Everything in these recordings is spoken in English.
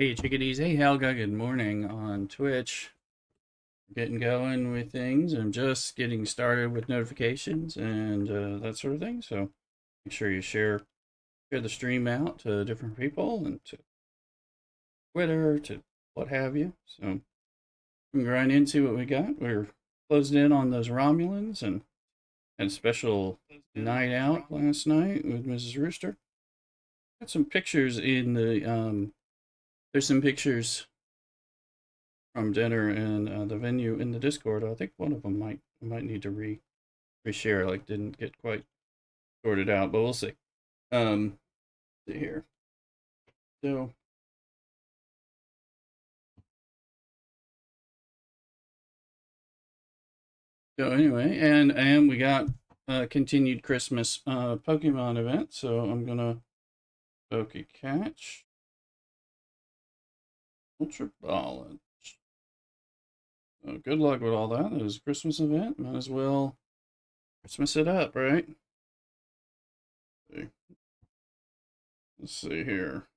Hey, chickadees. Hey, Helga. Good morning on Twitch. Getting going with things. I'm just getting started with notifications and that sort of thing. So make sure you share the stream out to different people and to Twitter, to what have you. So we can grind in, see what we got. We're closed in on those Romulans and had a special night out last night with Mrs. Rooster. Got some pictures in the there's some pictures from dinner and the venue in the Discord. I think one of them might need to reshare. Like didn't get quite sorted out, but we'll see. See here. So so anyway, and we got a continued Christmas Pokemon event. So I'm gonna Catch Ultra Ball. Good luck with all that. It was a Christmas event. Might as well Christmas it up, right? Let's see here.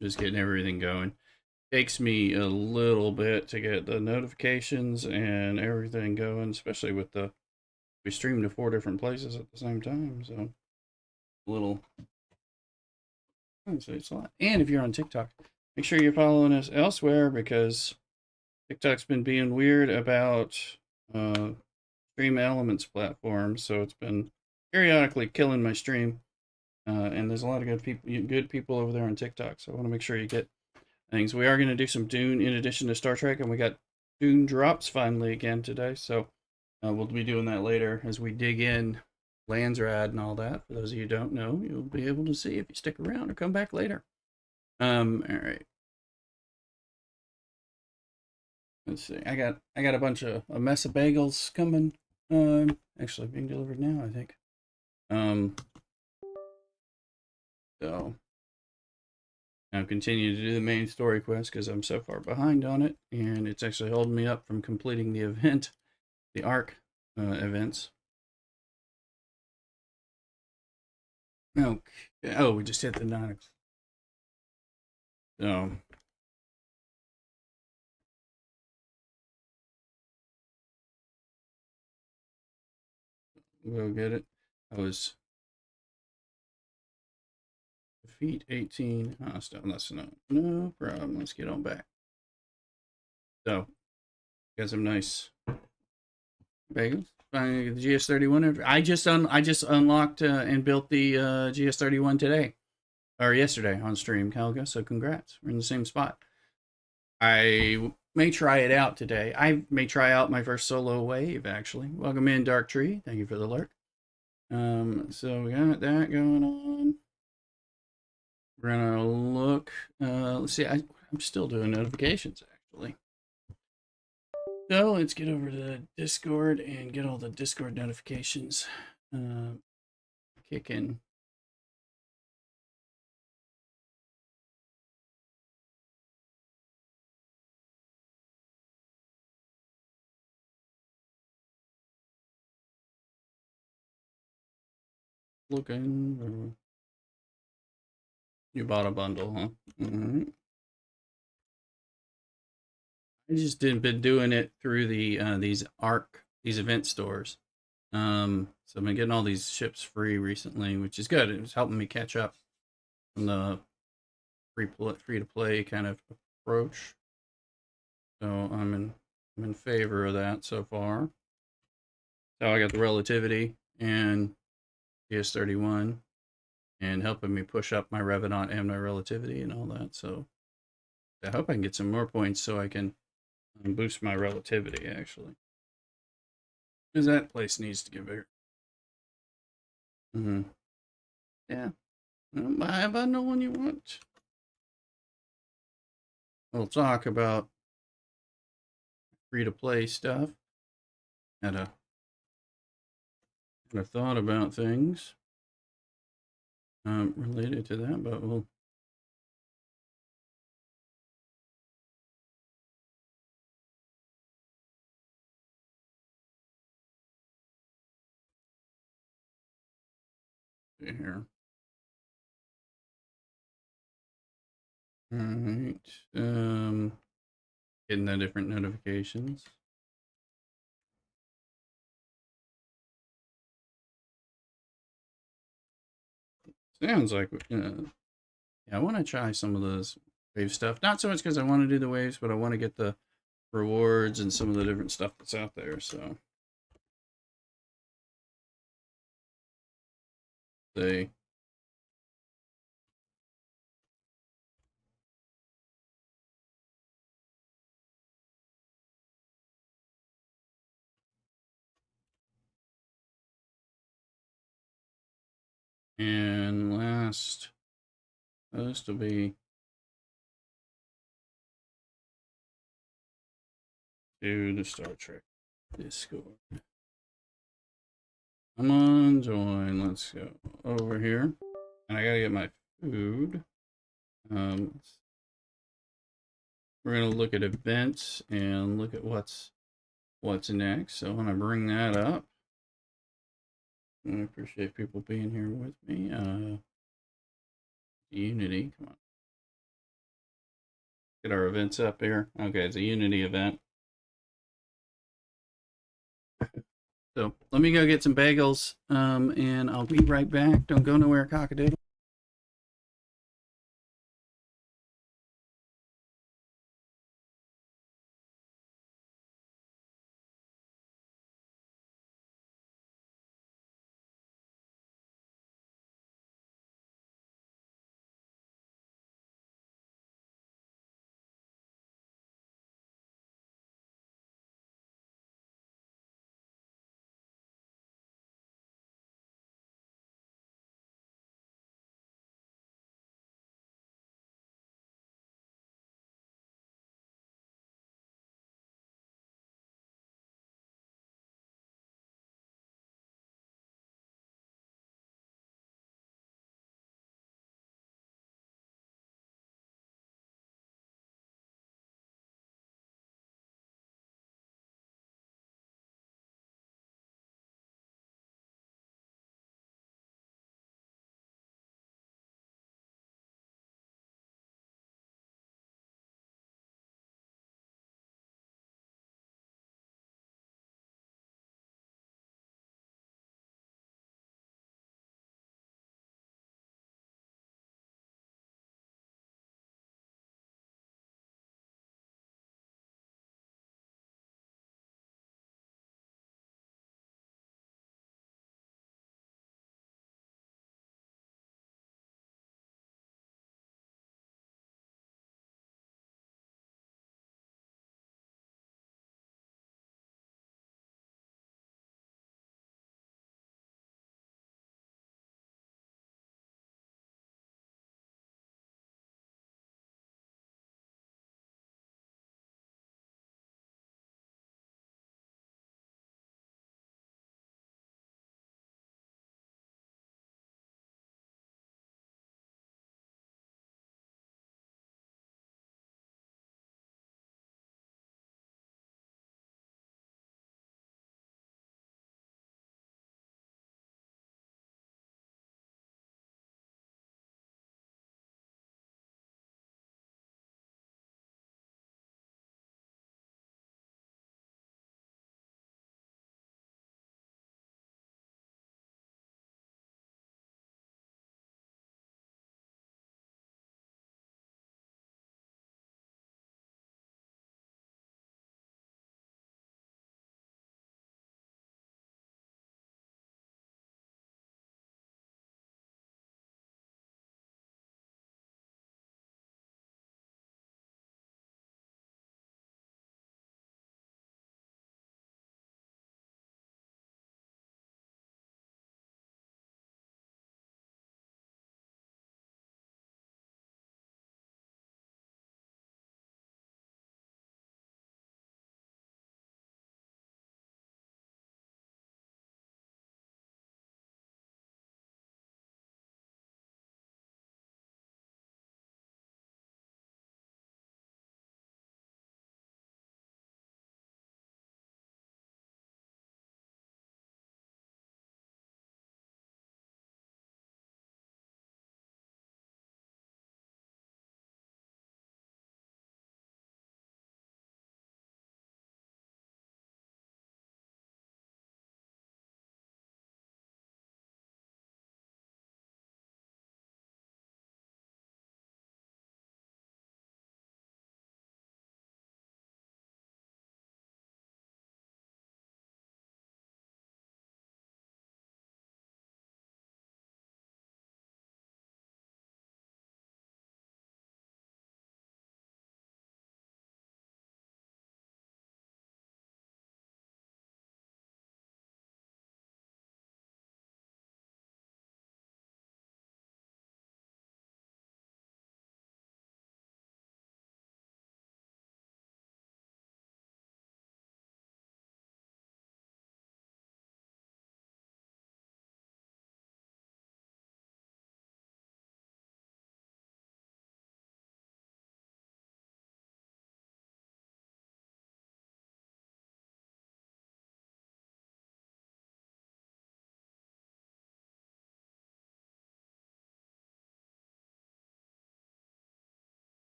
Just getting everything going. Takes me a little bit to get the notifications and everything going, especially with we stream to 4 different places at the same time. So a little, so it's a lot. And if you're on TikTok, make sure you're following us elsewhere because TikTok's been being weird about uh, Stream Elements platform. So it's been periodically killing my stream. And there's a lot of good people over there on TikTok. So I want to make sure you get things. We are going to do some Dune in addition to Star Trek, and we got Dune drops finally again today. So we'll be doing that later as we dig in Landsrad and all that. For those of you who don't know, you'll be able to see if you stick around or come back later. All right. Let's see. I got a mess of bagels coming. Actually being delivered now, I think. Um, so I'm continuing to do the main story quest because I'm so far behind on it, and it's actually holding me up from completing the event, the ARC events. Okay. Oh, we just hit the 9 o'clock. So we'll get it. I was defeat 18 hostile. That's no problem. Let's get on back. So got some nice bagels. The GS31. I just unlocked and built the GS31 today or yesterday on stream, Helga. So congrats. We're in the same spot. I may try it out today. I may try out my first solo wave actually. Welcome in, Dark Tree. Thank you for the lurk. So we got that going on. We're gonna look. Let's see. I'm still doing notifications actually. So let's get over to Discord and get all the Discord notifications kicking. Looking. You bought a bundle, huh? Mm-hmm. I just didn't been doing it through these event stores. So I've been getting all these ships free recently, which is good. It was helping me catch up on the free to play kind of approach. So I'm in favor of that so far. So I got the relativity and PS31 and helping me push up my Revenant and my relativity and all that. So I hope I can get some more points so I can boost my relativity actually. Because that place needs to get bigger. Mm-hmm. Yeah. Buy a bundle when you want. We'll talk about free to play stuff. Had a thought about things related to that, but we'll see here. All right. Getting the different notifications. Sounds like yeah, I want to try some of this wave stuff. Not so much because I want to do the waves, but I want to get the rewards and some of the different stuff that's out there. So they and last post will be to the Star Trek Discord. Come on, join. Let's go over here. And I gotta get my food. Um, we're gonna look at events and look at what's next. So when I bring that up, I appreciate people being here with me. Unity, come on. Get our events up here. Okay, it's a Unity event. So let me go get some bagels, and I'll be right back. Don't go nowhere, cockadoodle.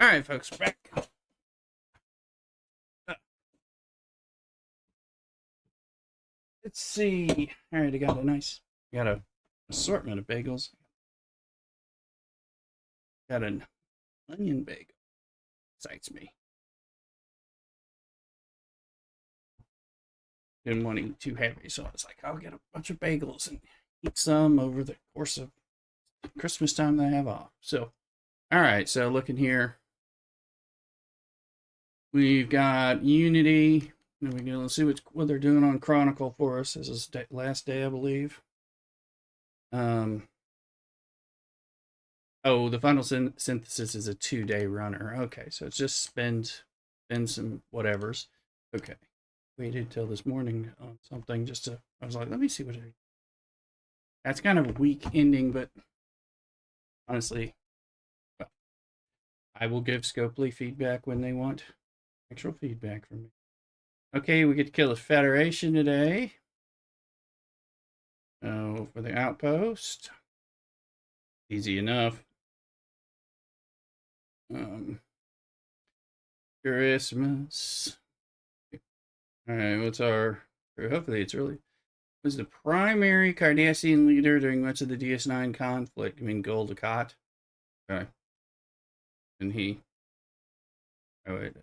All right, folks, we're back. Let's see. All right, I got a assortment of bagels. Got an onion bagel. Excites me. Didn't want to eat too heavy, so I was like, I'll get a bunch of bagels and eat some over the course of Christmas time that I have off. So, all right, so looking here, we've got Unity. And we're gonna see what they're doing on Chronicle for us. This is last day, I believe. Oh, the final synthesis is a 2-day runner. Okay, so it's just spend some whatevers. Okay, waited till this morning on something just to. I was like, let me see what it. That's kind of a weak ending, but honestly, well, I will give Scopely feedback when they want actual feedback from me. Okay, we get to kill the Federation today. Oh, for the outpost. Easy enough. Christmas. All right, what's our? Hopefully, it's early. Was the primary Cardassian leader during much of the DS9 conflict. I mean, Gul Dukat. Okay. And he. I would.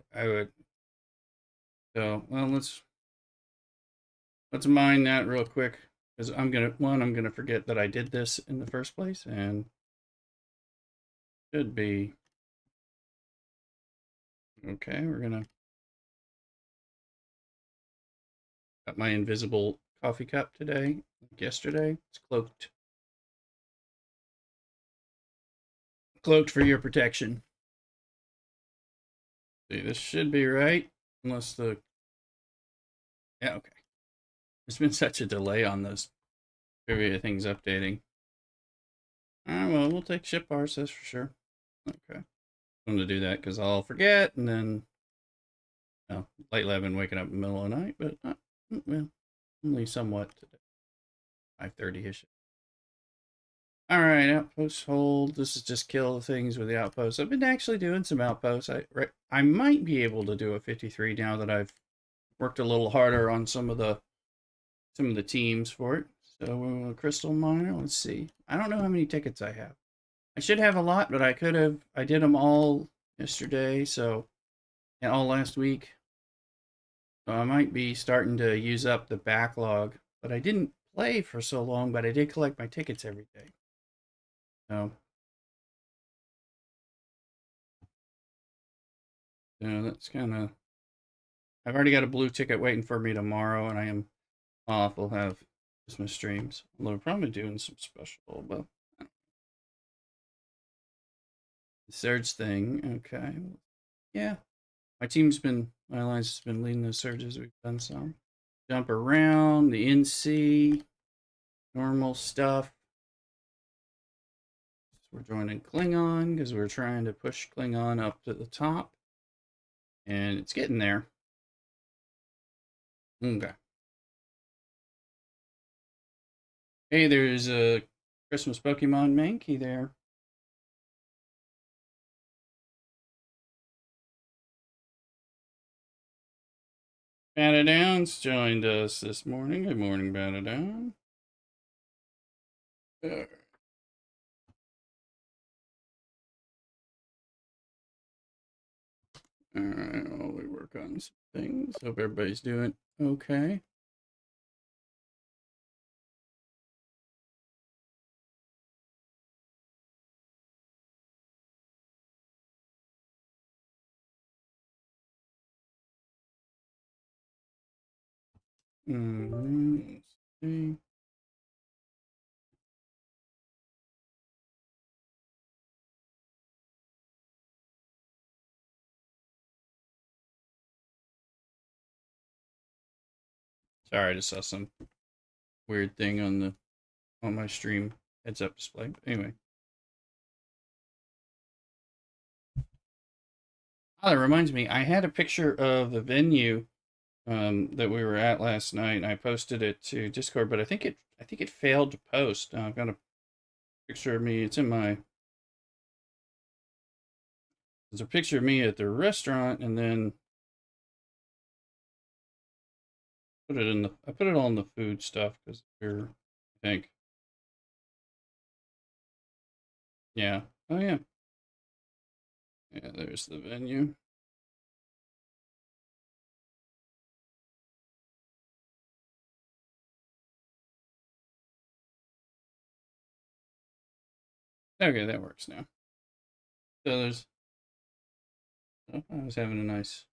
So, well, let's mine that real quick because I'm gonna forget that I did this in the first place, and should be okay. We're gonna got my invisible coffee cup today. Like yesterday, it's cloaked for your protection. See, this should be right, unless the yeah, okay. There's been such a delay on those trivia things updating. Well, we'll take ship bars, that's for sure. Okay. I'm going to do that because I'll forget, and then late 11 waking up in the middle of the night, but not, well, only somewhat today. 5:30-ish. All right, outpost hold. This is just kill things with the outposts. I've been actually doing some outposts. I might be able to do a 53 now that I've worked a little harder on some of the teams for it. So crystal miner. Let's see. I don't know how many tickets I have. I should have a lot, but I did them all yesterday, so and all last week. So I might be starting to use up the backlog. But I didn't play for so long, but I did collect my tickets every day. So that's kind of. I've already got a blue ticket waiting for me tomorrow, and I am off. We'll have Christmas streams. Although we're probably doing some special, but the surge thing. Okay, yeah. My alliance has been leading the surges. We've done some jump around the NC, normal stuff. We're joining Klingon because we're trying to push Klingon up to the top, and it's getting there. Okay. Hey, there's a Christmas Pokemon Mankey there. Batadown's joined us this morning. Good morning, Batadown. All right, while we work on some things. Hope everybody's doing okay. Let's see. Sorry, I just saw some weird thing on my stream heads up display. But anyway. Oh, that reminds me, I had a picture of the venue that we were at last night, and I posted it to Discord, but I think it failed to post. I've got a picture of me. It's in my There's a picture of me at the restaurant, and then I put it all in the food stuff because here, I think. Yeah. Oh yeah. Yeah, there's the venue. Okay, that works now. So there's oh, I was having a nice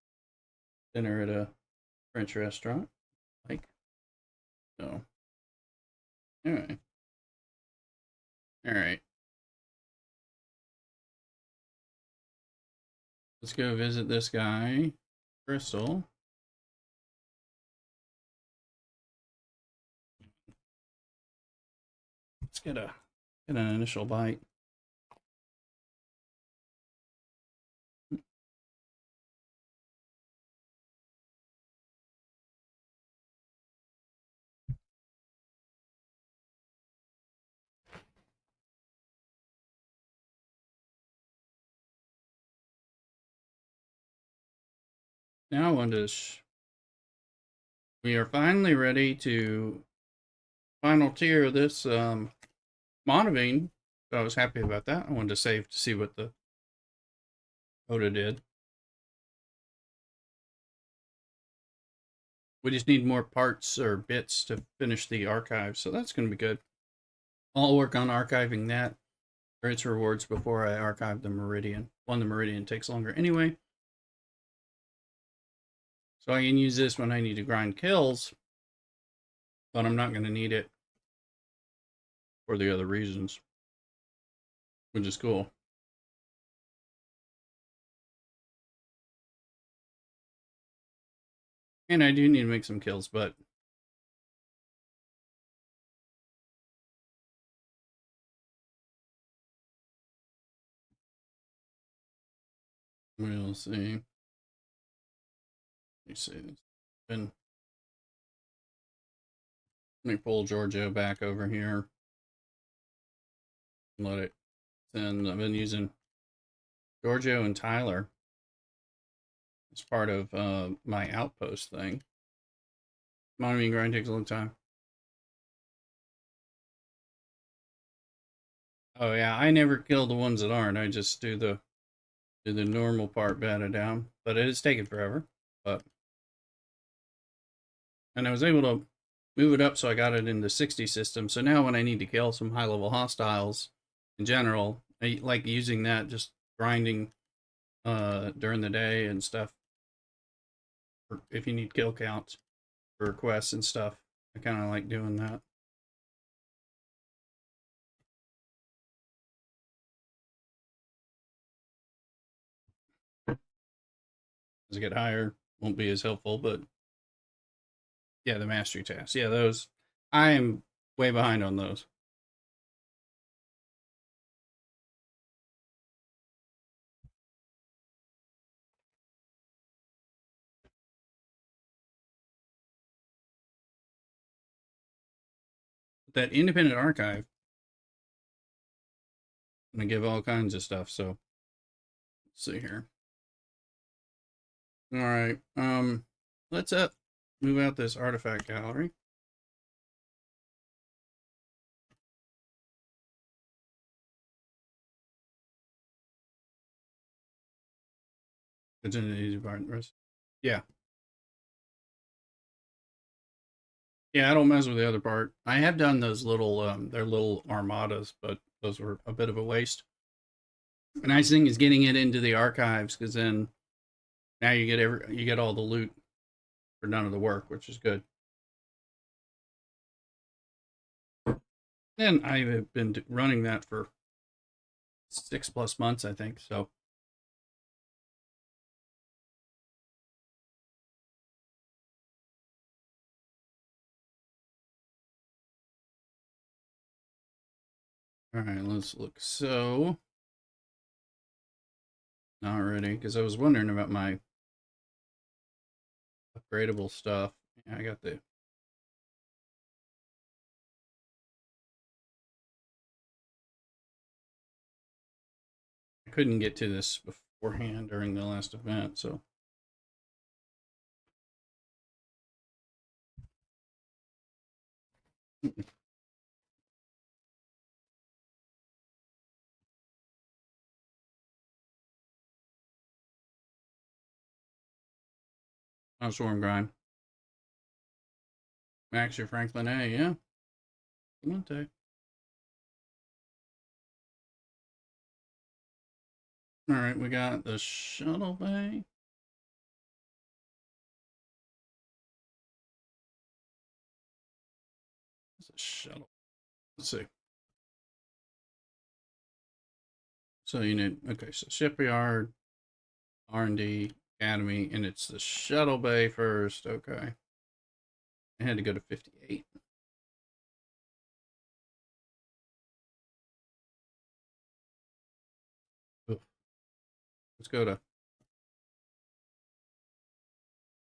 dinner at a French restaurant. Like so. Alright. Alright. Let's go visit this guy, Crystal. Let's get an initial bite. Now I want to we are finally ready to final tier this Monavine. So I was happy about that. I wanted to save to see what the Oda did. We just need more parts or bits to finish the archive, so that's going to be good. I'll work on archiving that for its rewards before I archive the Meridian. The Meridian takes longer anyway. So I can use this when I need to grind kills, but I'm not going to need it for the other reasons, which is cool. And I do need to make some kills, but we'll see. Let me see this. Let me pull Giorgio back over here. Let it send. I've been using Giorgio and Tyler as part of my outpost thing. Monomy grind takes a long time. Oh yeah, I never kill the ones that aren't. I just do the normal part, bat it down. But it is taking forever. But and I was able to move it up so I got it in the 60 system. So now when I need to kill some high level hostiles in general, I like using that, just grinding during the day and stuff. If you need kill counts for quests and stuff, I kind of like doing that. As I get higher, won't be as helpful, but yeah, the mastery tasks. Yeah, those. I am way behind on those. That independent archive, I'm gonna give all kinds of stuff. So let's see here. All right. Let's move out this artifact gallery. It's in the easy part. Yeah. Yeah, I don't mess with the other part. I have done those little they're little armadas, but those were a bit of a waste. The nice thing is getting it into the archives, because then now you get all the loot for none of the work, which is good. And I've been running that for 6+ months, I think. So all right, let's look. So not ready, because I was wondering about my upgradable stuff. Yeah, I got the I couldn't get to this beforehand during the last event, so. Oh, Swarm Grind. Max, your Franklin A, yeah. Clemente. All right, we got the Shuttle Bay. It's a shuttle. Let's see. So you need, okay, so shipyard, R&D, academy, and it's the Shuttle Bay first. Okay. I had to go to 58. Oof. Let's go to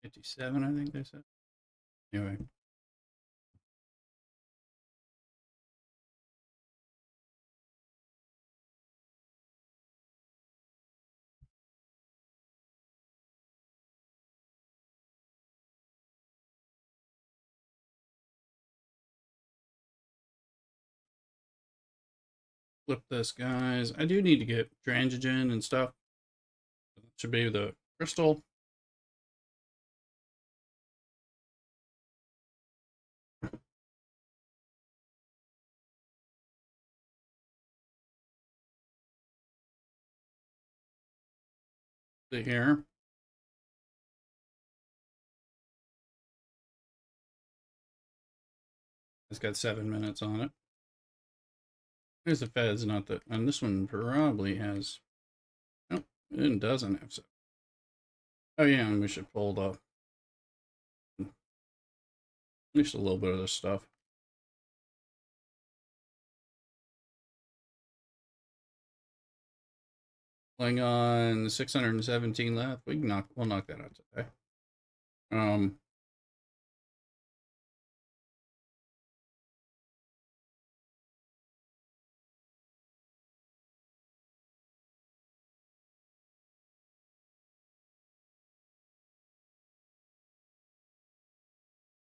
57, I think they said. Anyway. Flip this, guys. I do need to get Transigen and stuff. Should be the crystal. See here. It's got 7 minutes on it. There's the feds, not the, and this one probably has, nope, it doesn't have 7. Oh yeah, and we should pull up at least a little bit of this stuff. Playing on 617 left. We'll knock that out today.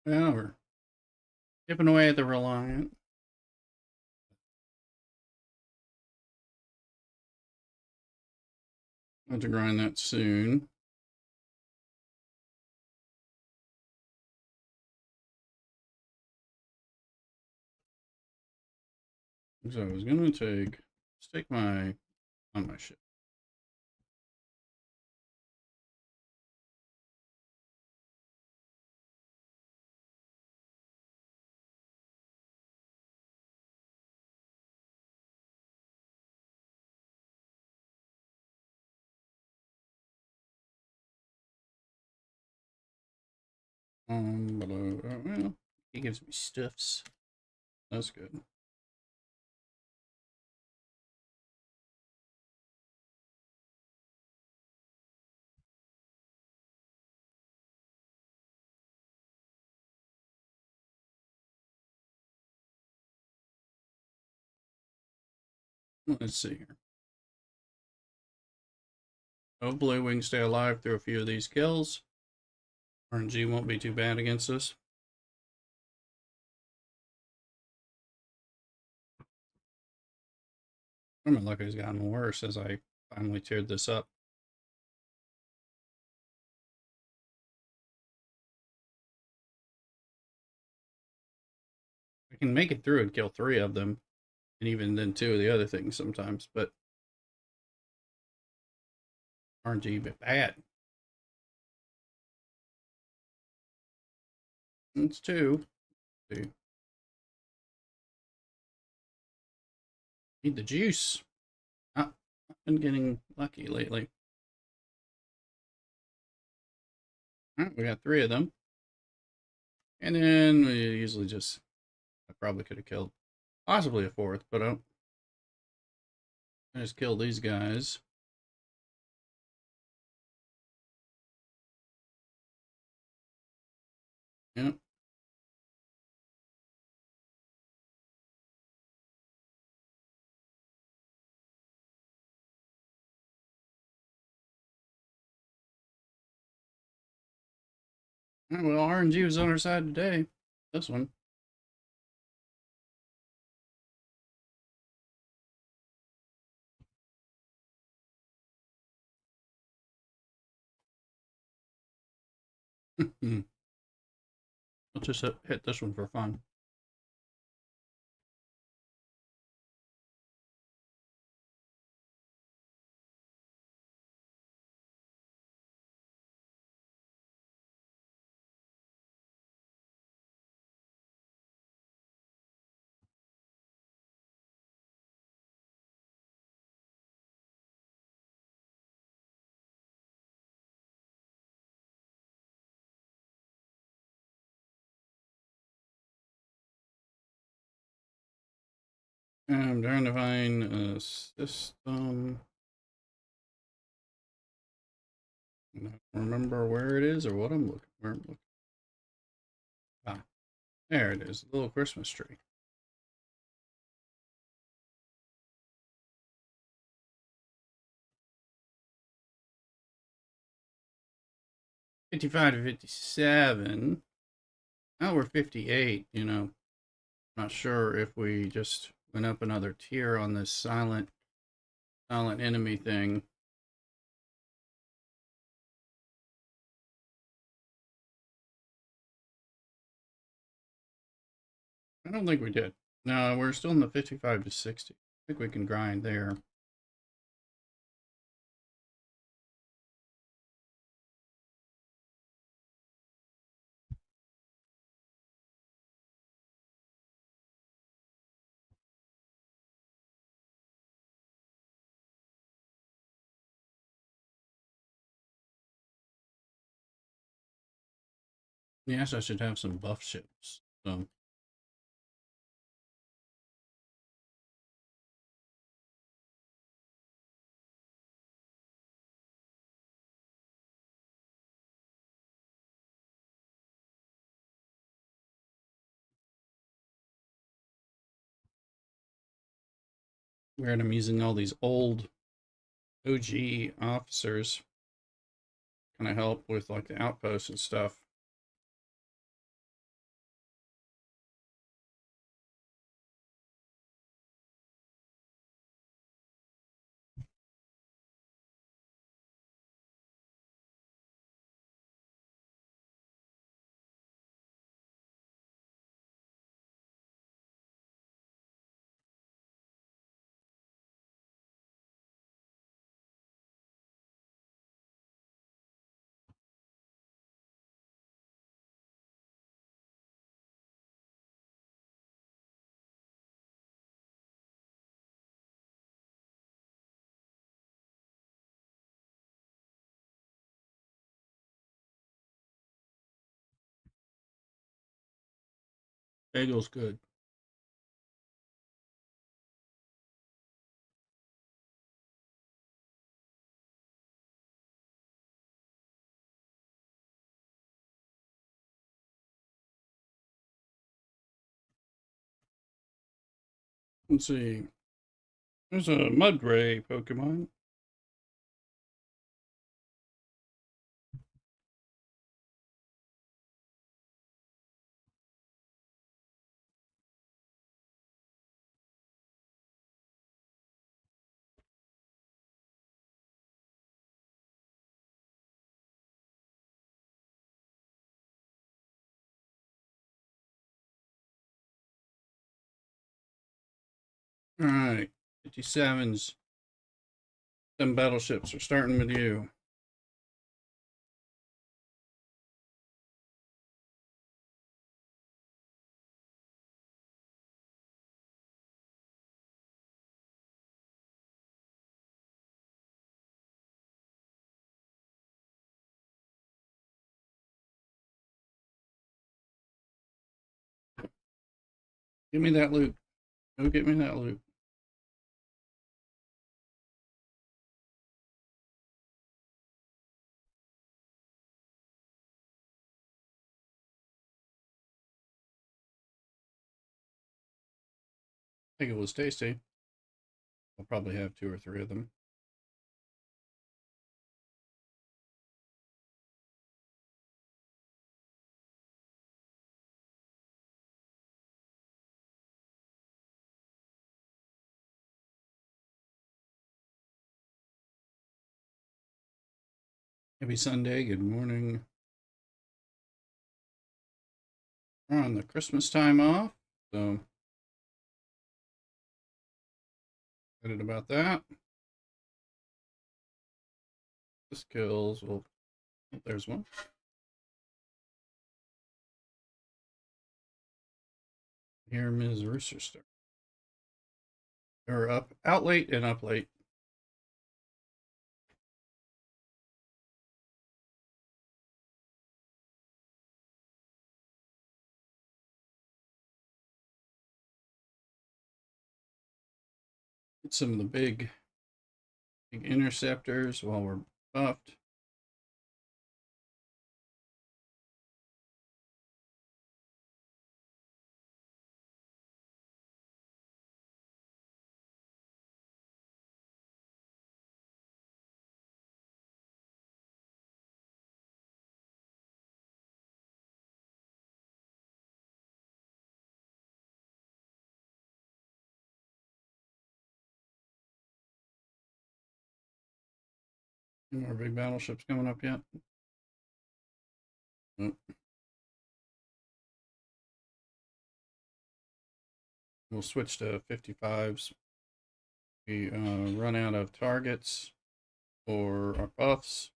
Yeah, we're chipping away at the Reliant. I'll have to grind that soon. So I was gonna take my on my ship. Well, he gives me stiffs. That's good. Let's see here. Hopefully we can stay alive through a few of these kills. RNG won't be too bad against us. My luck has gotten worse as I finally teared this up. I can make it through and kill 3 of them, and even then 2 of the other things sometimes, but RNG a bit bad. It's 2. Need the juice. I've been getting lucky lately. Alright, we got 3 of them. And then we usually just, I probably could have killed possibly a 4th, but I just killed these guys. Yep. Oh, well, RNG was on our side today. This one. Let's just hit this one for fun. I'm trying to find a system. I don't remember where it is or what I'm looking. Where I'm looking. Ah, there it is. A little Christmas tree. $55 to $57. Now we're 58. Not sure if we just went up another tier on this silent enemy thing. I don't think we did. No, we're still in the 55 to 60. I think we can grind there. Yes, I should have some buff ships. So weird, I'm using all these old OG officers kind of help with like the outposts and stuff. Bagel's good. Let's see. There's a Mudray Pokemon. All right, 57s. Them battleships are starting with you. Give me that loot. Go get me that loot. I think it was tasty. I'll probably have 2 or 3 of them. Happy Sunday. Good morning. We're on the Christmas time off, so excited about that. This kills. Well, there's one. Here, Ms. Rooster Star. Or up, out late and up late. Get some of the big interceptors while we're buffed. Any more big battleships coming up yet? Nope. We'll switch to 55s. We run out of targets for our buffs.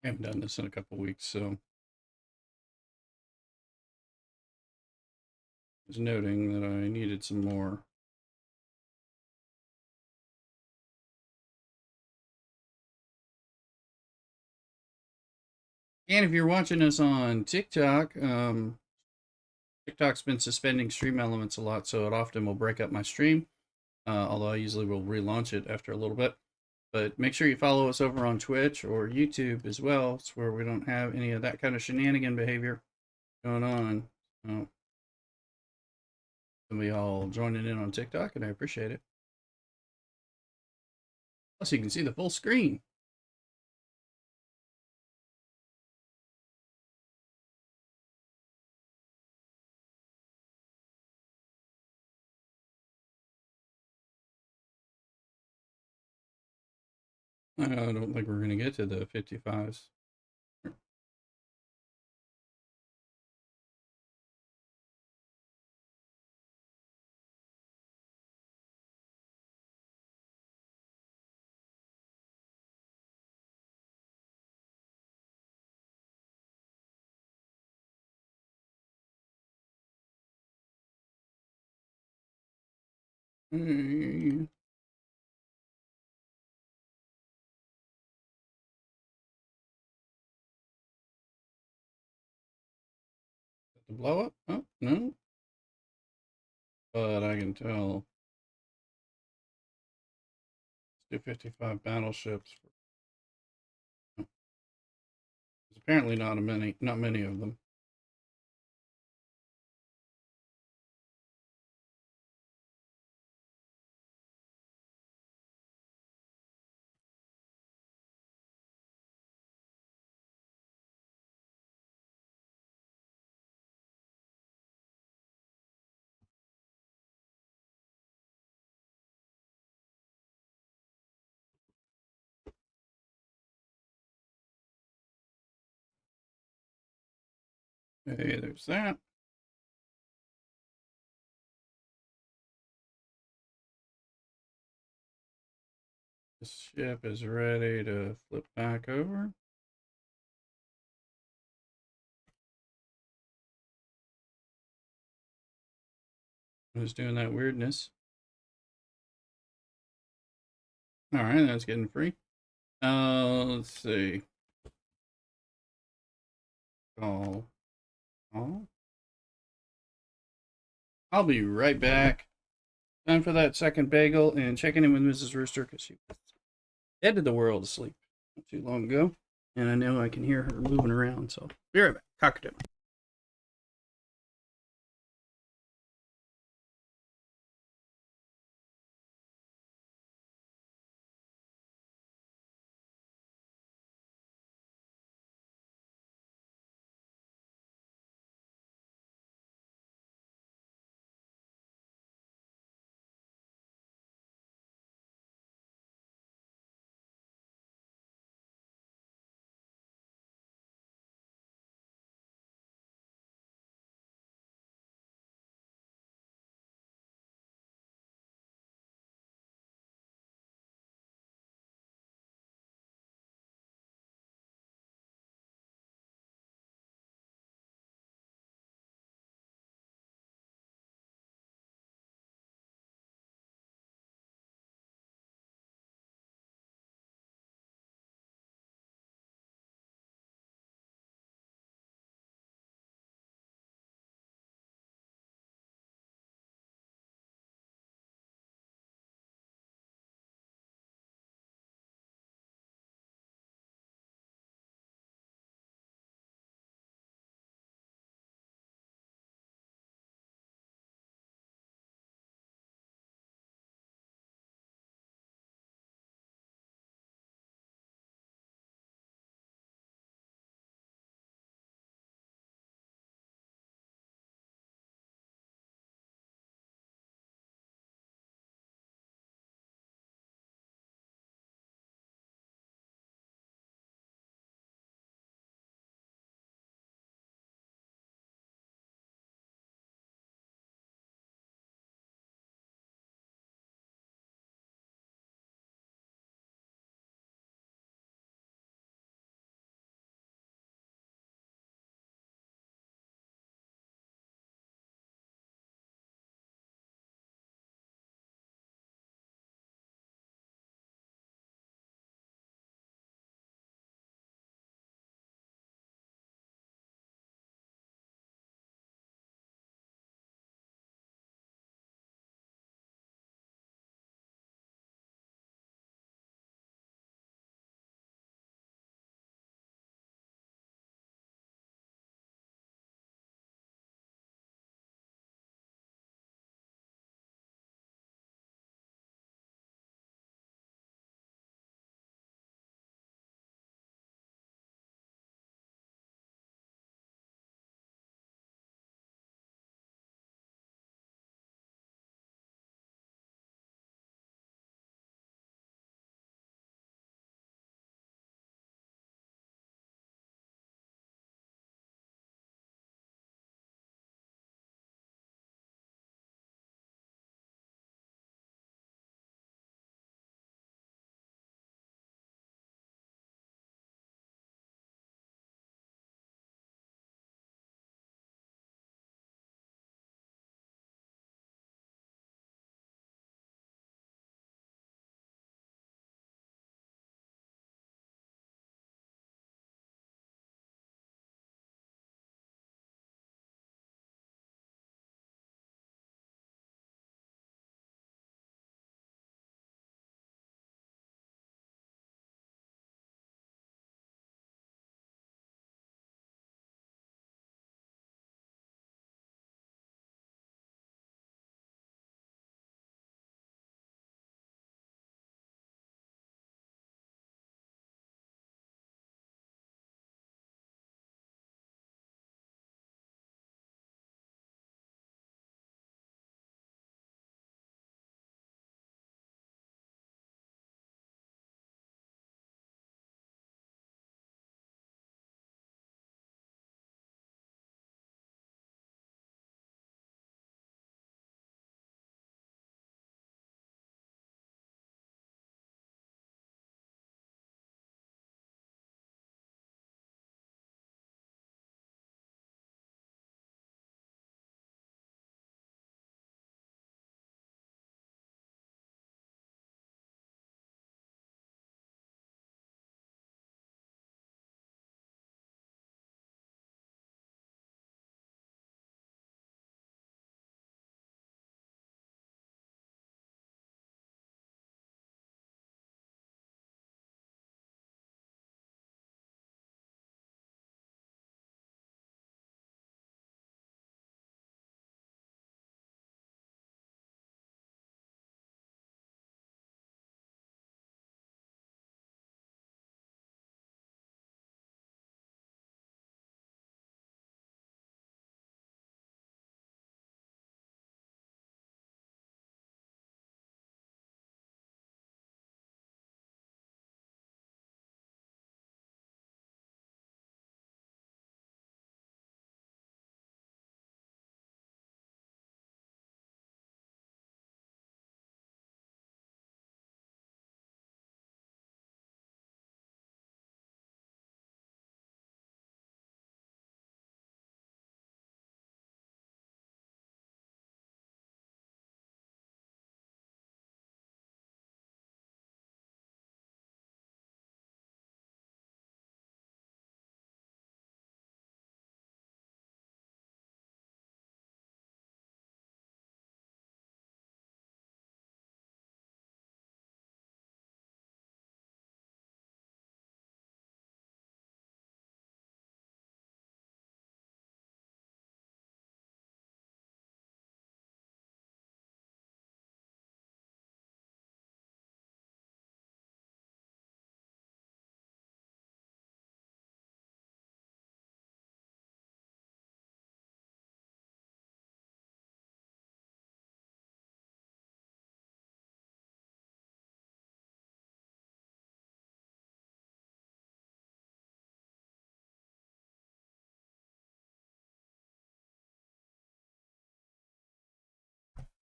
I haven't done this in a couple weeks, so I was noting that I needed some more. And if you're watching us on TikTok, TikTok's been suspending stream elements a lot, so it often will break up my stream. Although I usually will relaunch it after a little bit. But make sure you follow us over on Twitch or YouTube as well. It's where we don't have any of that kind of shenanigan behavior going on. So, we all joining in on TikTok, and I appreciate it. Plus, you can see the full screen. I don't think we're going to get to the 55s. Hey. The blow up? Oh, no. But I can tell. Let's do 55 battleships. There's apparently not many of them. Okay, there's that. This ship is ready to flip back over. Who's doing that weirdness? All right, that's getting free. Let's see. Call. I'll be right back. Time for that second bagel and checking in with Mrs. Rooster because she headed the world to sleep not too long ago. And I know I can hear her moving around, so be right back. Cockatoo.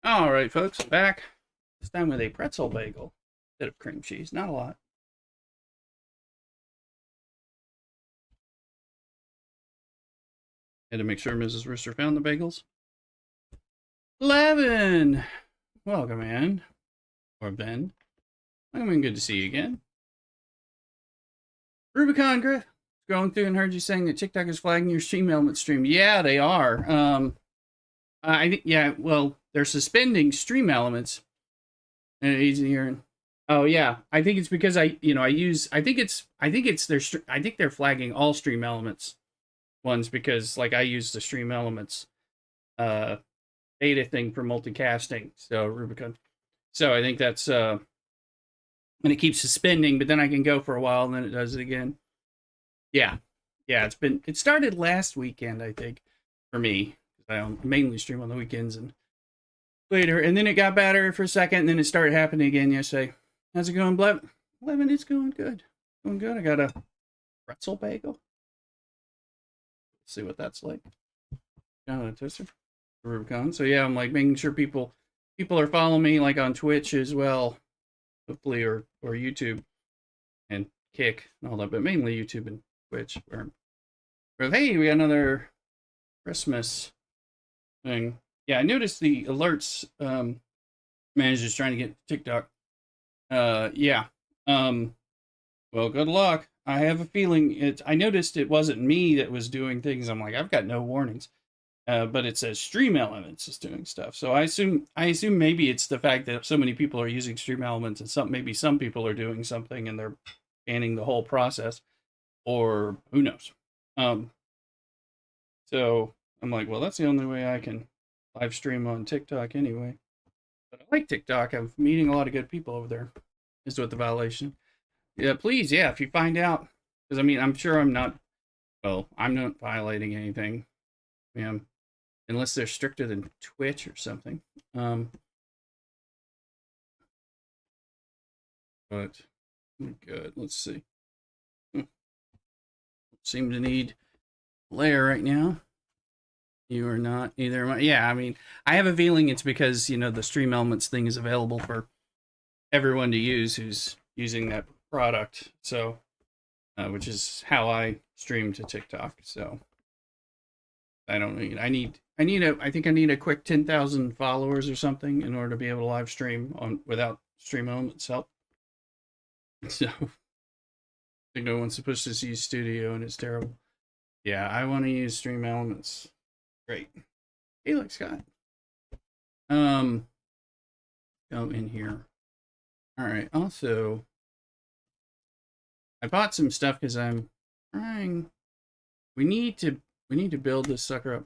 All right, folks, back. This time with a pretzel bagel instead of cream cheese. Not a lot. Had to make sure Mrs. Rooster found the bagels. Levin! Welcome in. Or Ben. Welcome in. Good to see you again. Rubicon Griff. Scrolling through and heard you saying that TikTok is flagging your stream element stream. Yeah, they are. I think, yeah, well, they're suspending stream elements. And easier. Oh yeah, I think it's because I use. I think they're flagging all stream elements ones because like I use the stream elements uh data thing for multicasting. So Rubicon. So I think that's and it keeps suspending, but then I can go for a while and then it does it again. Yeah. Yeah, it started last weekend, I think, for me. I mainly stream on the weekends and later, and then it got better for a second, and then it started happening again yesterday. How's it going, Levin? It's going good. Going good. I got a pretzel bagel. Let's see what that's like. Got a toaster. Rubicon. So yeah, I'm like making sure people are following me like on Twitch as well, hopefully, or YouTube and Kick and all that, but mainly YouTube and Twitch. But hey, we got another Christmas thing. Yeah, I noticed the alerts manager's trying to get TikTok. Yeah. Well, good luck. I have a feeling I noticed it wasn't me that was doing things. I'm like, I've got no warnings. But it says Stream Elements is doing stuff. So I assume maybe it's the fact that so many people are using Stream Elements and maybe some people are doing something and they're banning the whole process, or who knows. So I'm like, well, that's the only way I can live stream on TikTok anyway. But I like TikTok. I'm meeting a lot of good people over there. Is what the violation. Yeah, please, yeah. If you find out, because I mean, I'm sure I'm not. Well, I'm not violating anything. Yeah, unless they're stricter than Twitch or something. But good. Let's see. Seem to need layer right now. You are not either. Yeah, I mean, I have a feeling it's because the Stream Elements thing is available for everyone to use who's using that product. So, which is how I stream to TikTok. So, I don't need. I think I need a quick 10,000 followers or something in order to be able to live stream on without Stream Elements help. So, I think no one's supposed to use Studio and it's terrible. Yeah, I want to use Stream Elements. Great. Hey, look, Scott. Go in here. All right. Also, I bought some stuff because I'm trying. We need to build this sucker up.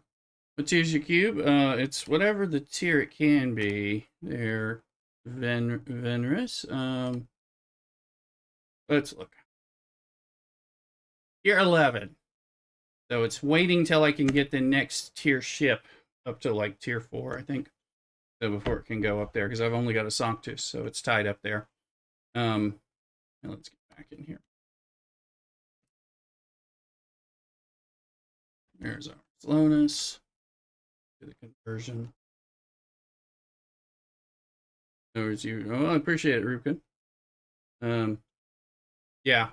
What tier's your cube? It's whatever the tier it can be. They're venerous. Let's look. Tier 11. So it's waiting till I can get the next tier ship up to like tier 4, I think. So before it can go up there, because I've only got a Sanctus, so it's tied up there. Let's get back in here. There's our slowness. Do the conversion. There's you. Oh, I appreciate it, Rupkin. Yeah.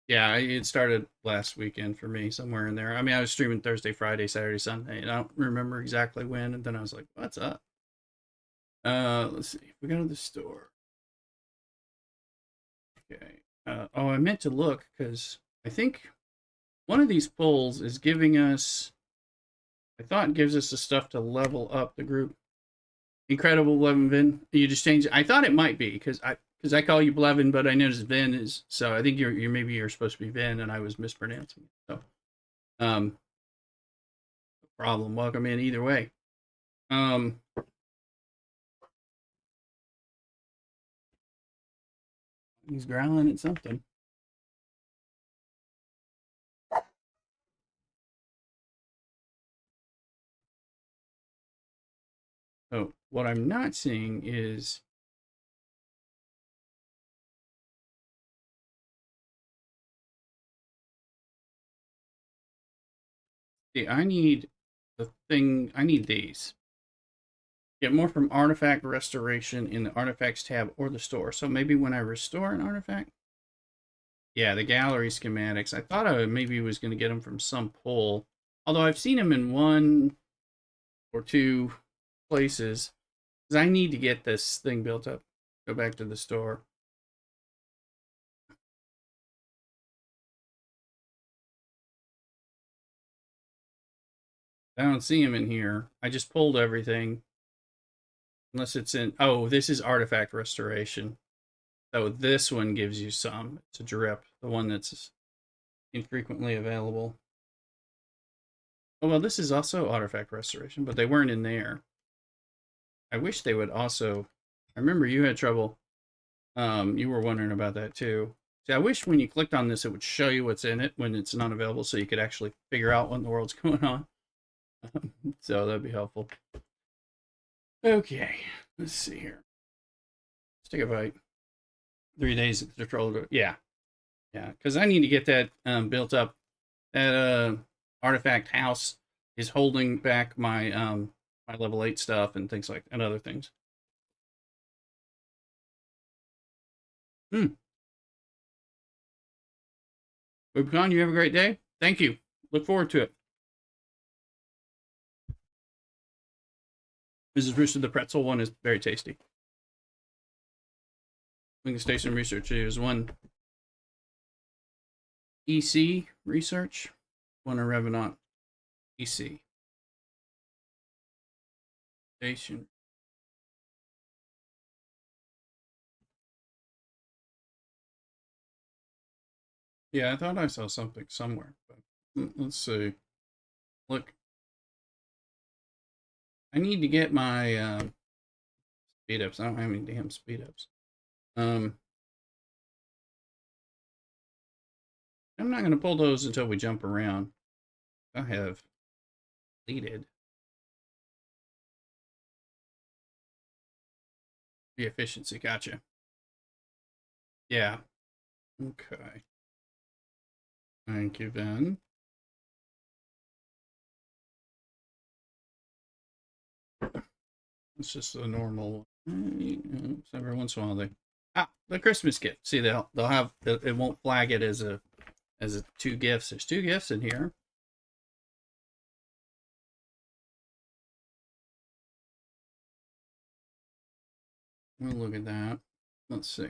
Yeah, it started last weekend for me, somewhere in there. I mean, I was streaming Thursday, Friday, Saturday, Sunday, and I don't remember exactly when. And then I was like, "What's up?" Let's see. We go to the store. Okay. Oh, I meant to look because I think one of these polls is giving us. I thought it gives us the stuff to level up the group. Incredible Blevin Vin. You just changed it. I thought it might be because I call you Blevin, but I noticed Vin is, so I think you're supposed to be Vin and I was mispronouncing it. So no problem. Welcome in either way. He's growling at something. So what I'm not seeing is I need these. Get more from artifact restoration in the artifacts tab or the store. So maybe when I restore an artifact. Yeah, the gallery schematics. I thought I maybe was going to get them from some pull. Although I've seen them in 1 or 2 places. Because I need to get this thing built up. Go back to the store. I don't see them in here. I just pulled everything. Unless it's in... Oh, this is artifact restoration. So this one gives you some. It's a drip. The one that's infrequently available. Oh, well, this is also artifact restoration, but they weren't in there. I wish they would also... I remember you had trouble. You were wondering about that too. See, I wish when you clicked on this, it would show you what's in it when it's not available, so you could actually figure out what in the world's going on. So that'd be helpful. Okay, let's see here. Let's take a bite. 3 days of control. Yeah, because I need to get that built up. That artifact house is holding back my my level 8 stuff and things like and other things. Rubicon, you have a great day. Thank you. Look forward to it. Mrs. Rooster, the pretzel one is very tasty. Lincoln Station Research is one EC research, one a Revenant EC. Station. Yeah, I thought I saw something somewhere, but let's see. Look, I need to get my speed ups. I don't have any damn speed ups. I'm not going to pull those until we jump around. I have deleted the efficiency. Gotcha. Yeah. Okay. Thank you, Ben. It's just a normal. Every once in a while they the Christmas gift. See, they'll have it won't flag it as a 2 gifts. There's 2 gifts in here. We'll look at that. Let's see.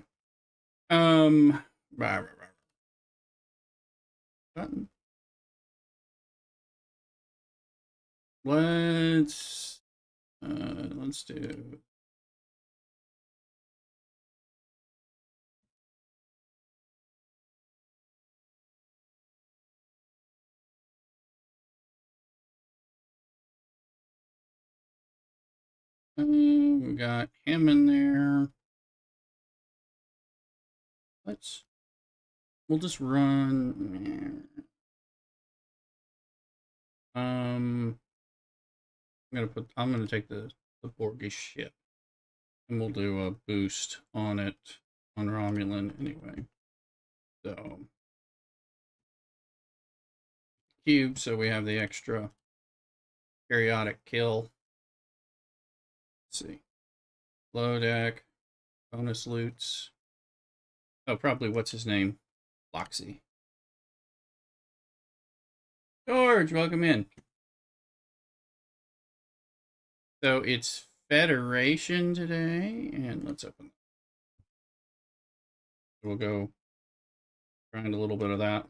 Button. Let's do. We got him in there. We'll just run. I'm gonna take the Borgie ship, and we'll do a boost on it on Romulan anyway. So cube, so we have the extra periodic kill. Let's see, low deck, bonus loots. Oh, probably what's his name, Loxy. George, welcome in. So it's Federation today, and let's open. We'll go grind a little bit of that.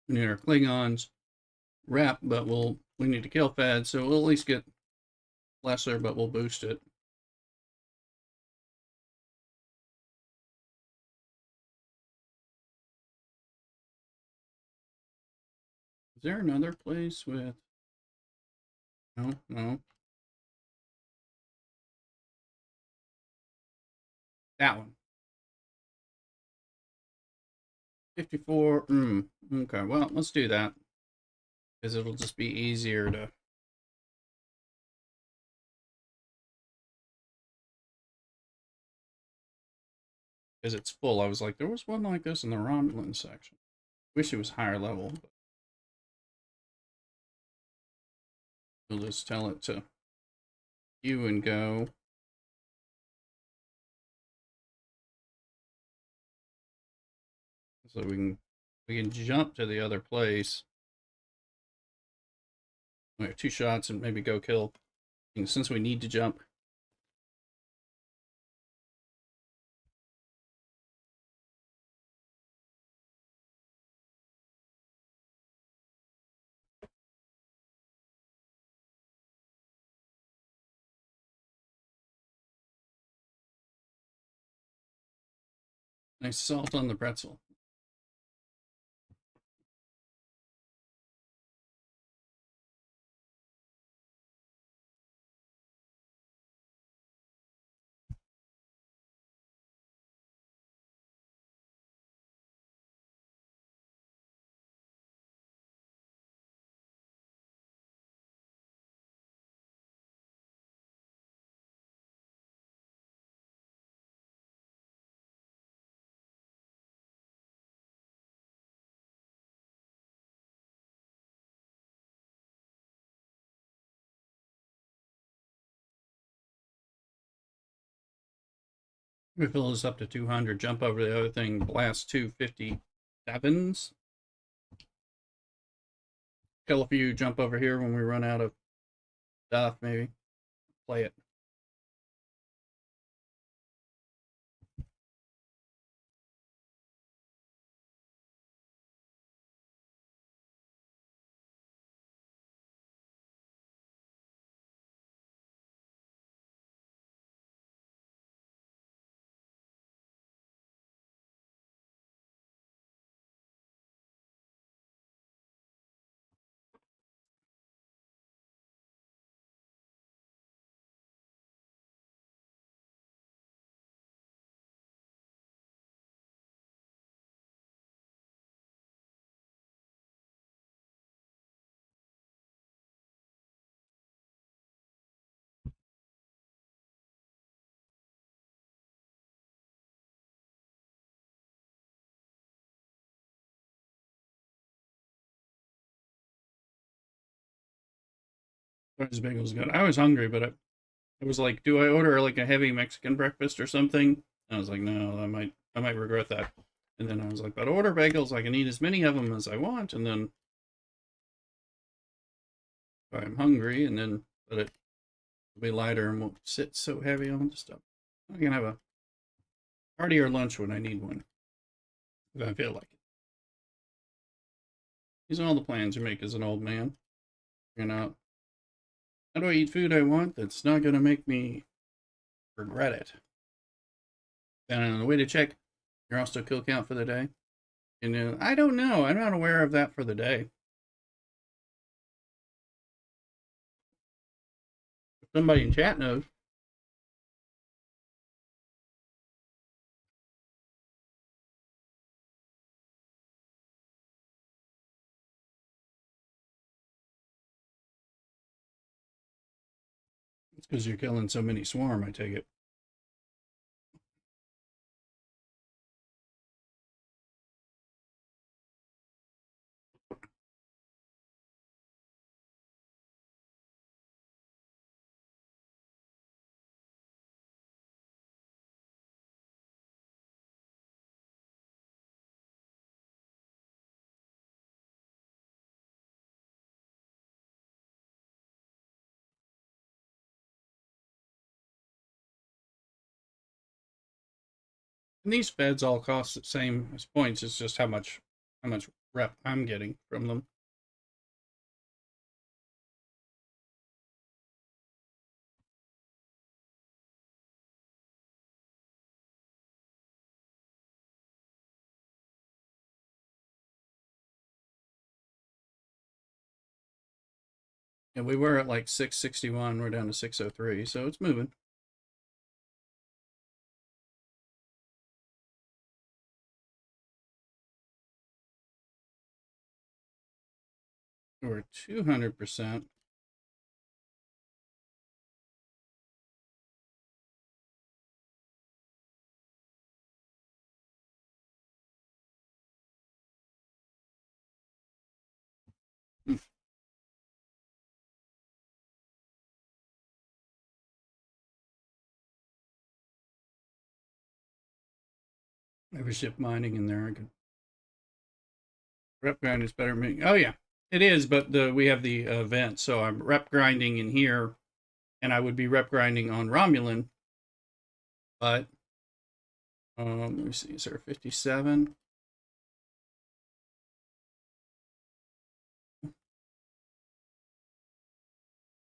We need our Klingons rep, but we need to kill Fed, so we'll at least get lesser, but we'll boost it. Is there another place with... No. That one. 54. Okay, well, let's do that. Because it'll just be easier to because it's full. I was like, there was one like this in the Romulan section. Wish it was higher level, but we'll just tell it to queue and go. So we can jump to the other place. We have 2 shots and maybe go kill. And since we need to jump, nice salt on the pretzel. We fill this up to 200, jump over the other thing, blast 257s. Kill a few, jump over here when we run out of stuff, maybe. Play it. Those bagels good. I was hungry, but I was like, do I order like a heavy Mexican breakfast or something? And I was like, no, I might regret that. And then I was like, but order bagels. I can eat as many of them as I want, and then if I'm hungry, and then but it will be lighter and won't sit so heavy on the stuff. I can have a party or lunch when I need one, if I feel like it. These are all the plans you make as an old man. You know, how do I eat food I want that's not going to make me regret it? And the way to check your also kill count for the day. And I don't know. I'm not aware of that for the day. If somebody in chat knows. It's because you're killing so many swarm, I take it. And these feds all cost the same as points. It's just how much rep I'm getting from them. And we were at like 661. We're down to 603, so it's moving. We're 200%. I have a ship mining in there. I could rep grind is better. Oh yeah, it is. But we have the event, so I'm rep grinding in here, and I would be rep grinding on Romulan. But let me see. Is there 57?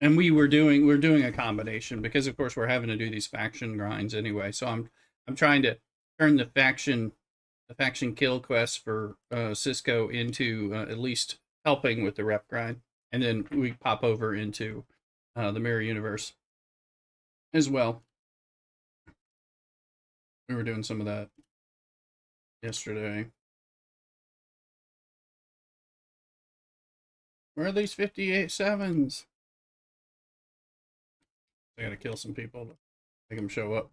And we're doing a combination because of course we're having to do these faction grinds anyway. So I'm trying to turn the faction kill quest for Cisco into at least helping with the rep grind, and then we pop over into the mirror universe as well. We were doing some of that yesterday. Where are these 58-7s? I gotta kill some people to make them show up.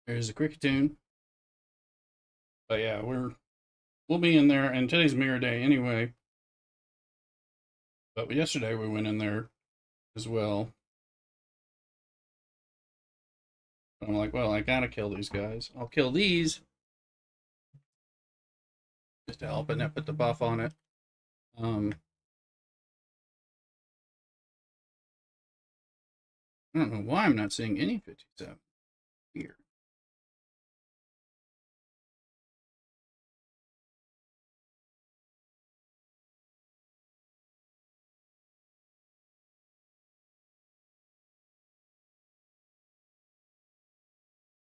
There's a Cricketoon. But yeah, we'll be in there, and today's mirror day anyway. But yesterday we went in there as well. I'm like, well, I gotta kill these guys. I'll kill these just to help and put the buff on it. I don't know why I'm not seeing any 57 here.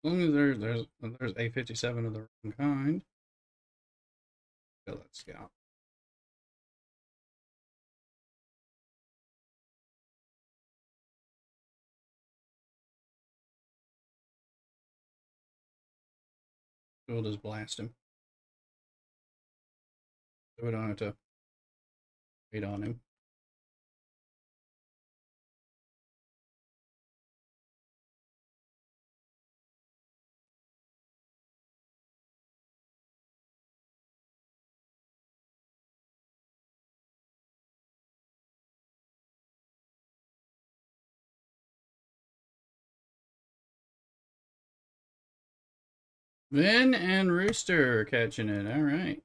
As long as there's a 57 of the wrong kind. Kill that scout. We'll just blast him. So we don't have to wait on him. Vin and Rooster catching it. All right.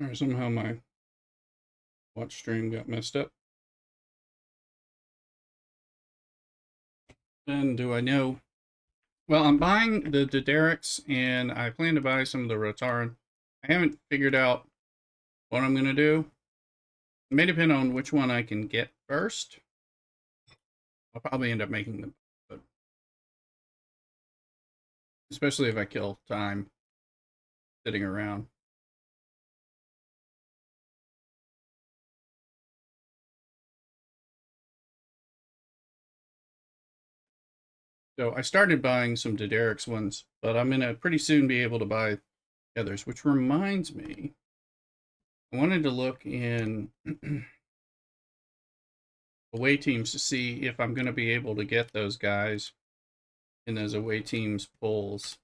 All right, somehow my watch stream got messed up. And do I know? Well, I'm buying the Derricks, and I plan to buy some of the Rotaran. I haven't figured out what I'm going to do. It may depend on which one I can get first. I'll probably end up making them, but especially if I kill time sitting around. So I started buying some Derricks ones, but I'm going to pretty soon be able to buy the others, which reminds me, I wanted to look in away teams to see if I'm going to be able to get those guys in those away teams polls.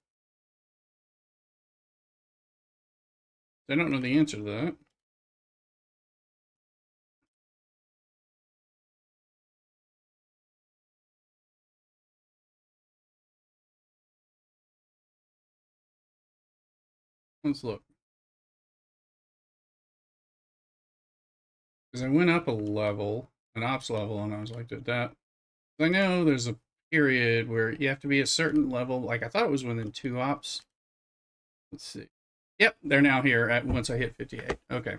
I don't know the answer to that. Let's look. Because I went up a level, an ops level, and I was like, did that? I know there's a period where you have to be a certain level. Like I thought it was within 2 ops. Let's see. Yep, they're now here at once I hit 58. Okay.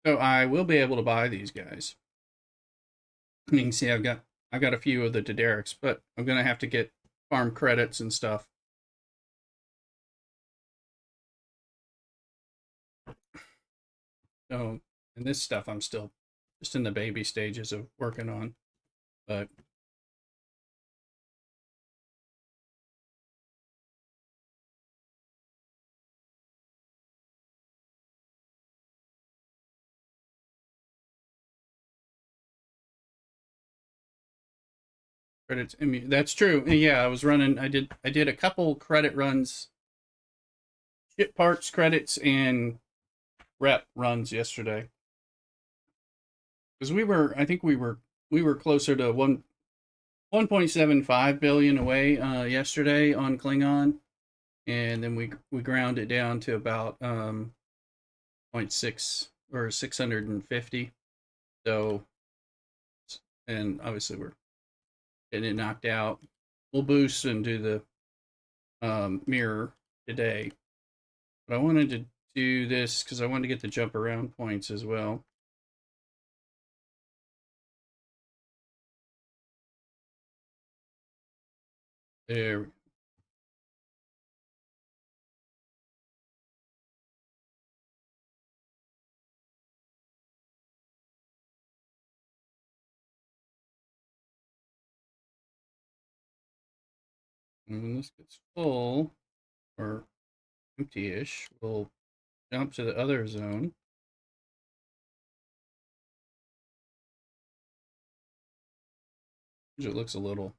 So I will be able to buy these guys. You can see I've got a few of the Derricks, but I'm gonna have to get farm credits and stuff. So, and this stuff I'm still just in the baby stages of working on. But credits, I mean, that's true. Yeah, I was running. I did a couple credit runs, ship parts credits, and rep runs yesterday because I think we were closer to 1.75 billion away yesterday on Klingon, and then we ground it down to about zero point 0.6 or 650. So, and obviously we're getting it knocked out. We'll boost and do the mirror today, but I wanted to do this because I wanted to get the jump around points as well. There. And when this gets full or empty-ish, we'll jump to the other zone. It looks a little.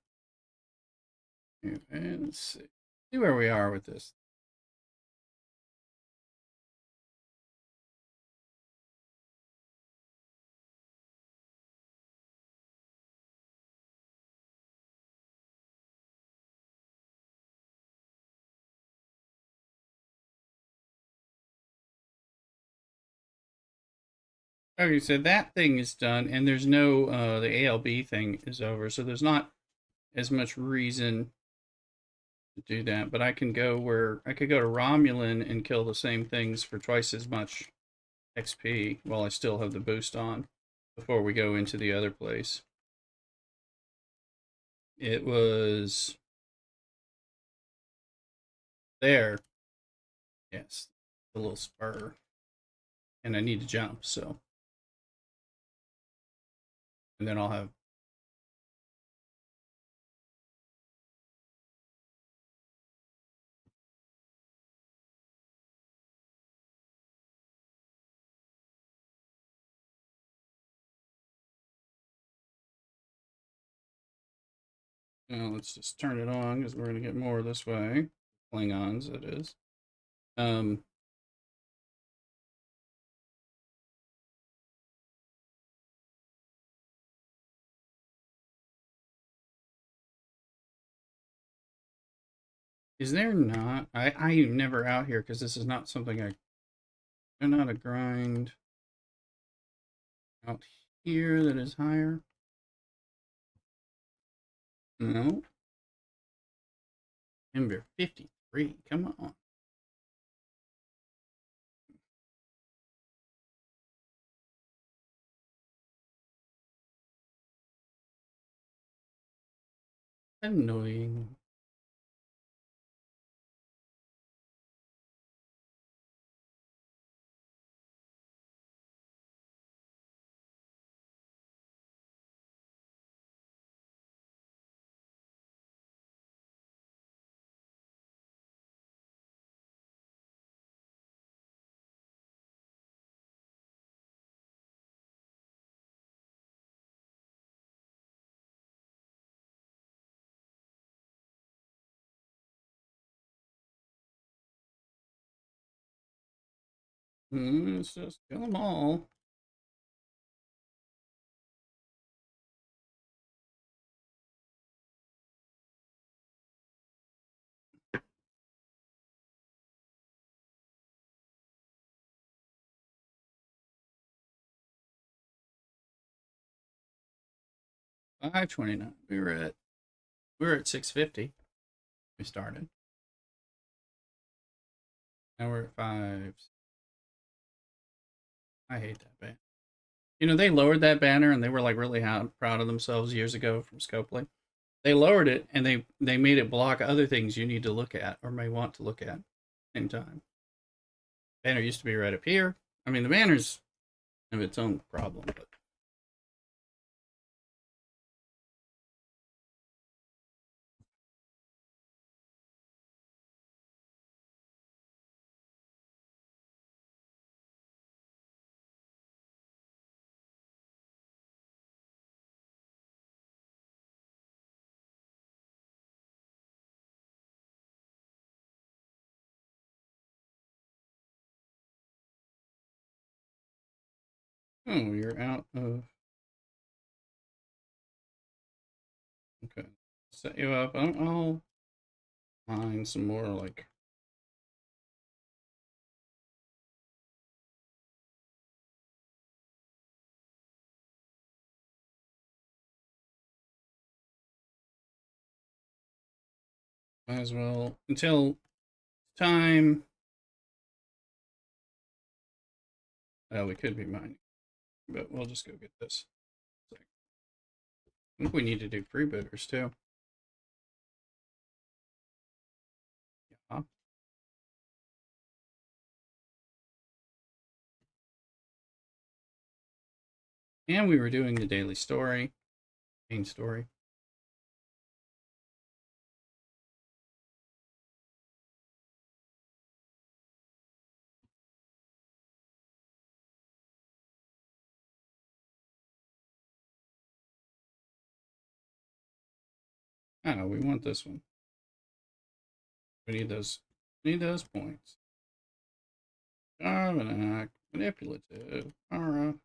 And let's see where we are with this. Okay, so that thing is done, and there's no the ALB thing is over, so there's not as much reason to do that. But I can go where I could go to Romulan and kill the same things for twice as much XP while I still have the boost on before we go into the other place. It was there. Yes, a little spur, and I need to jump, so. And then I'll have. Well, let's just turn it on because we're going to get more this way. Klingons, that is. Is there not? I'm never out here because this is not something There's not a grind out here that is higher. No. Ember 53. Come on. Annoying. Let's just kill them all. $5.29. We were at 650. We started. Now we're at 5. I hate that banner. You know, they lowered that banner and they were like really proud of themselves years ago from Scopely. They lowered it and they made it block other things you need to look at or may want to look at same time. Banner used to be right up here. I mean, the banner's of its own problem, but Oh, you're out of. Okay. Set you up. I'll find some more like. Might as well until time. Well, we could be mining, but we'll just go get this. I think we need to do freebooters too. Yeah. And we were doing the daily story, main story. Oh, we want this one. We need those. We need those points. Almanac, manipulative, aura,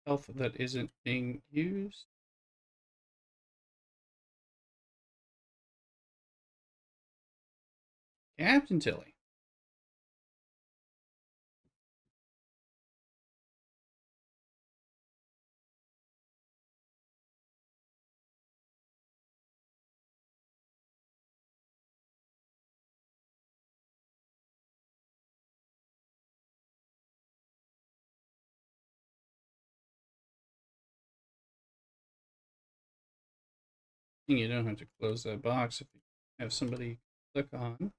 health that isn't being used. Captain Tilly. And you don't have to close that box if you have somebody click on.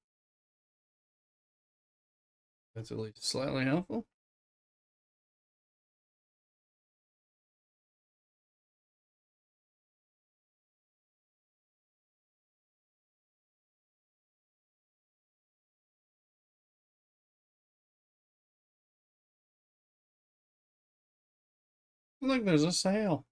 That's at least slightly helpful. Look, there's a sale.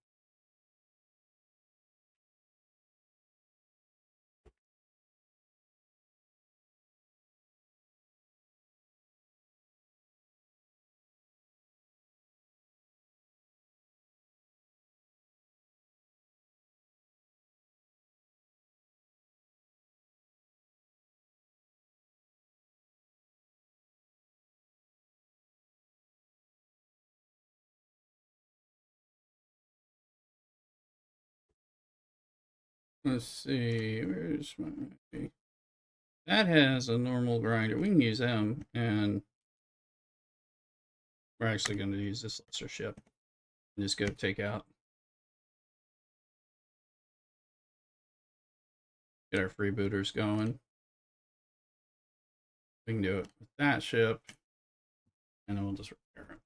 Let's see, where's my. That has a normal grinder. We can use them, and we're actually going to use this lesser ship. And just go take out. Get our freebooters going. We can do it with that ship, and then we'll just repair it.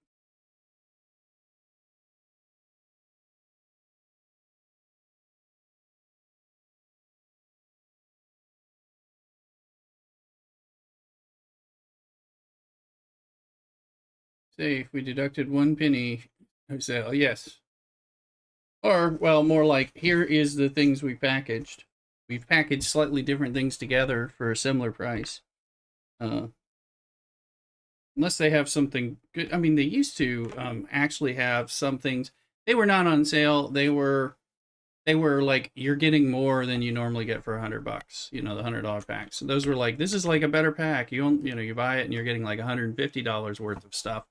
Say if we deducted 1 penny, I say, oh, yes. Or, well, more like, here is the things we packaged. We've packaged slightly different things together for a similar price. Unless they have something good. I mean, they used to actually have some things. They were not on sale. They were like you're getting more than you normally get for $100. You know, the $100 packs. So those were like, this is like a better pack. You buy it and you're getting like $150 worth of stuff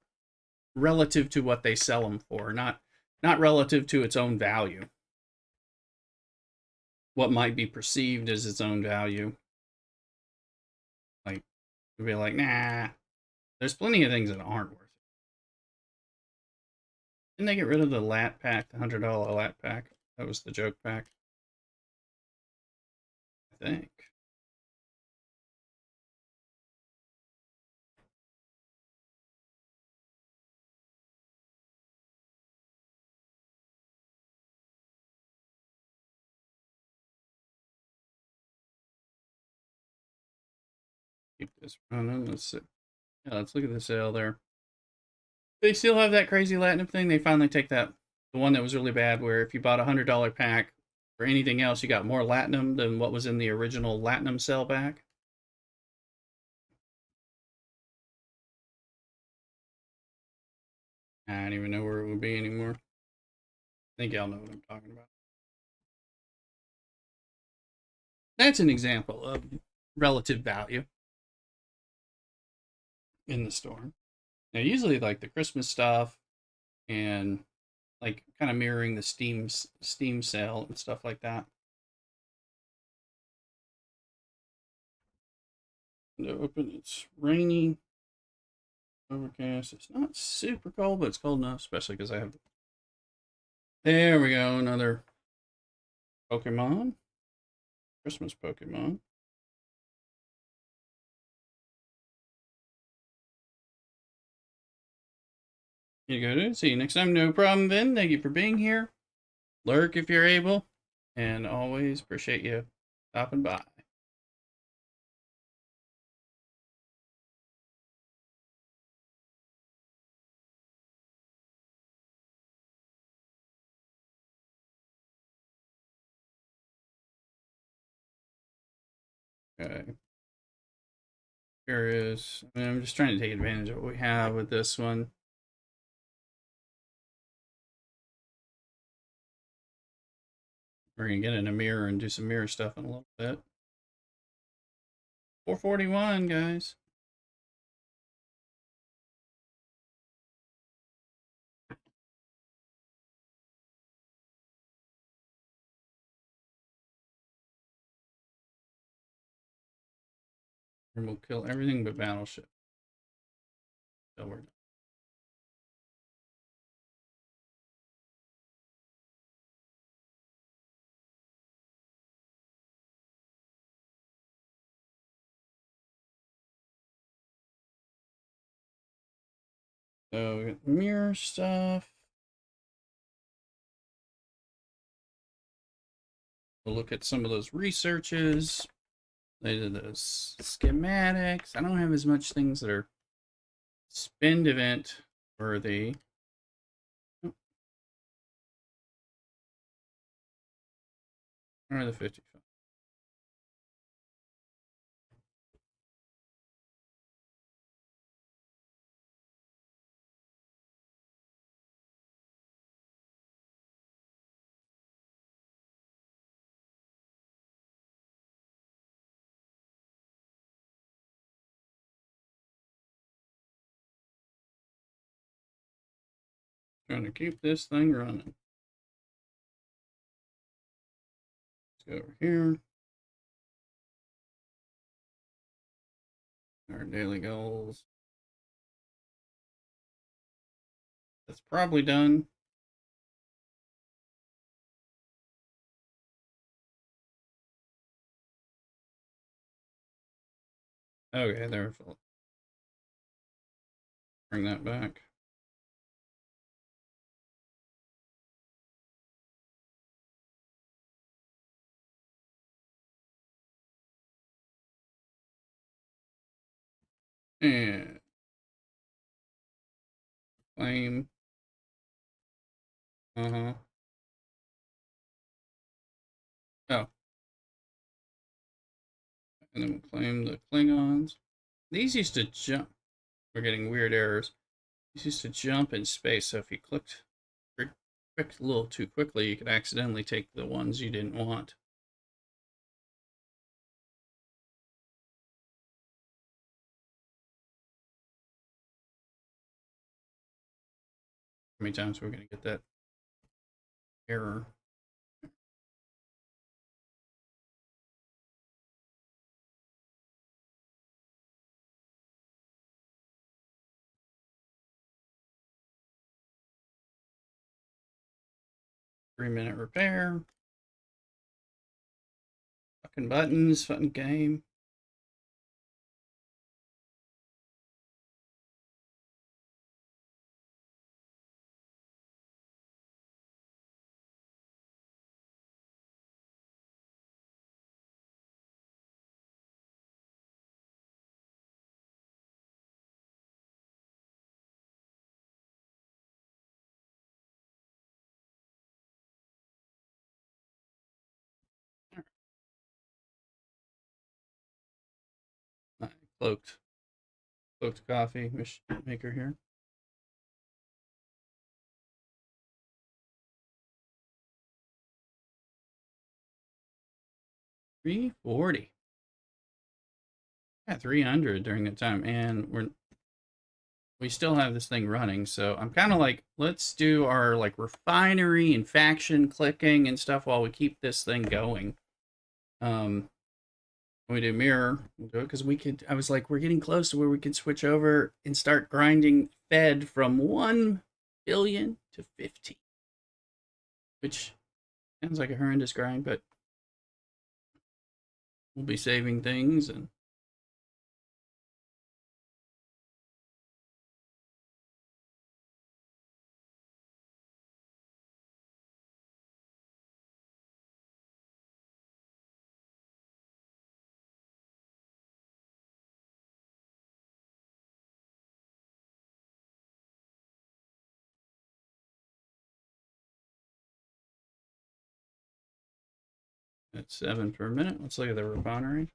relative to what they sell them for, not relative to its own value. What might be perceived as its own value. Like, you'd be like, nah. There's plenty of things that aren't worth it. Didn't they get rid of the lat pack, the $100 lat pack? That was the joke pack, I think. Keep this running. Let's see. Yeah, let's look at the sale there. They still have that crazy Latinum thing. They finally take that, the one that was really bad, where if you bought a $100 pack or anything else, you got more Latinum than what was in the original Latinum sell back. I don't even know where it would be anymore. I think y'all know what I'm talking about. That's an example of relative value in the store. Now, usually like the Christmas stuff and like kind of mirroring the Steam sale and stuff like that. Window open. It's rainy, overcast. It's not super cold, but it's cold enough, especially because I have. There we go. Another Pokemon. Christmas Pokemon. You go to see you next time. No problem, Vin. Thank you for being here. Lurk if you're able, and always appreciate you stopping by. Okay. Here is. I mean, I'm just trying to take advantage of what we have with this one. We're gonna get in a mirror and do some mirror stuff in a little bit. 441, guys. And we'll kill everything but battleship. So we're done. So we got mirror stuff. We'll look at some of those researches. They did those schematics. I don't have as much things that are spend event worthy. Where are the 55? Trying to keep this thing running. Let's go over here. Our daily goals. That's probably done. Okay, there. Bring that back. And claim. Uh-huh. Oh. And then we'll claim the Klingons. These used to jump. We're getting weird errors. These used to jump in space, so if you clicked a little too quickly, you could accidentally take the ones you didn't want. How many times we're going to get that error? Three-minute repair. Fucking buttons, fun game. Cloaked coffee maker here. 340. Yeah, 300 during that time, and we still have this thing running. So I'm kind of like, let's do our like refinery and faction clicking and stuff while we keep this thing going. When we do mirror, we'll do it because we could. I was like, we're getting close to where we can switch over and start grinding Fed from 1 billion to 50, which sounds like a horrendous grind, but we'll be saving things and at 7 per minute. Let's look at the refinery.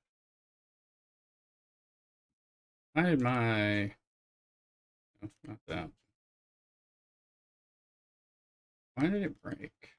I had my, oh, not that. Why did it break?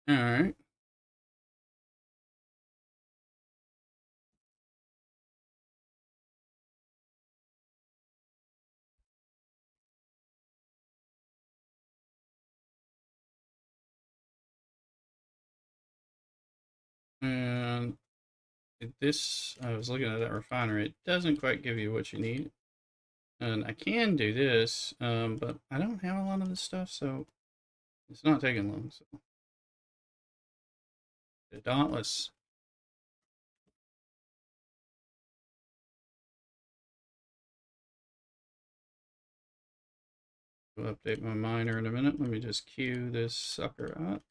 All right. And this, I was looking at that refinery. It doesn't quite give you what you need. And I can do this, but I don't have a lot of this stuff, so it's not taking long. So the Dauntless. We'll update my miner in a minute. Let me just queue this sucker up.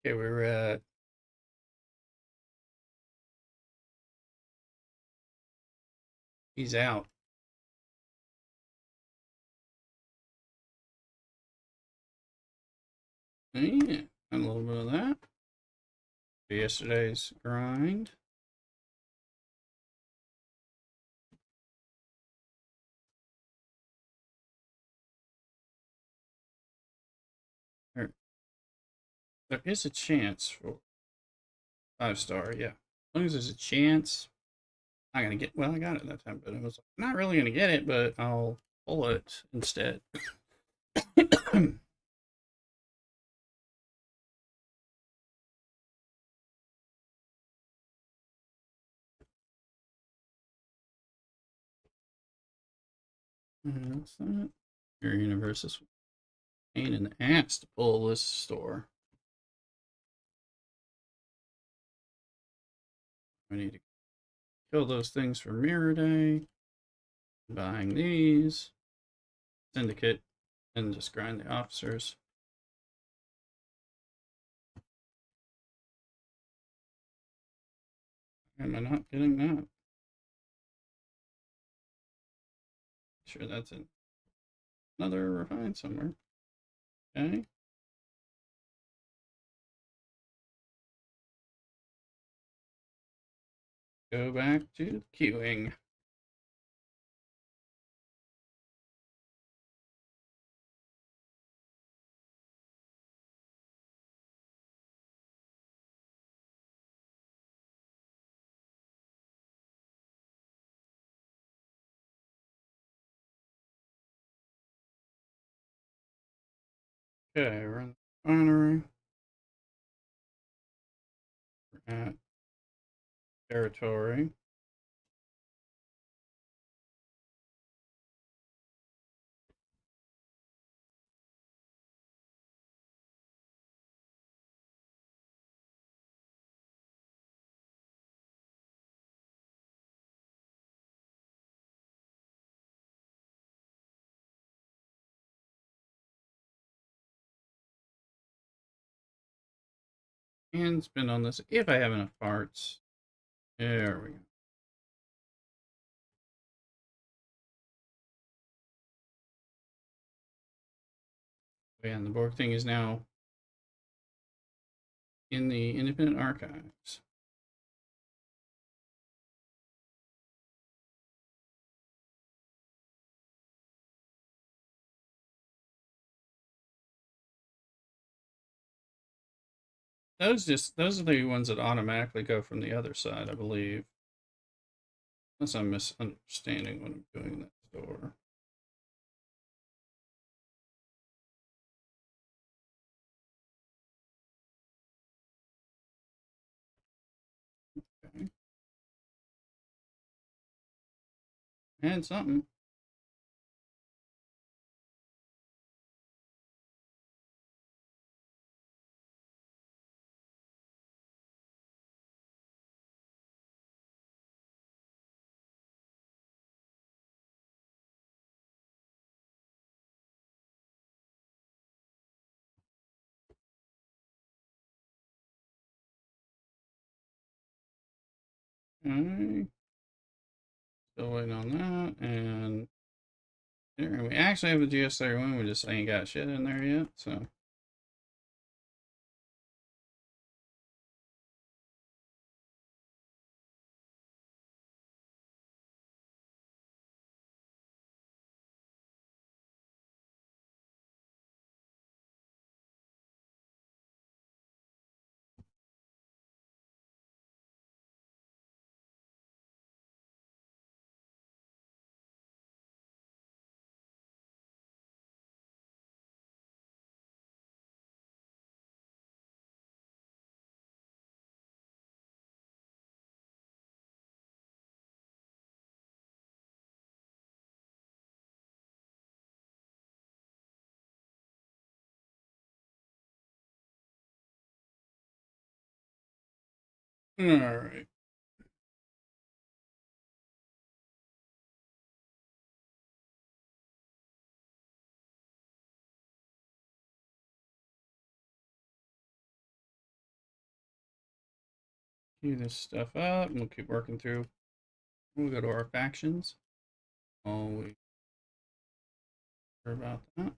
Okay, we're at he's out. Yeah, a little bit of that. Yesterday's grind. There, there is a chance for 5-star, yeah. As long as there's a chance, I'm not gonna get. Well, I got it that time, but I was not really gonna get it, but I'll pull it instead. What's that? Your universe is pain in the ass to pull this store. I need to kill those things for Mirror Day. Buying these. Syndicate. And just grind the officers. Am I not getting that? Sure, that's in another refine somewhere. Okay. Go back to queuing. Okay, we're in the refinery. We're at territory. and spin on this if I have enough parts. There we go. And the Borg thing is now in the independent archives. Those are the ones that automatically go from the other side, I believe. Unless I'm misunderstanding what I'm doing in that store. Okay. And something. Okay. Still waiting on that. And there, we actually have a GS31. We just ain't got shit in there yet. So. All right. Queue this stuff up, and we'll keep working through. We'll go to our factions. Always sure about that.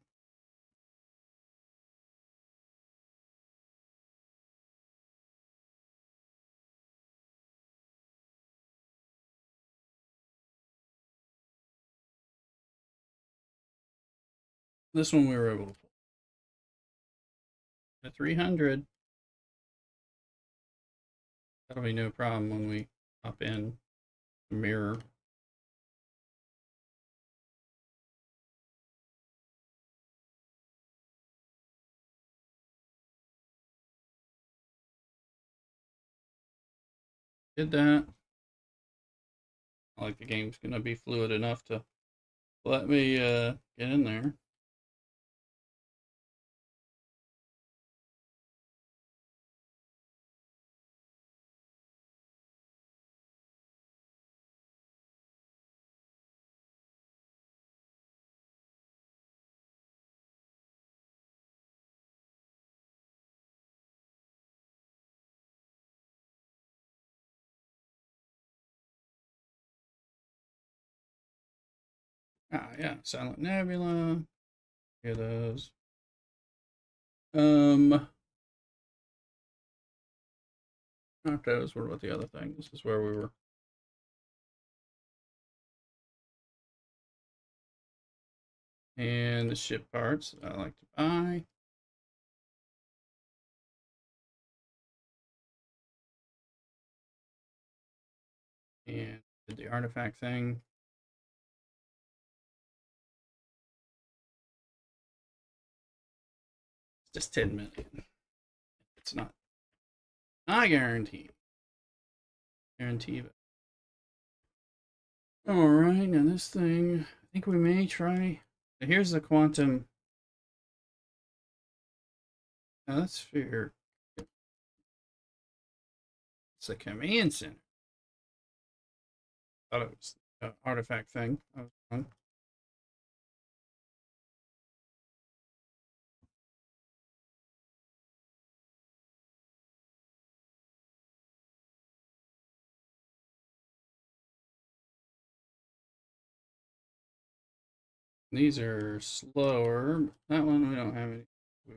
This one we were able to pull. At 300. That'll be no problem when we hop in the mirror. Did that. I like the game's gonna be fluid enough to let me get in there. Ah, yeah, Silent Nebula. Get those. Not those. What about the other thing? This is where we were. And the ship parts I like to buy. And did the artifact thing. It's just 10 million. It's not. I guarantee. Guarantee it. All right, now this thing, I think we may try. Here's the quantum. Now let's figure. It's a command center. Thought it was an artifact thing. I was wrong. These are slower. That one we don't have any. We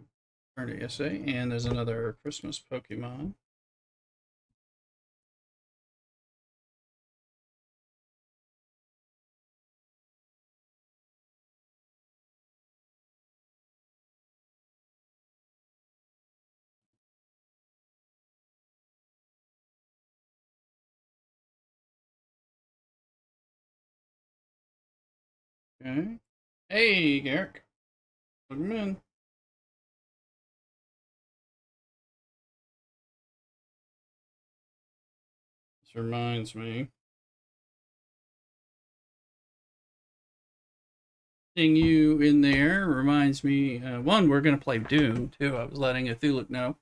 earned it yesterday. And there's another Christmas Pokemon. Okay. Hey, Garrick. Welcome in. This reminds me. Seeing you in there reminds me. One, we're gonna play Doom. Two, I was letting Athuluk know.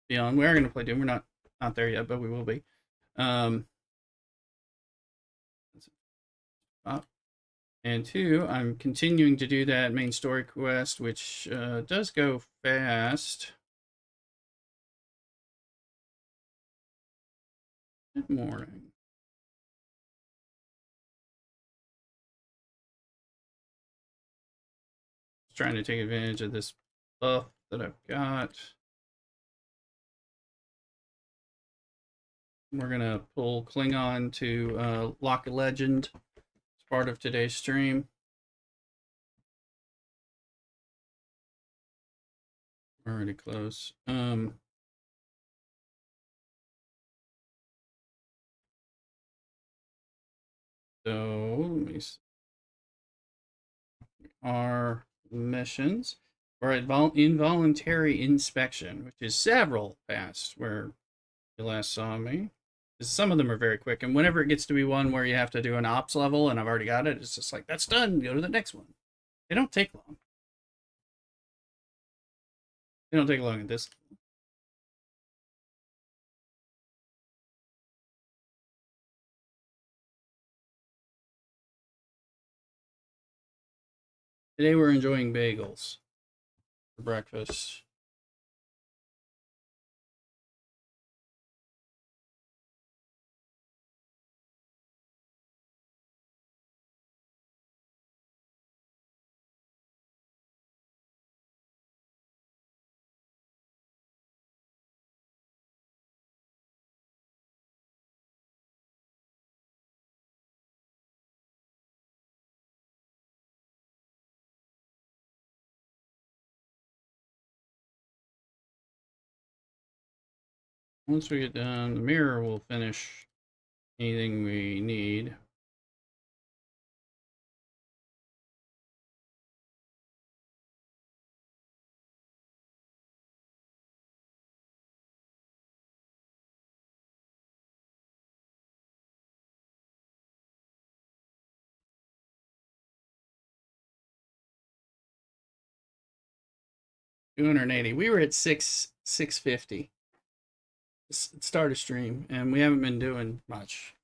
Beyond, we are gonna play Doom. We're not there yet, but we will be. Um, and two, I'm continuing to do that main story quest, which does go fast. Good morning. Just trying to take advantage of this buff that I've got. We're gonna pull Klingon to lock a legend as part of today's stream. We're already close. So let me see. Our missions or involuntary inspection, which is several past where you last saw me. Some of them are very quick, and whenever it gets to be one where you have to do an ops level and I've already got it, it's just like, that's done, go to the next one. They don't take long. They don't take long at this. Today we're enjoying bagels for breakfast. Once we get done, the mirror will finish anything we need. $280. We were at 650. Start a stream, and we haven't been doing much.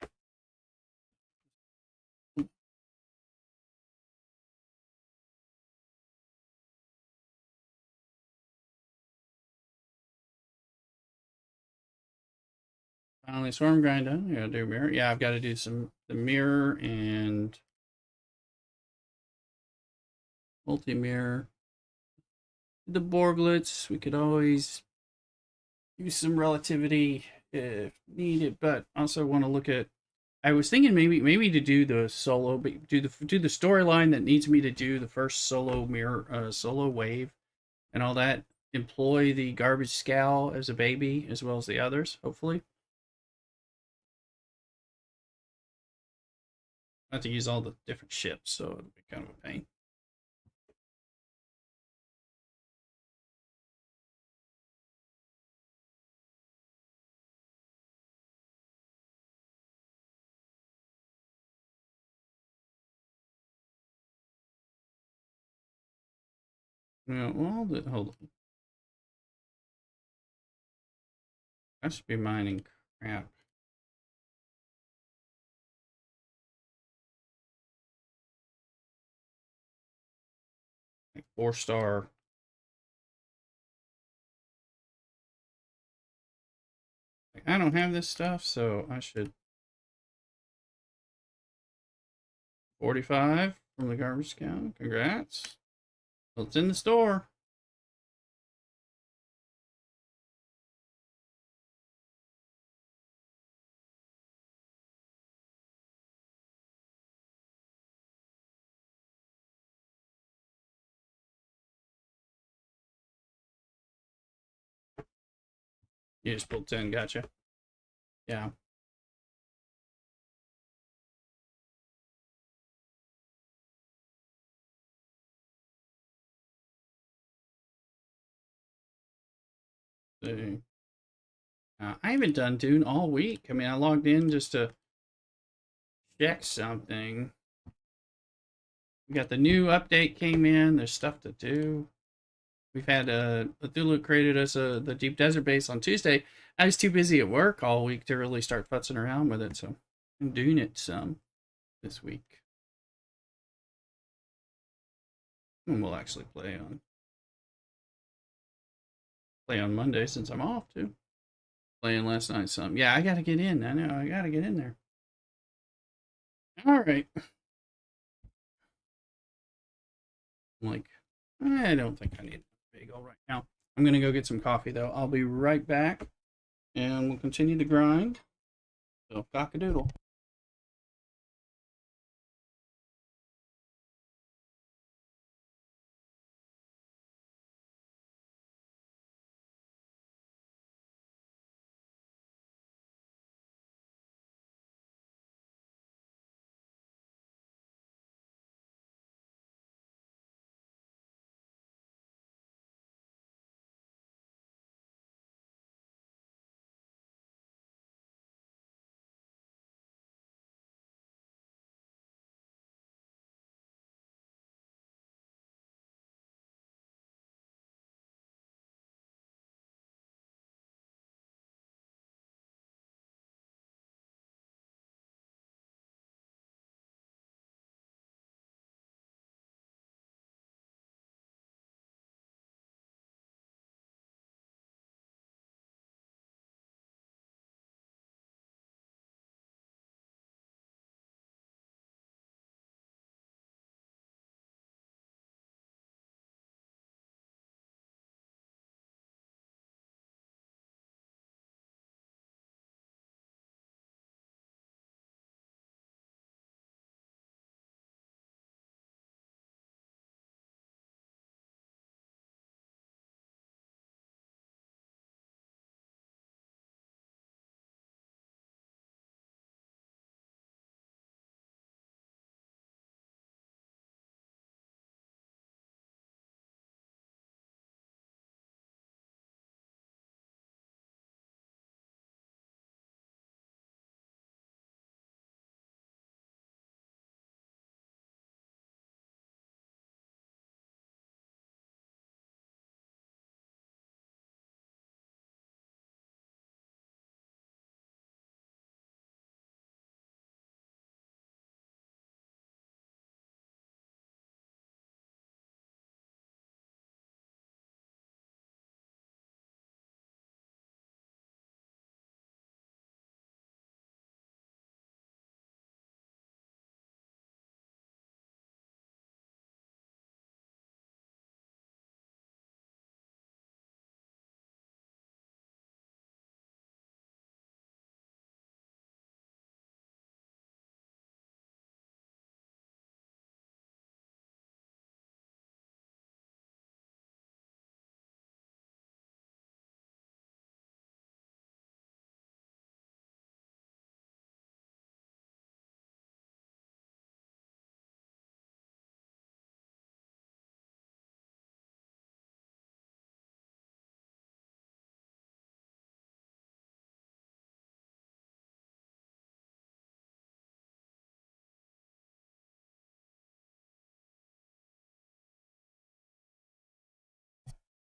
Finally, Storm Grind done. I gotta do mirror. Yeah, I've got to do the mirror and multi mirror. The Borglets. We could always use some relativity if needed, but also want to look at. I was thinking maybe to do the solo, but do the storyline that needs me to do the first solo mirror, solo wave, and all that. Employ the garbage scow as a baby as well as the others. Hopefully, not to use all the different ships, so it'll be kind of a pain. Yeah, well, hold on. I should be mining crap. Like 4-star. Like, I don't have this stuff, so I should 45 from the garbage can. Congrats. Well, it's in the store. You just pulled 10, gotcha. Yeah. So, I haven't done Dune all week. I mean, I logged in just to check something. We got the new update came in. There's stuff to do. We've had Cthulhu created us the Deep Desert base on Tuesday. I was too busy at work all week to really start futzing around with it, so I'm doing it some this week. And we'll actually play on Monday since I'm off too. Playing last night some. Yeah, I gotta get in. I know I gotta get in there. All right. I'm like, I don't think I need a bagel right now. I'm gonna go get some coffee though. I'll be right back, and we'll continue to grind. So cock-a-doodle.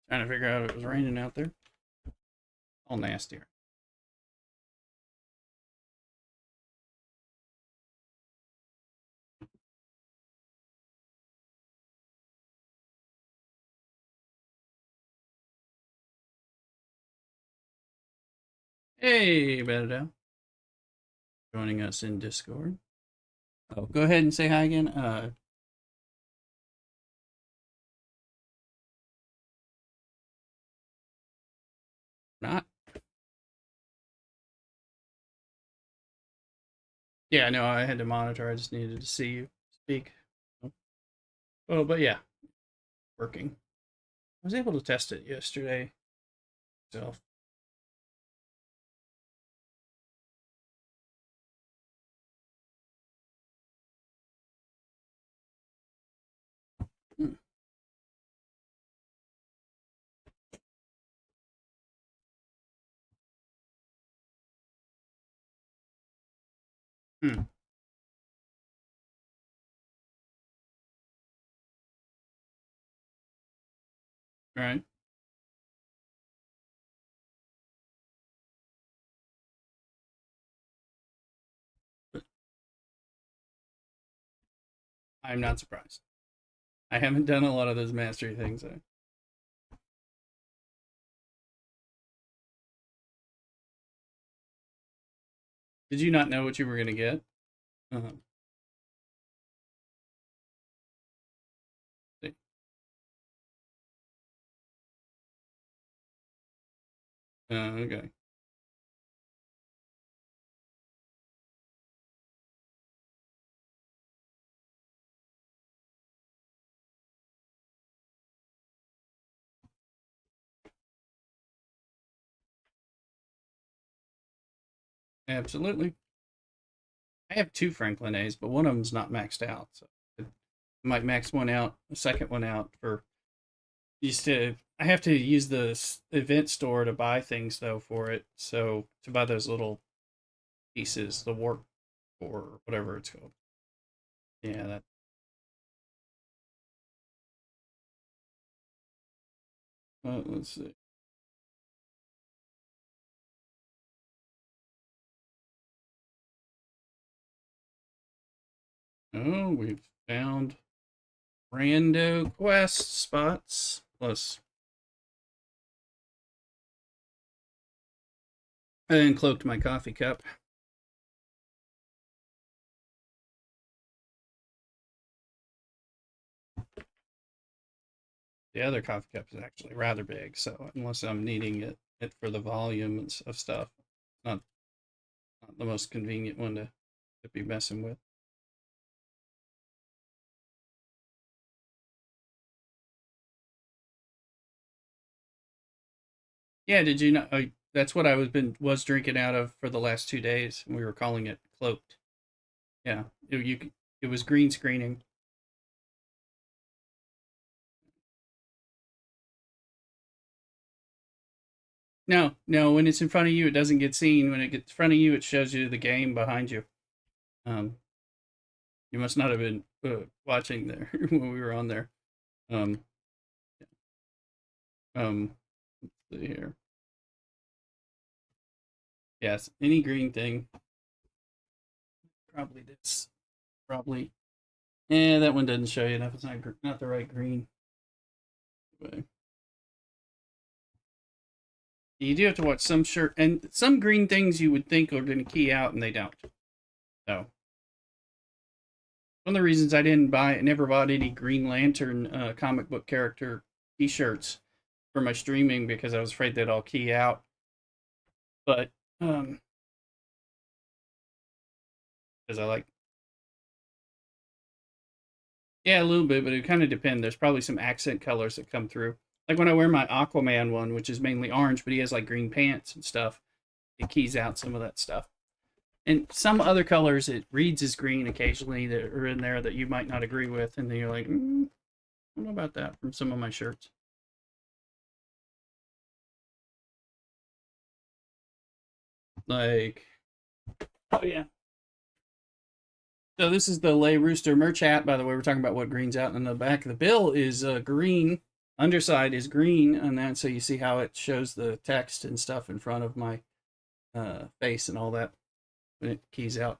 Trying to figure out if it was raining out there. All nasty. Hey, Beto, joining us in Discord. Oh, go ahead and say hi again. Not. Yeah, no, I had to monitor. I just needed to see you speak. Oh, but yeah, working. I was able to test it yesterday. So, hmm. Hmm. All right. But I'm not surprised. I haven't done a lot of those mastery things. Did you not know what you were going to get? Uh-huh. Okay. Absolutely. I have two Franklin A's, but one of them's not maxed out. So I might max one out, the second one out for used to. I have to use the event store to buy things though for it. So to buy those little pieces, the warp or whatever it's called. Yeah, that. Let's see. Oh, we've found rando quest spots plus and cloaked my coffee cup. The other coffee cup is actually rather big, so unless I'm needing it for the volume of stuff, not not the most convenient one to be messing with. Yeah, did you know? That's what I was drinking out of for the last 2 days, and we were calling it cloaked. Yeah, it was green screening. No, no, when it's in front of you, it doesn't get seen. When it gets in front of you, it shows you the game behind you. Um, you must not have been watching there when we were on there. Um, let's see here. Yes, any green thing. Probably this. Probably. Yeah, that one doesn't show you enough. It's not the right green. Anyway. You do have to watch some shirt and some green things you would think are going to key out and they don't. So one of the reasons I never bought any Green Lantern comic book character T-shirts for my streaming because I was afraid they'd all key out. But because I like, yeah, a little bit, but it kind of depends. There's probably some accent colors that come through. Like when I wear my Aquaman one, which is mainly orange, but he has like green pants and stuff. It keys out some of that stuff. And some other colors it reads as green occasionally that are in there that you might not agree with, and then you're like, I don't know about that from some of my shirts. Like, oh yeah. So this is the Lay Rooster merch hat. By the way, we're talking about what green's out, and the back of the bill is green. Underside is green, and then so you see how it shows the text and stuff in front of my face and all that when it keys out.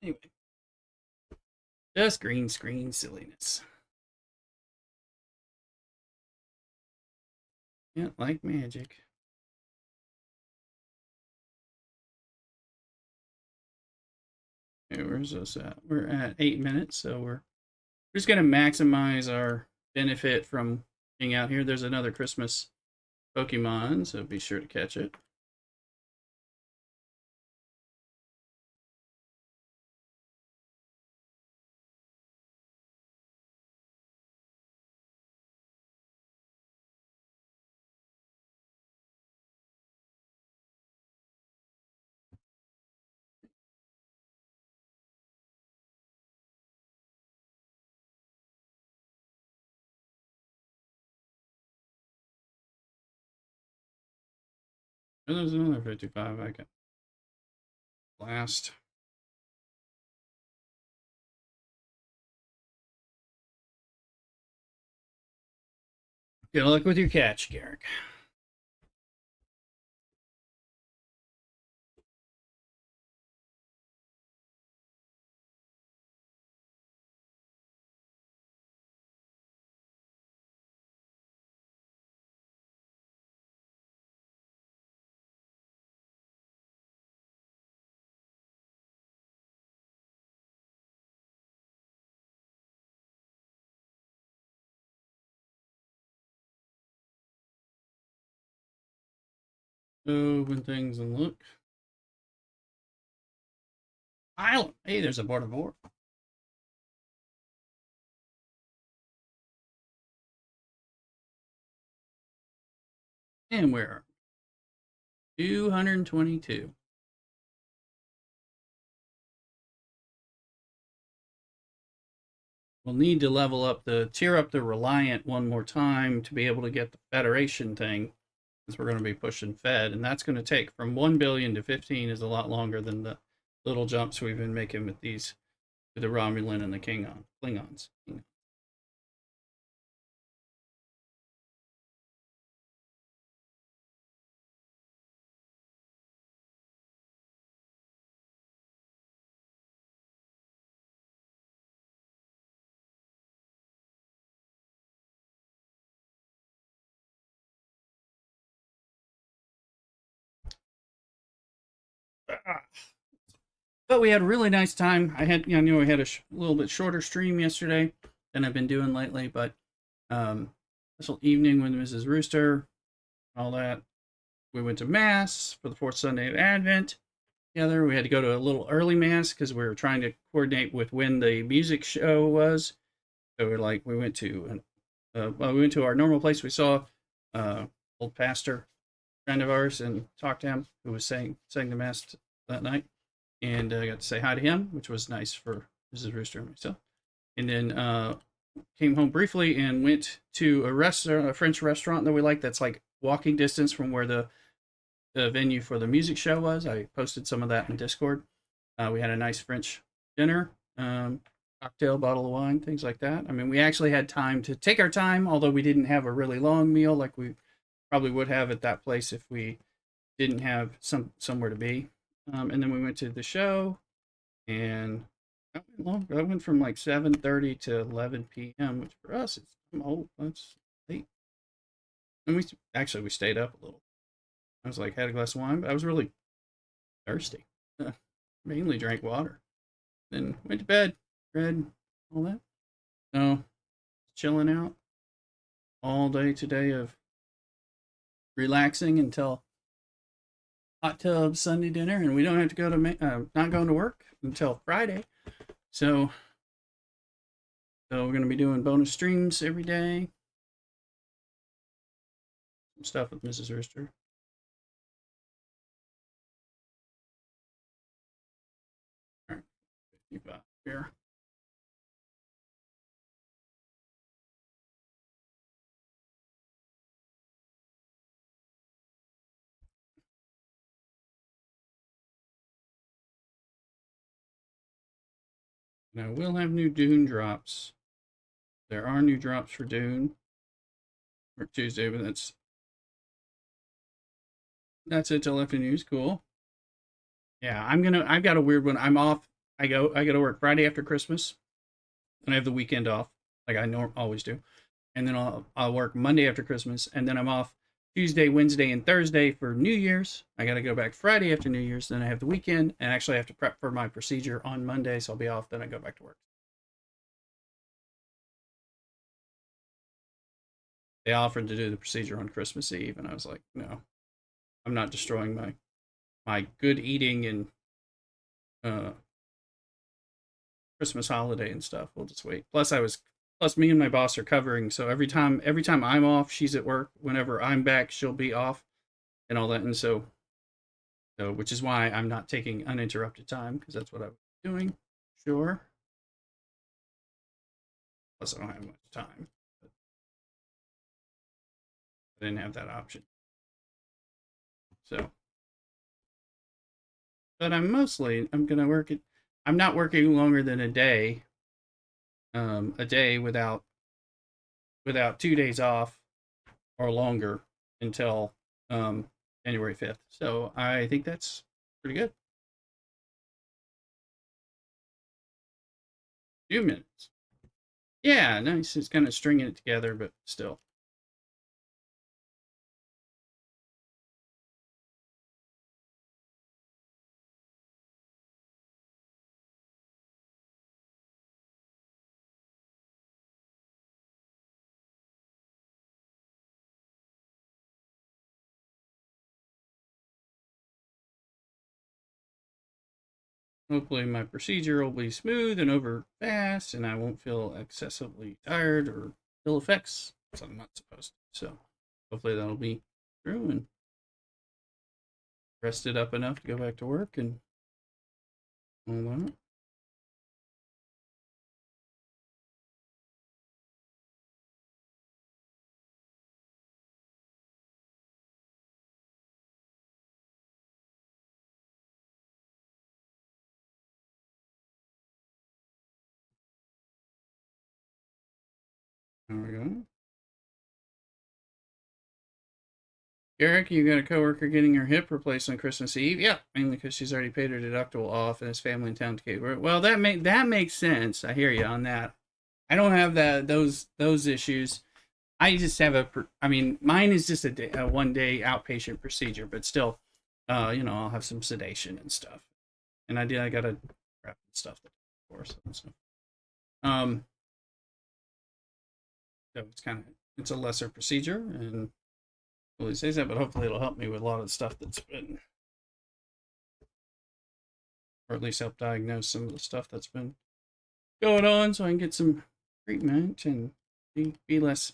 Anyway, just green screen silliness. Yeah, like magic. Okay, where's this at? We're at 8 minutes, so we're just going to maximize our benefit from Hang out here. There's another Christmas Pokemon, so be sure to catch it. Oh, there's another 55 I can blast. Good luck with your catch, Garrick. Open things and look. Island. Hey, there's a border board. And we're 222. We'll need to level up tier up the Reliant one more time to be able to get the Federation thing, since we're going to be pushing Fed, and that's going to take from 1 billion to 15 is a lot longer than the little jumps we've been making with these, with the Romulan and the Klingons. But we had a really nice time. I knew I had a little bit shorter stream yesterday than I've been doing lately, but this evening with Mrs. Rooster, all that. We went to Mass for the fourth Sunday of Advent together. We had to go to a little early Mass because we were trying to coordinate with when the music show was. So we went to our normal place. We saw old pastor friend of ours and talked to him, who was saying the Mass that night, and I got to say hi to him, which was nice for Mrs. Rooster and myself. And then came home briefly and went to a French restaurant that we like. That's like walking distance from where the venue for the music show was. I posted some of that in Discord. We had a nice French dinner, cocktail, bottle of wine, things like that. I mean, we actually had time to take our time, although we didn't have a really long meal like we probably would have at that place if we didn't have somewhere to be. And then we went to the show, and that went long. That went from like 7:30 to 11 p.m., which for us, I'm old. That's late. And we stayed up a little. I was like, had a glass of wine, but I was really thirsty. Mainly drank water. Then went to bed, read, all that. So, chilling out all day today of relaxing until hot tub Sunday dinner, and we don't have to go to not going to work until Friday. So we're going to be doing bonus streams every day. Some stuff with Mrs. Rooster. All right, 55 here. Now we'll have new Dune drops. There are new drops for Dune for Tuesday, but that's it till after news. Cool. Yeah, I've got a weird one. I'm off. I go to work Friday after Christmas, and I have the weekend off, like I always do. And then I'll work Monday after Christmas, and then I'm off Tuesday, Wednesday, and Thursday for New Year's. I got to go back Friday after New Year's. Then I have the weekend, and actually I have to prep for my procedure on Monday, so I'll be off. Then I go back to work. they offered to do the procedure on Christmas Eve, and I was like, no, I'm not destroying my good eating and uh, Christmas holiday and stuff. We'll just wait. Plus me and my boss are covering, so every time I'm off, she's at work. Whenever I'm back, she'll be off and all that, and so which is why I'm not taking uninterrupted time because that's what I was doing. Sure. Plus I don't have much time. But I didn't have that option. So, but I'm gonna work it. I'm not working longer than a day without 2 days off or longer until January 5th. So I think that's pretty good. 2 minutes. Yeah, nice. It's kind of stringing it together, but still. Hopefully my procedure will be smooth and over fast, and I won't feel excessively tired or ill effects, because I'm not supposed to. So hopefully that'll be true and rested up enough to go back to work and all that. There we go. Eric, you got a coworker getting her hip replaced on Christmas Eve? Yeah, mainly because she's already paid her deductible off and has family in town to cater. Well, that makes sense. I hear you on that. I don't have those issues. I just have I mean, mine is just a 1 day outpatient procedure, but still, I'll have some sedation and stuff, and I gotta prep and stuff, of course. So, um, so it's a lesser procedure, and well, he says that, but hopefully it'll help me with a lot of the stuff that's been, or at least help diagnose some of the stuff that's been going on, so I can get some treatment and be less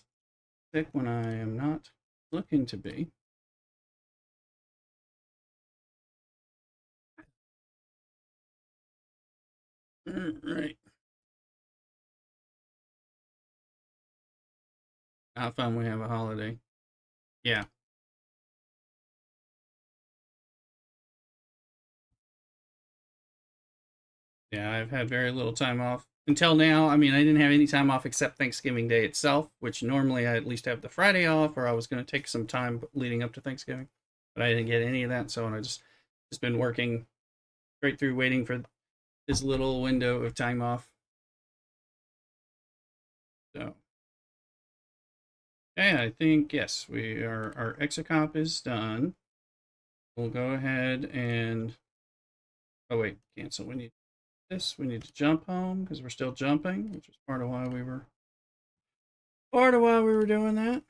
sick when I am not looking to be. Right. How fun we have a holiday. Yeah. Yeah, I've had very little time off until now. I mean, I didn't have any time off except Thanksgiving Day itself, which normally I at least have the Friday off, or I was going to take some time leading up to Thanksgiving, but I didn't get any of that. So I just been working straight through, waiting for this little window of time off. So, yeah, I think yes, our exocomp is done. We'll go ahead and oh wait, cancel. We need this. We need to jump home because we're still jumping, which was part of why we were doing that.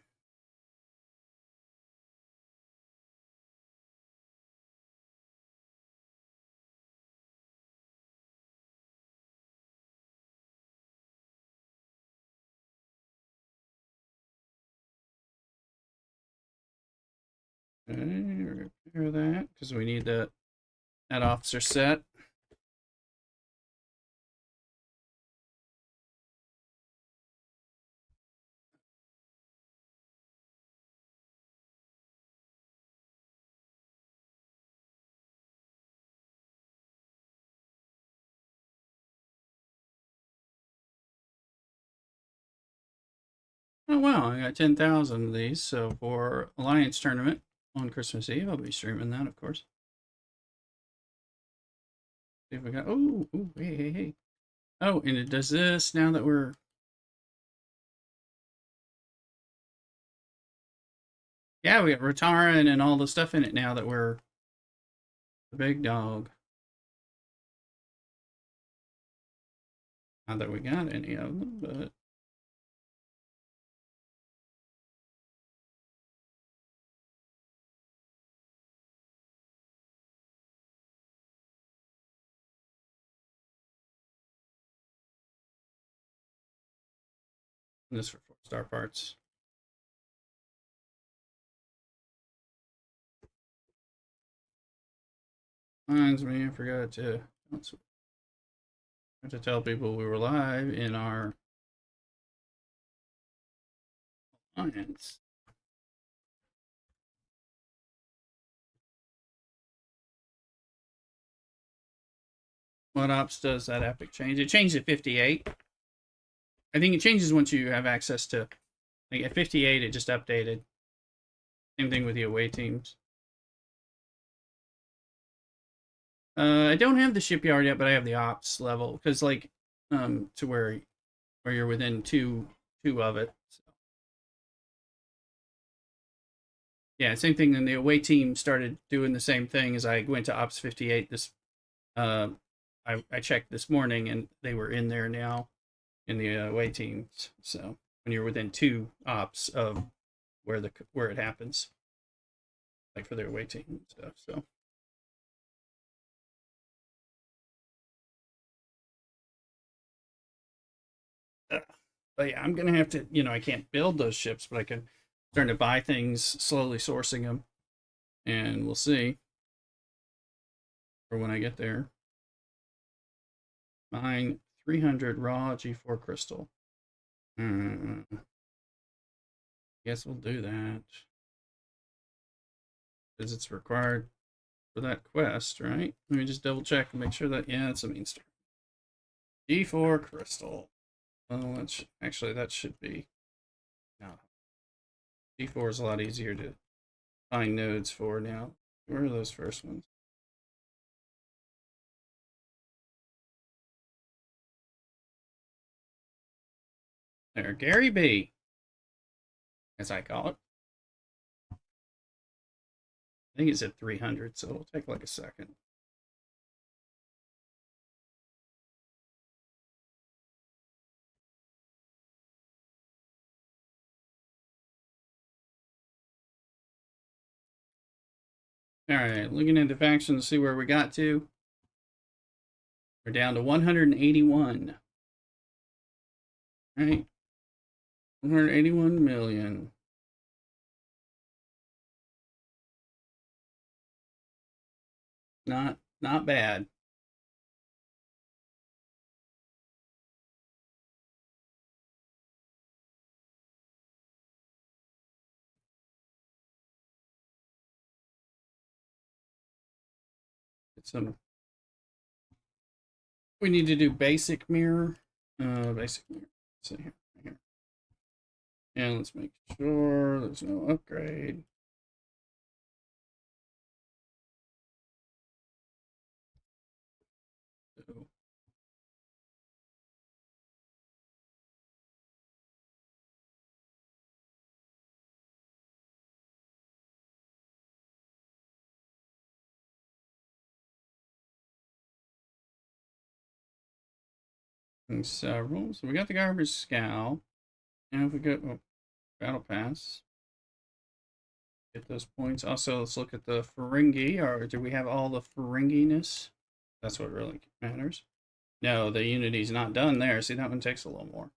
Okay, repair that because we need that officer set. Oh wow, I got 10,000 of these. So for Alliance tournament on Christmas Eve, I'll be streaming that, of course. See if we got. Oh, hey. Oh, and it does this now that we're. Yeah, we got Rotaran and all the stuff in it now that we're the big dog. Not that we got any of them, but And this for 4-star parts. Reminds me, I forgot to tell people we were live in our audience. What ops does that epic change? It changed at 58. I think it changes once you have access to, like at 58, it just updated. Same thing with the away teams. I don't have the shipyard yet, but I have the ops level because like to where you're within two of it. So. Yeah, same thing. And the away team started doing the same thing as I went to ops 58. This uh, I checked this morning and they were in there now in the away teams. So when you're within 2 ops of where it happens, like for their away team and stuff. So. But yeah, I'm gonna have to, I can't build those ships, but I can start to buy things, slowly sourcing them, and we'll see for when I get there. Mine 300 raw G4 crystal. Guess we'll do that because it's required for that quest, right? Let me just double check and make sure that it's a mean star. G4 crystal. Oh, actually that should be. No, G4 is a lot easier to find nodes for now. Where are those first ones? There, Gary B, as I call it. I think it's at 300, so it'll take like a second. All right, looking into factions to see where we got to. We're down to 181. All right, 181 million. Not bad. It's we need to do basic mirror. Basic mirror. Let's see here. And let's make sure there's no upgrade. And several. So we got the garbage scow. And if we go battle pass, get those points. Also, let's look at the Ferengi. Or do we have all the Ferenginess? That's what really matters. No, the Unity's not done there. See, that one takes a little more.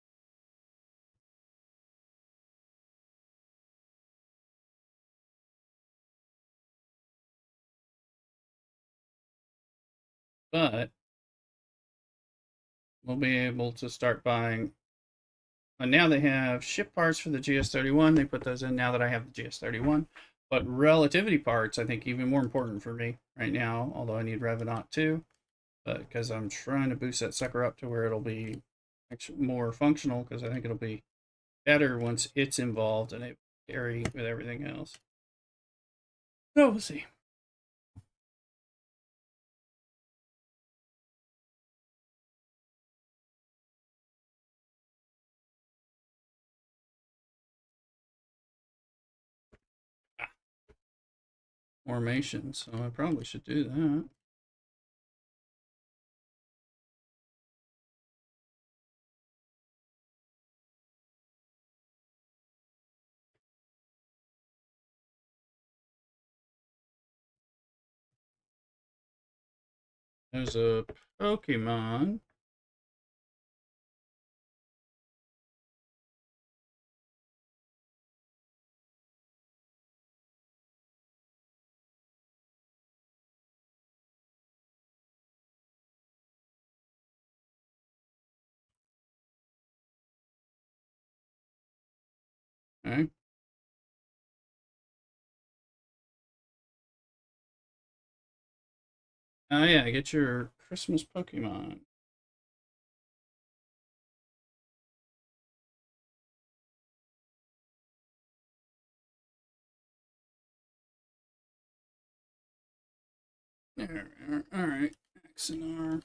But we'll be able to start buying. And now they have ship parts for the GS31. They put those in now that I have the GS31. But relativity parts, I think, even more important for me right now, although I need Revenant too. But because I'm trying to boost that sucker up to where it'll be actually more functional, because I think it'll be better once it's involved and it carry with everything else. So we'll see. Formation, so I probably should do that. There's a Pokemon. Okay. Oh yeah, get your Christmas Pokemon. There. All right. X and R.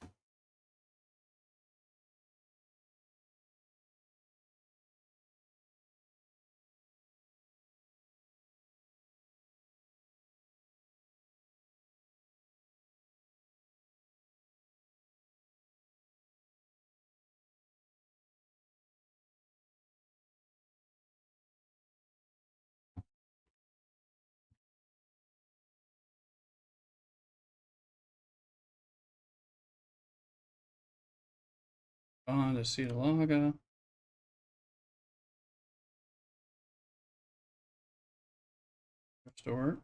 On to Cetalaga. Restore.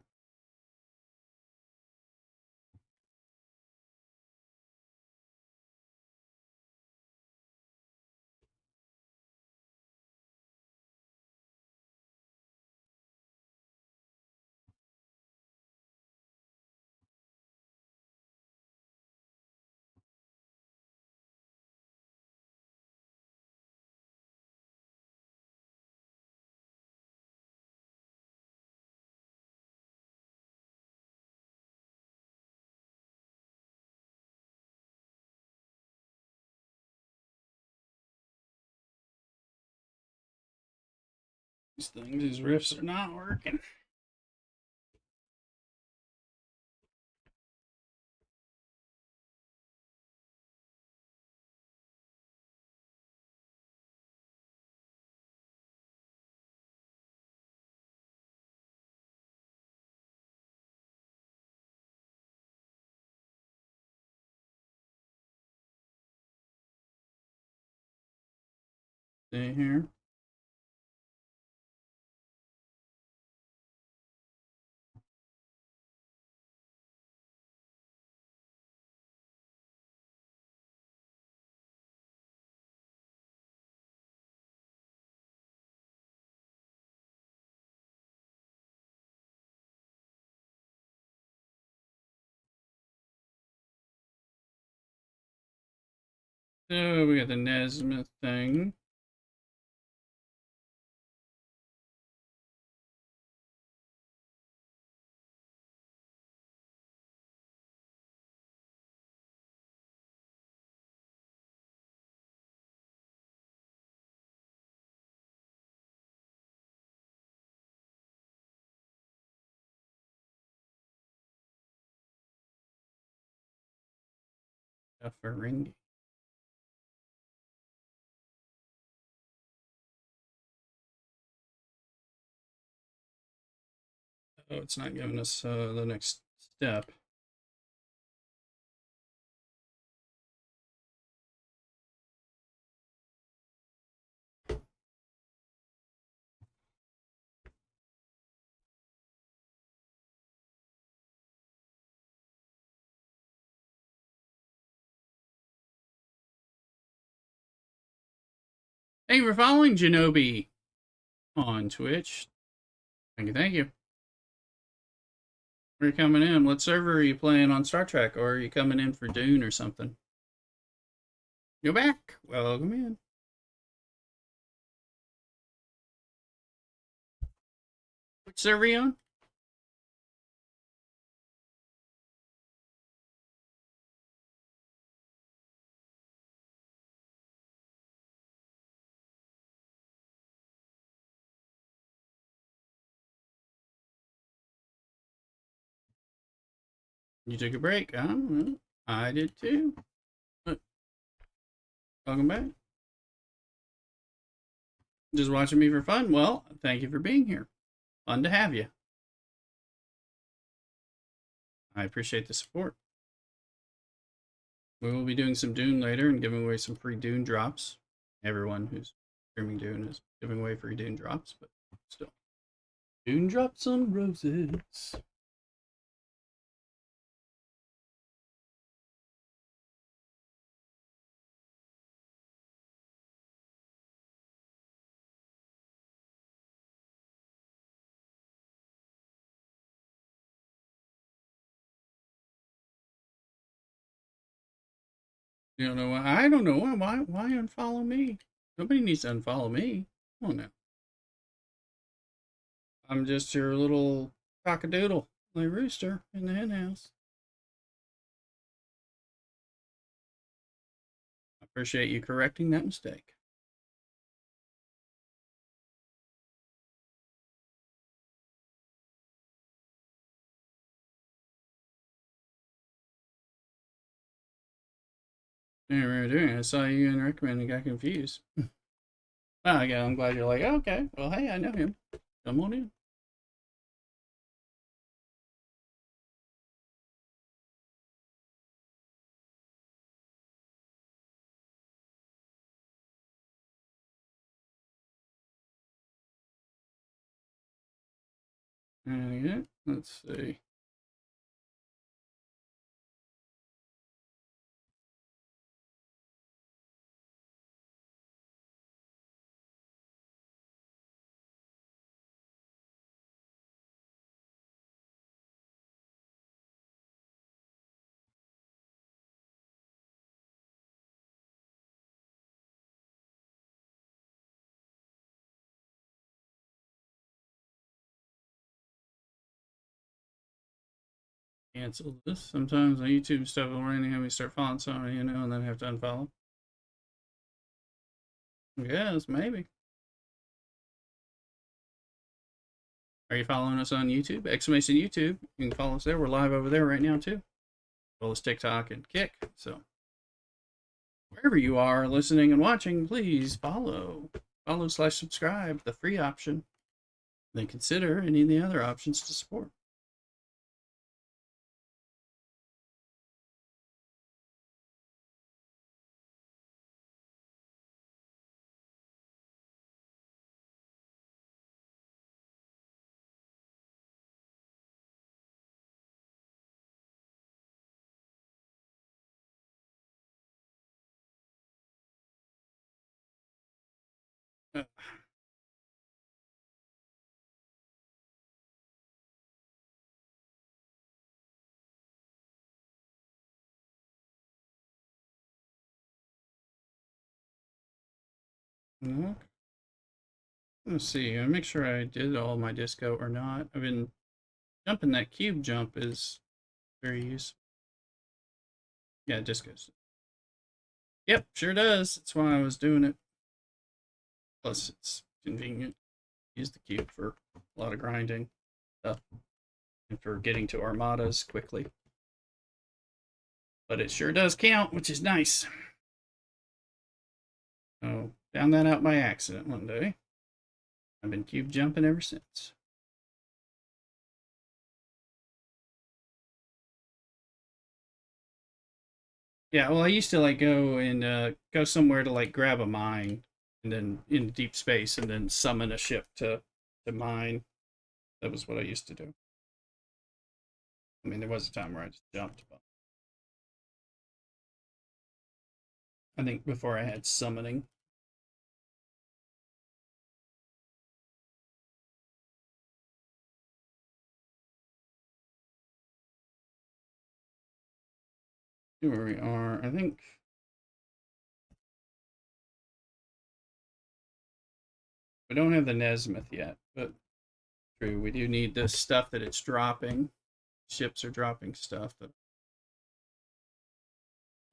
These rifts are not working. Stay here. So we got the Nesmith thing. Ferengi. Oh, it's not giving us the next step. Thank you for following Genobi on Twitch. Thank you, thank you. Where are you coming in? What server are you playing on Star Trek? Or are you coming in for Dune or something? Go back. Welcome in. Which server are you on? You took a break, huh? I did too. Welcome back. Just watching me for fun? Well, thank you for being here. Fun to have you. I appreciate the support. We will be doing some Dune later and giving away some free Dune drops. Everyone who's streaming Dune is giving away free Dune drops, but still. Dune drops on roses. You don't know why? I don't know why unfollow me? Nobody needs to unfollow me. Come on now. I'm just your little cockadoodle, like rooster in the hen house. I appreciate you correcting that mistake. I saw you and recommended and got confused. Oh, yeah, I'm glad you're like, oh, okay, well, hey, I know him. Come on in. And again, let's see. Cancel this. Sometimes on YouTube stuff will randomly have me start following somebody, and then I have to unfollow. Yes, maybe. Are you following us on YouTube? XMAS YouTube. You can follow us there. We're live over there right now too, as well as TikTok and Kick. So wherever you are listening and watching, please follow/subscribe, the free option. Then consider any of the other options to support. Uh, Let's see. I make sure I did all my disco or not. I've been jumping that cube jump is very useful. Yeah, discos. Yep, sure does. That's why I was doing it. Plus, it's convenient. Use the cube for a lot of grinding stuff and for getting to armadas quickly. But it sure does count, which is nice. So, found that out by accident one day. I've been cube jumping ever since. Yeah, well, I used to like go and go somewhere to like grab a mine, and then in deep space, and then summon a ship to mine. That was what I used to do. I mean, there was a time where I just jumped, but I think before I had summoning. Here we are. I think we don't have the Nesmith yet, but true, we do need the stuff that it's dropping. Ships are dropping stuff.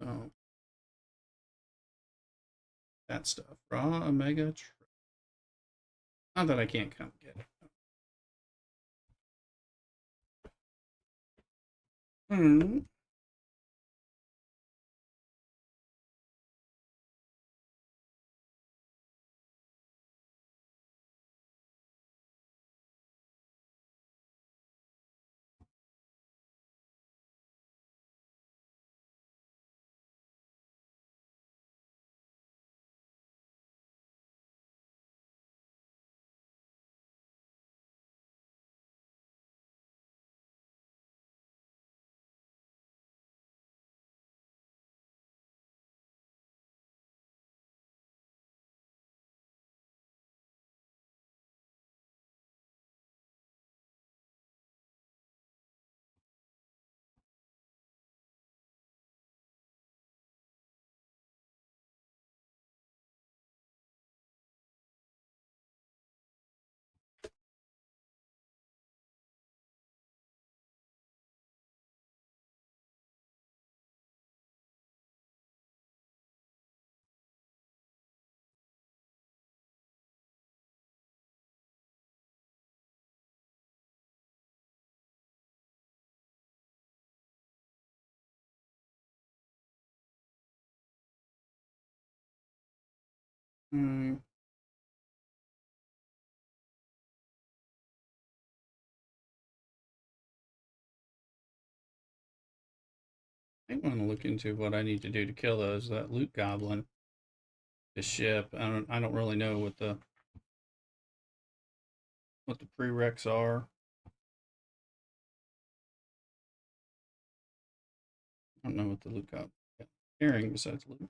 Oh, that stuff. Raw Omega. Not that I can't come get it. Hmm. I might want to look into what I need to do to kill that loot goblin. The ship. I don't really know what the prereqs are. I don't know what the loot goblin carrying besides loot.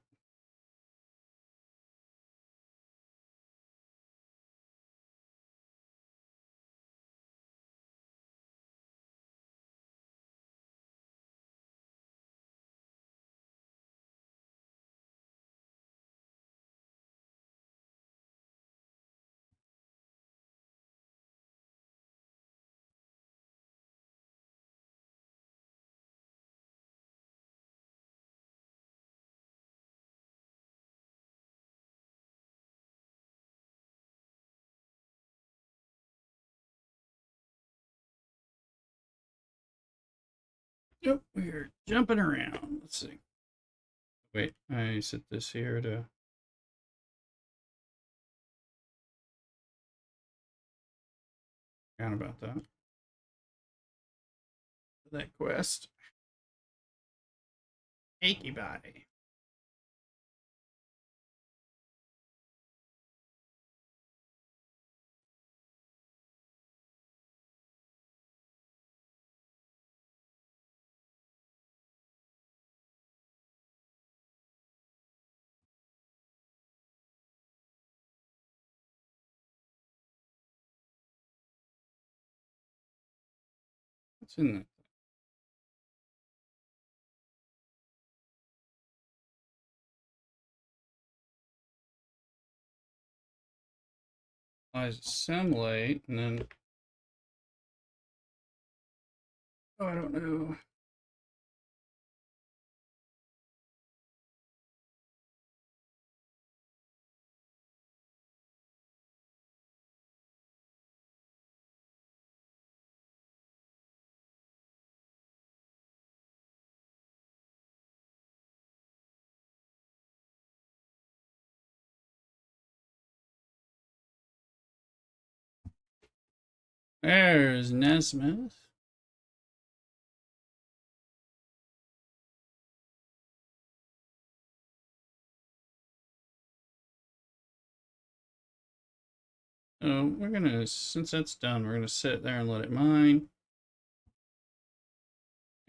Yep, we're jumping around. Let's see. Wait, I set this here to. Forgot about that. That quest. Achy body. What's in there? I assimilate and then. Oh, I don't know. There's Nesmith. So we're gonna, since that's done, we're gonna sit there and let it mine.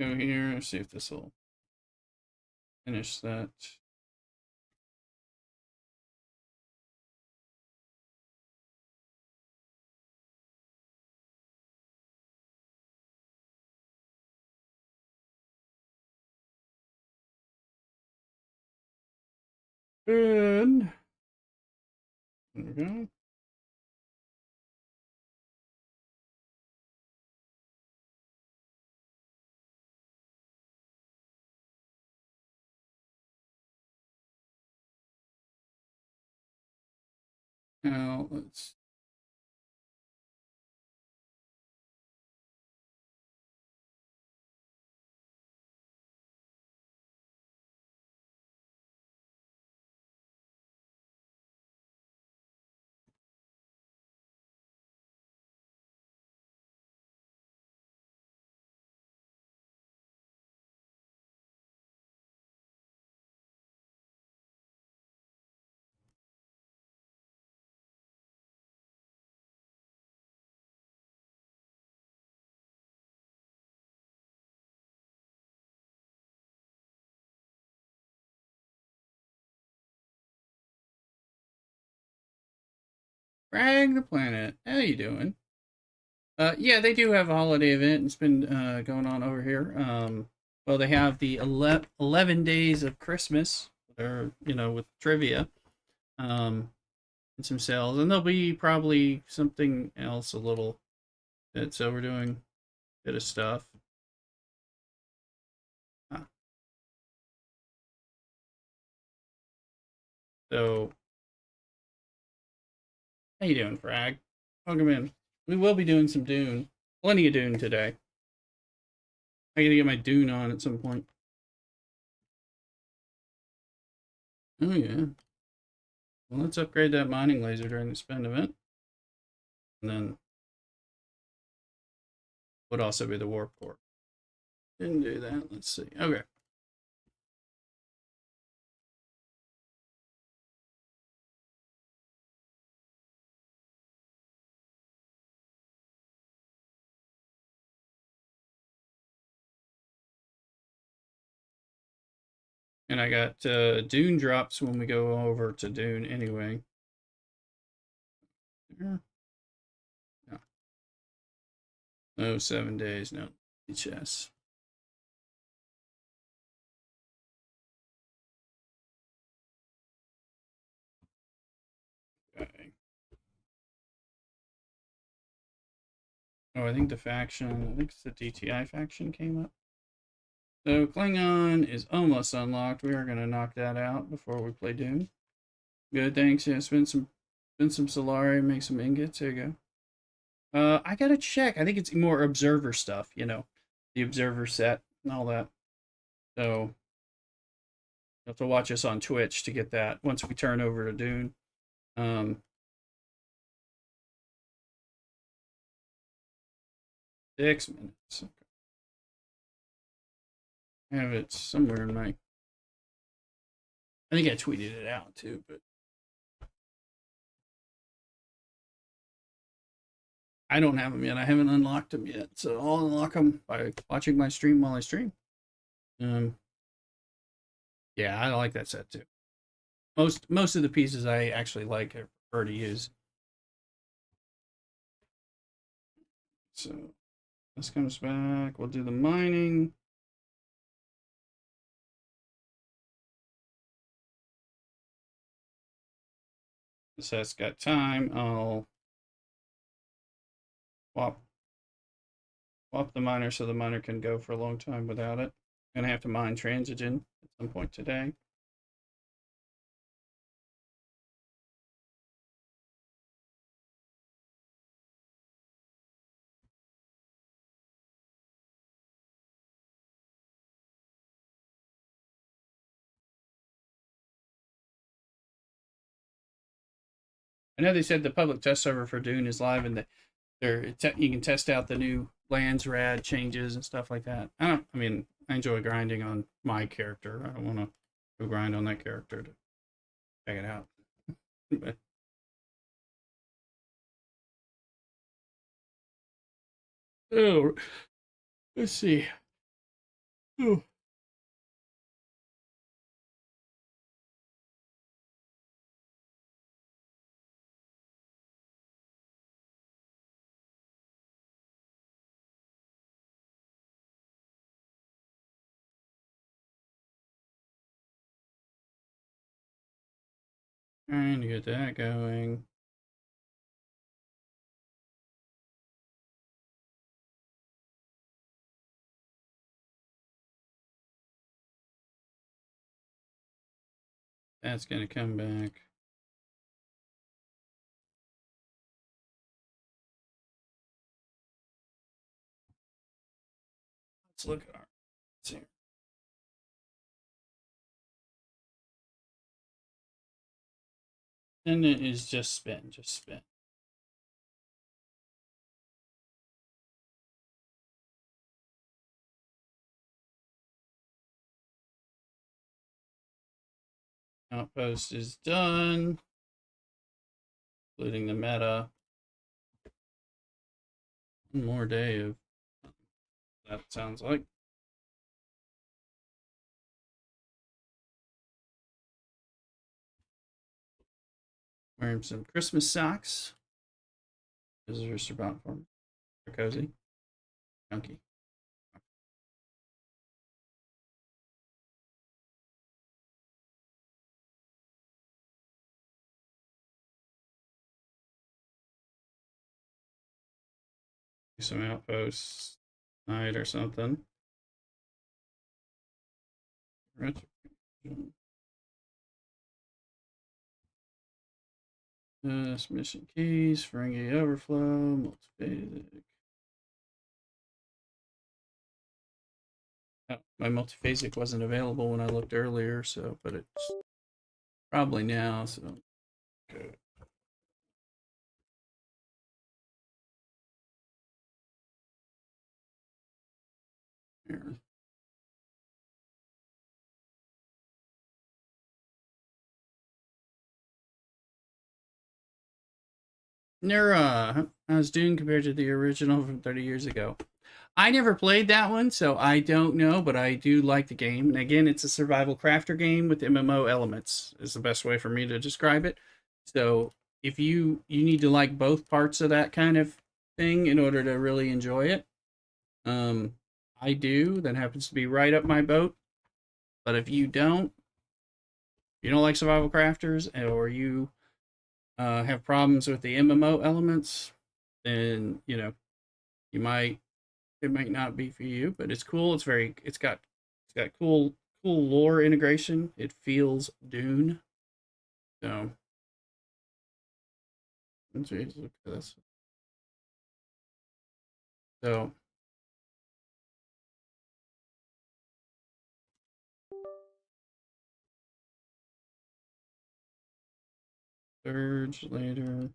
Go here, see if this will finish that. And there we go. Now let's. Frag the planet. How you doing? Yeah, they do have a holiday event. It's been going on over here. Well, they have the 11 days of Christmas. They're, with trivia, and some sales, and there'll be probably something else a little bit. So we're doing a bit of stuff. So, how you doing, Frag? Welcome in. We will be doing some Dune. Plenty of Dune today. I gotta get my Dune on at some point. Oh yeah. Well, let's upgrade that mining laser during the spend event. And then would also be the warp core. Didn't do that. Let's see. Okay. And I got Dune drops when we go over to Dune anyway. No, no 7 days, no HS. Okay. Oh, I think the faction, I think it's the DTI faction came up. So Klingon is almost unlocked. We are going to knock that out before we play Dune. Good, thanks. Yeah, spend some Solari, make some ingots. There you go. I gotta check. I think it's more observer stuff, the observer set and all that. So you have to watch us on Twitch to get that once we turn over to Dune. 6 minutes. Okay. I have it somewhere in my. I think I tweeted it out too, but I don't have them yet. I haven't unlocked them yet, so I'll unlock them by watching my stream while I stream. Yeah, I like that set too. Most of the pieces I actually like, I prefer to use. So this comes back. We'll do the mining. This has got time. I'll swap the miner so the miner can go for a long time without it. I'm gonna have to mine Transigen at some point today. I know they said the public test server for Dune is live, and you can test out the new lands, rad changes, and stuff like that. I mean, I enjoy grinding on my character. I don't want to go grind on that character to check it out. Oh, let's see. Oh. Trying to get that going. That's gonna come back. Let's look at our. Let's see. And it is just spin, just spin. Outpost is done, including the meta. One more day of that sounds like. Wearing some Christmas socks. Visitors are about for me. They're cozy. Chunky. Some outposts night or something. Mission keys, Ferengi overflow, multi-basic. Oh, my multiphasic wasn't available when I looked earlier, so but it's probably now. So Okay. Here. How's Dune compared to the original from 30 years ago? I never played that one, so I don't know, but I do like the game. And again, it's a survival crafter game with MMO elements, is the best way for me to describe it. So if you need to like both parts of that kind of thing in order to really enjoy it. Um, I do. That happens to be right up my boat. But if you don't like survival crafters, or you have problems with the MMO elements, then you might it might not be for you. But it's cool. It's got cool lore integration. It feels Dune. So let's look at this. So surge later.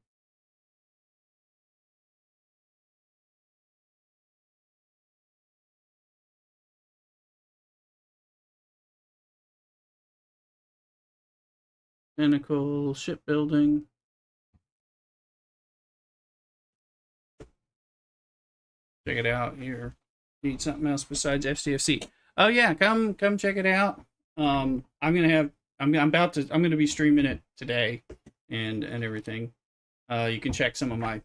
Pinnacle shipbuilding. Check it out here. Need something else besides STFC? Oh yeah, come check it out. I'm gonna have I'm gonna be streaming it today, and everything. You can check some of my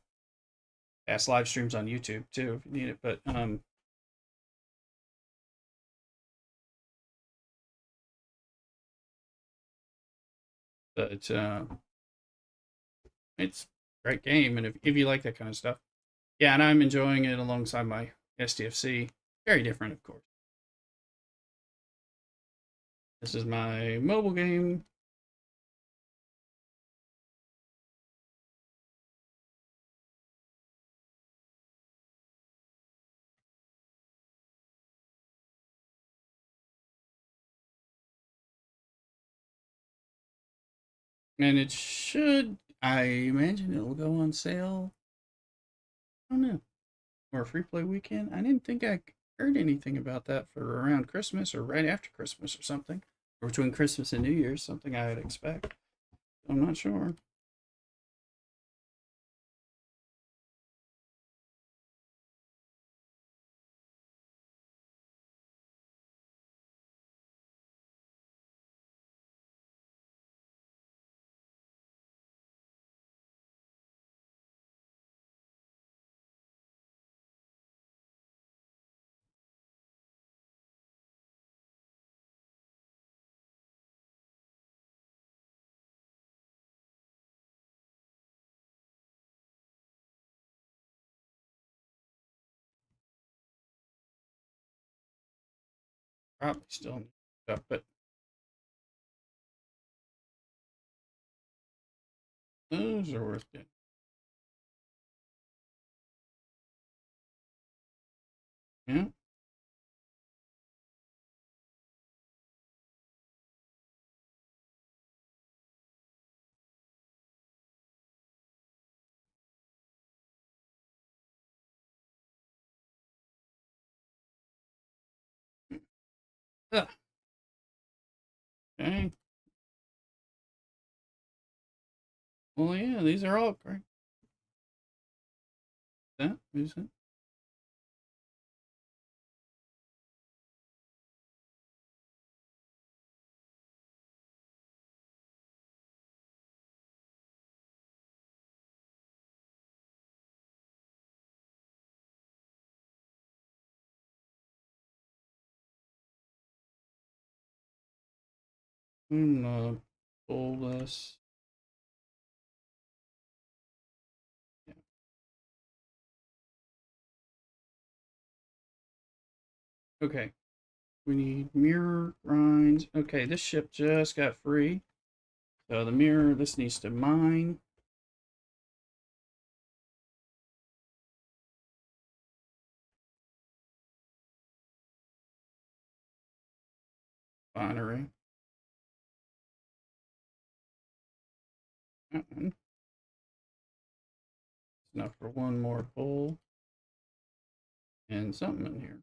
past live streams on YouTube too if you need it. But it's a great game, and if you like that kind of stuff, yeah, and I'm enjoying it alongside my STFC. Very different, of course. This is my mobile game. And it should, I imagine it'll go on sale. I don't know. Or a free play weekend. I didn't think I heard anything about that for around Christmas or right after Christmas or something. Or between Christmas and New Year's, something I would expect. I'm not sure. Probably still need stuff, but those are worth it. Yeah. Ugh. Okay. Well, yeah, these are all great. That is it. Pull this. Yeah. Okay. We need mirror grinds. Okay, this ship just got free. So the mirror, this needs to mine. Binary. That one. Enough for one more pull. And something in here.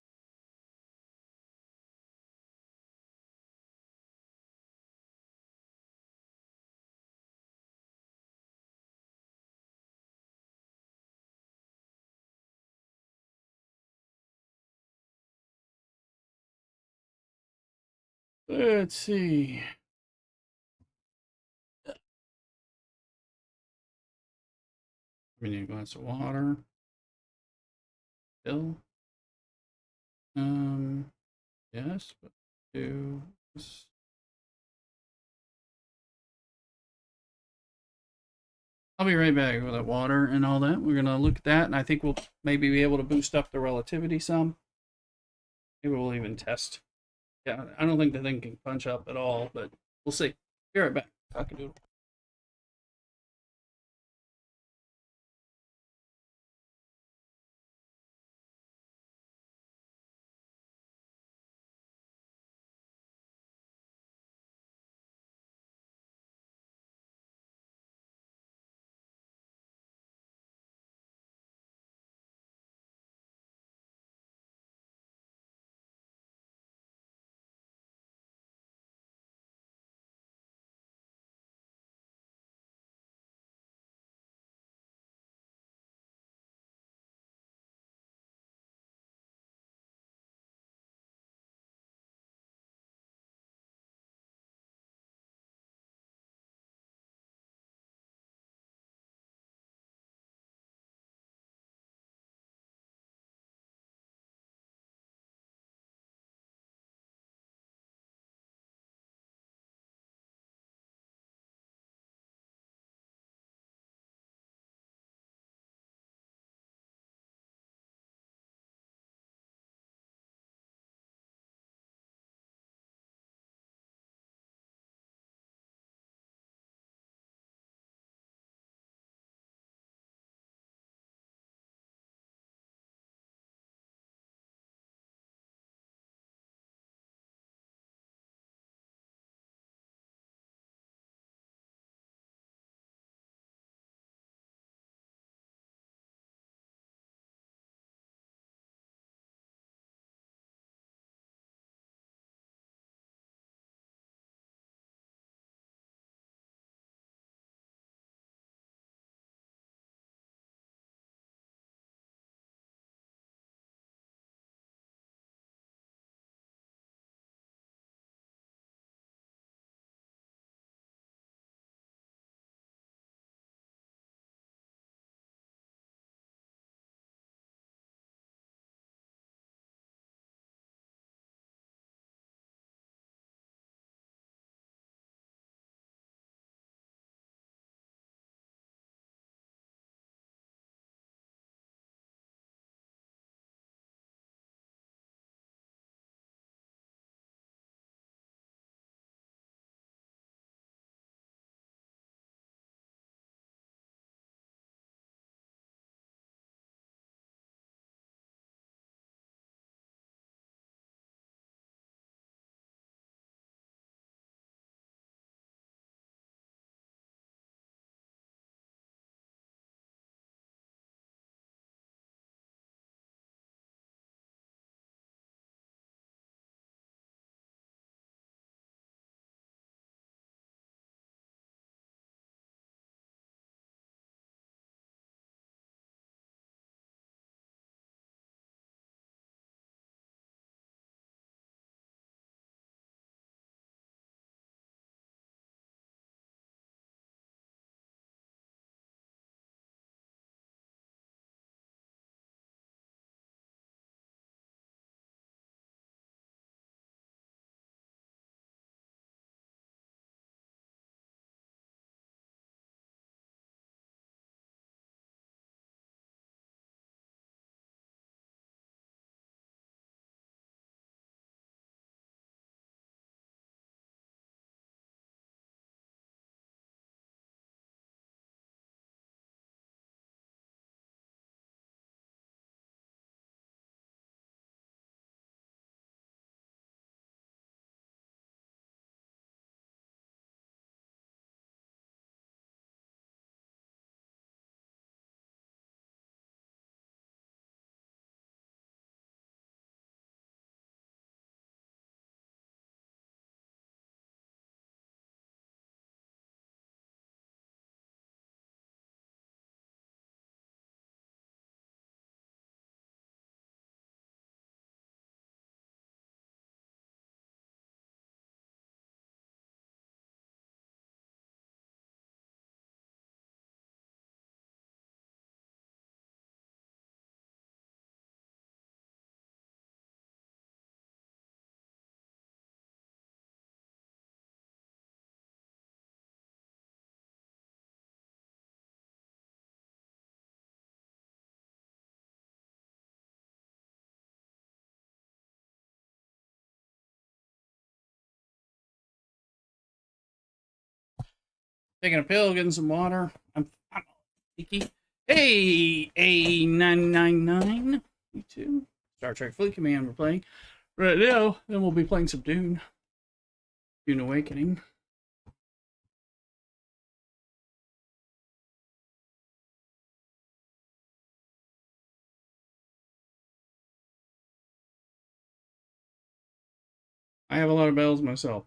Let's see. We need a glass of water. Fill. Yes, but do this. I'll be right back with that water and all that. We're gonna look at that, and I think we'll maybe be able to boost up the relativity some. Maybe we'll even test. Yeah, I don't think the thing can punch up at all, but we'll see. Be right back. Cock-a-doodle. Taking a pill, getting some water. I'm leaky. Hey, A999. You too. Star Trek Fleet Command we're playing right now. Then we'll be playing some Dune. Dune Awakening. I have a lot of bells myself.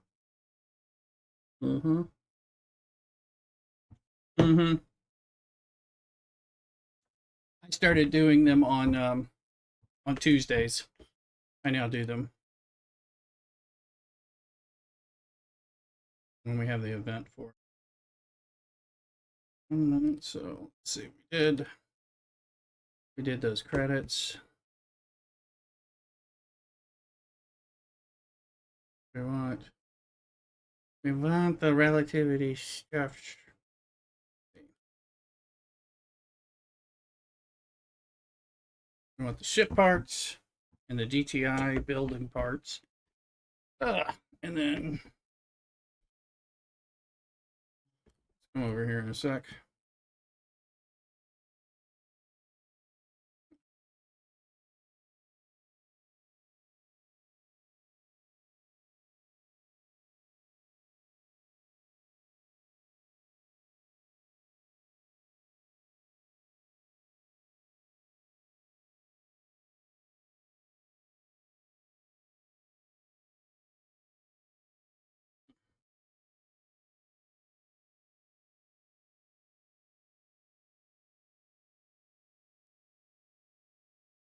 Mm-hmm. Mm-hmm. I started doing them on Tuesdays. I now do them when we have the event for it. So let's see, we did those credits. We want the relativity stuff. We want the ship parts and the DTI building parts. And then come over here in a sec.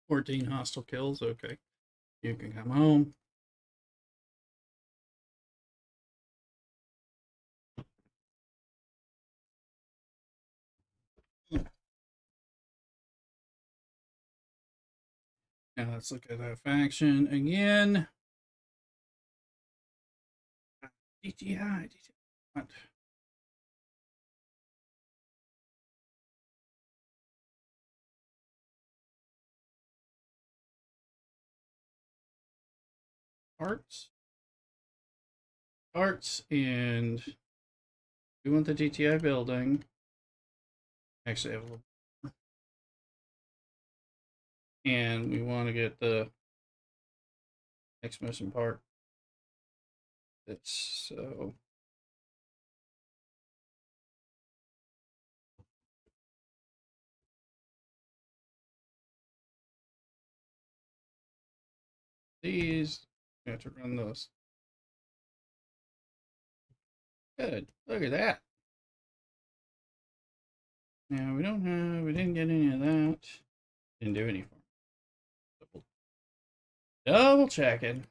$14 hostile kills. Okay, you can come home. Now let's look at that faction again. DTI. What? Parts, and we want the DTI building. Actually, I have a little, and we want to get the XMAS part. It's so. These, we have to run those. Good. Look at that. Now we didn't get any of that. Didn't do any for double checking.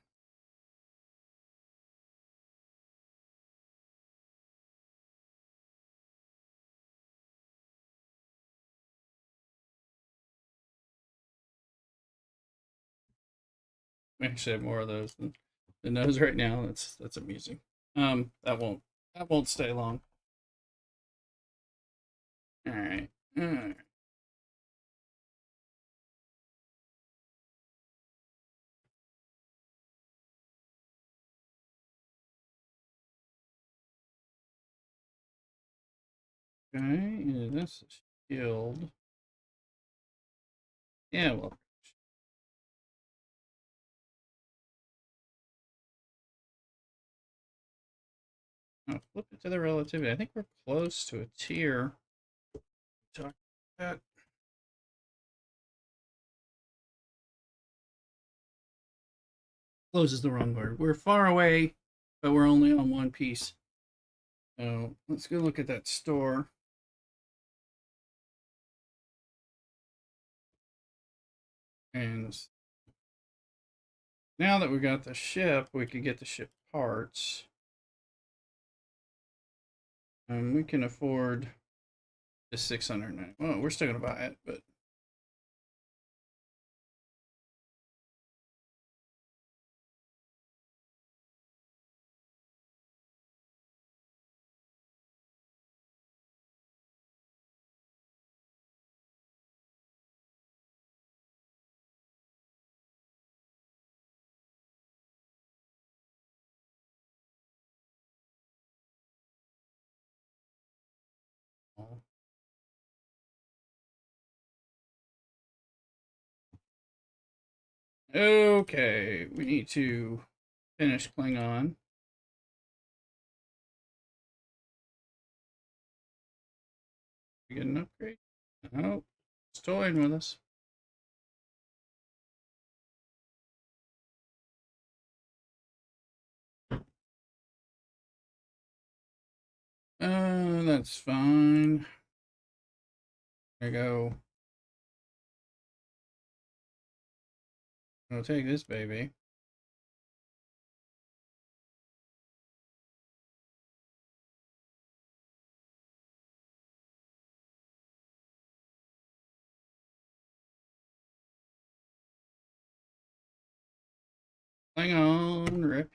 We actually have more of those than those right now. That's amusing. That won't stay long. All right. All right. Okay, yeah, this is shield. Yeah, well. I'll flip it to the relativity. I think we're close to a tier. Talk about that. Close is the wrong word. We're far away, but we're only on one piece. So let's go look at that store. And now that we got the ship, we can get the ship parts. We can afford the 690. Well, we're still gonna buy it, but Okay, we need to finish Klingon. We get an upgrade? Oh, it's toying with us. That's fine. There we go. I'll take this baby. Klingon reputation.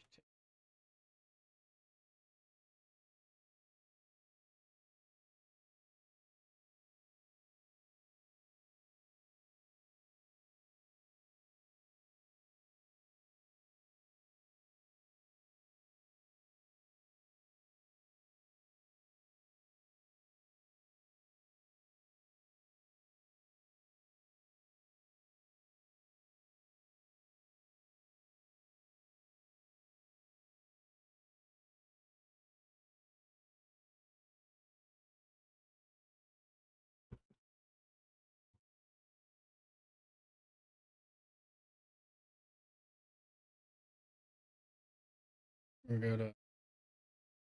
We'll go to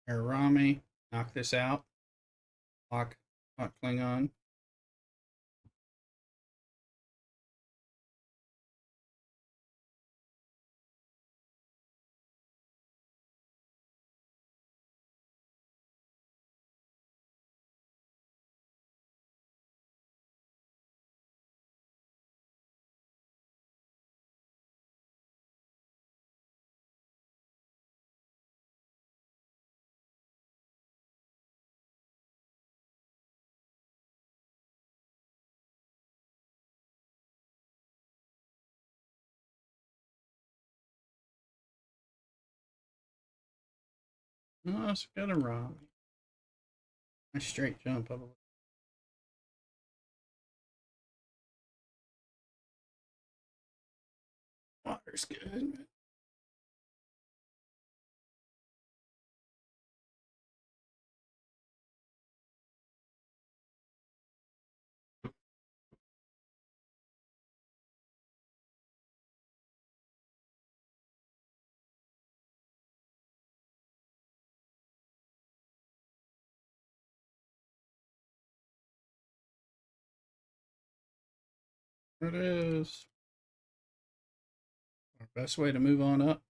Arami. Knock this out. Lock Klingon. Oh, it's got a Rami. Nice straight jump up. Water's good. There it is. Our best way to move on up.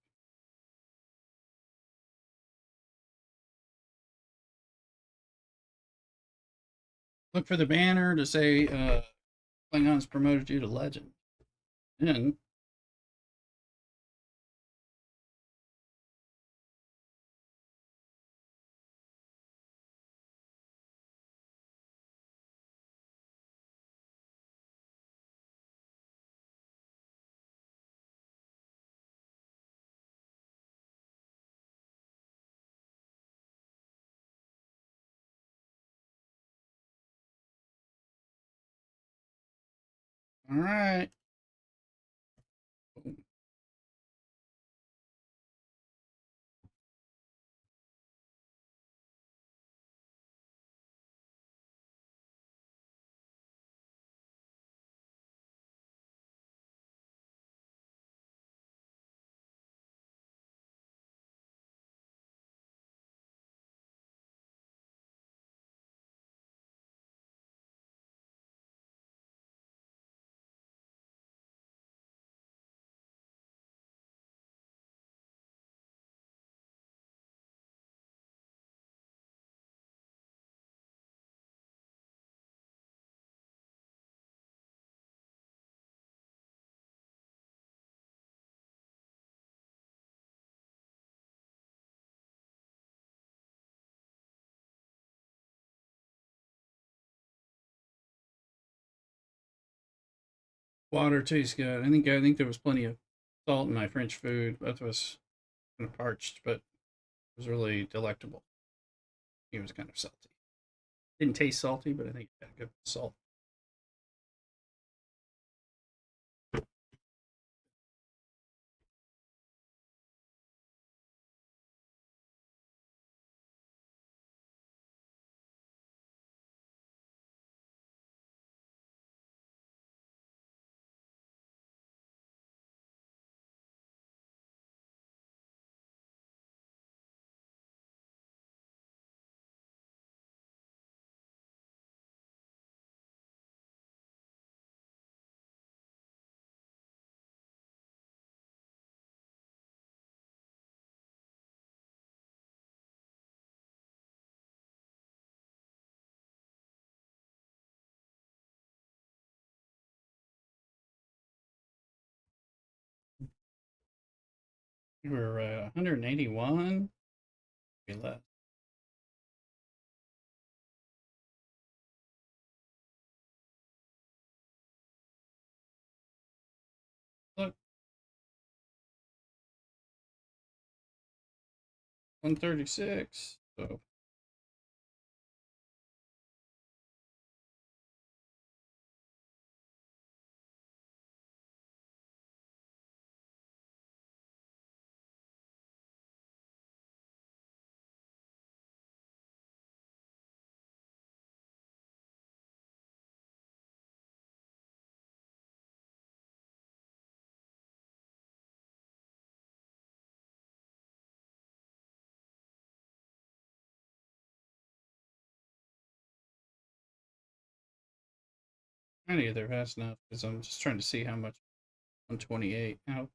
Look for the banner to say Klingons promoted you to legend. Then all right. Water tastes good. I think there was plenty of salt in my French food. Both was kind of parched, but it was really delectable. It was kind of salty. Didn't taste salty, but I think it had good salt. We were 181. Maybe less. Look, 136. So kind of either fast enough because I'm just trying to see how much 128. How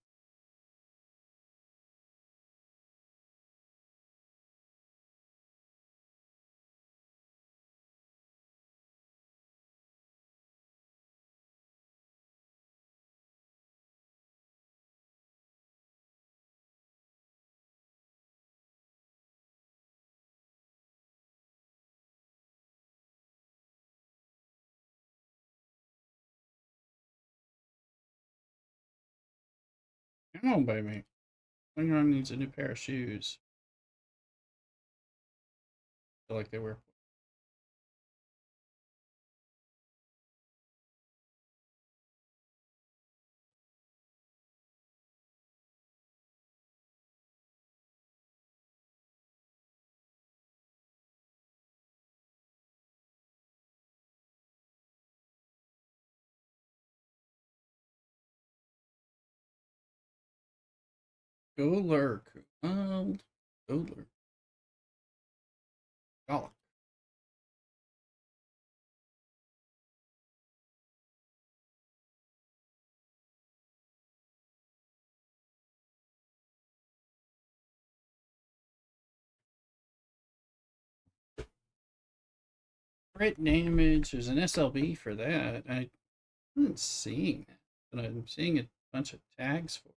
come on, baby. Wingron needs a new pair of shoes. I feel like they were. Go lurk. Go lurk. Oh, crit damage. There's an SLB for that. I haven't seen it, but I'm seeing a bunch of tags for it.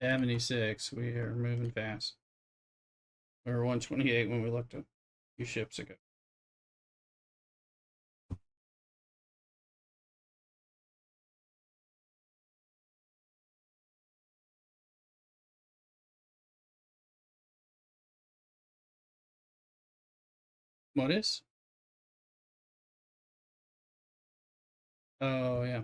76. We are moving fast. We were 128 when we looked a few ships ago. What is? Oh, yeah.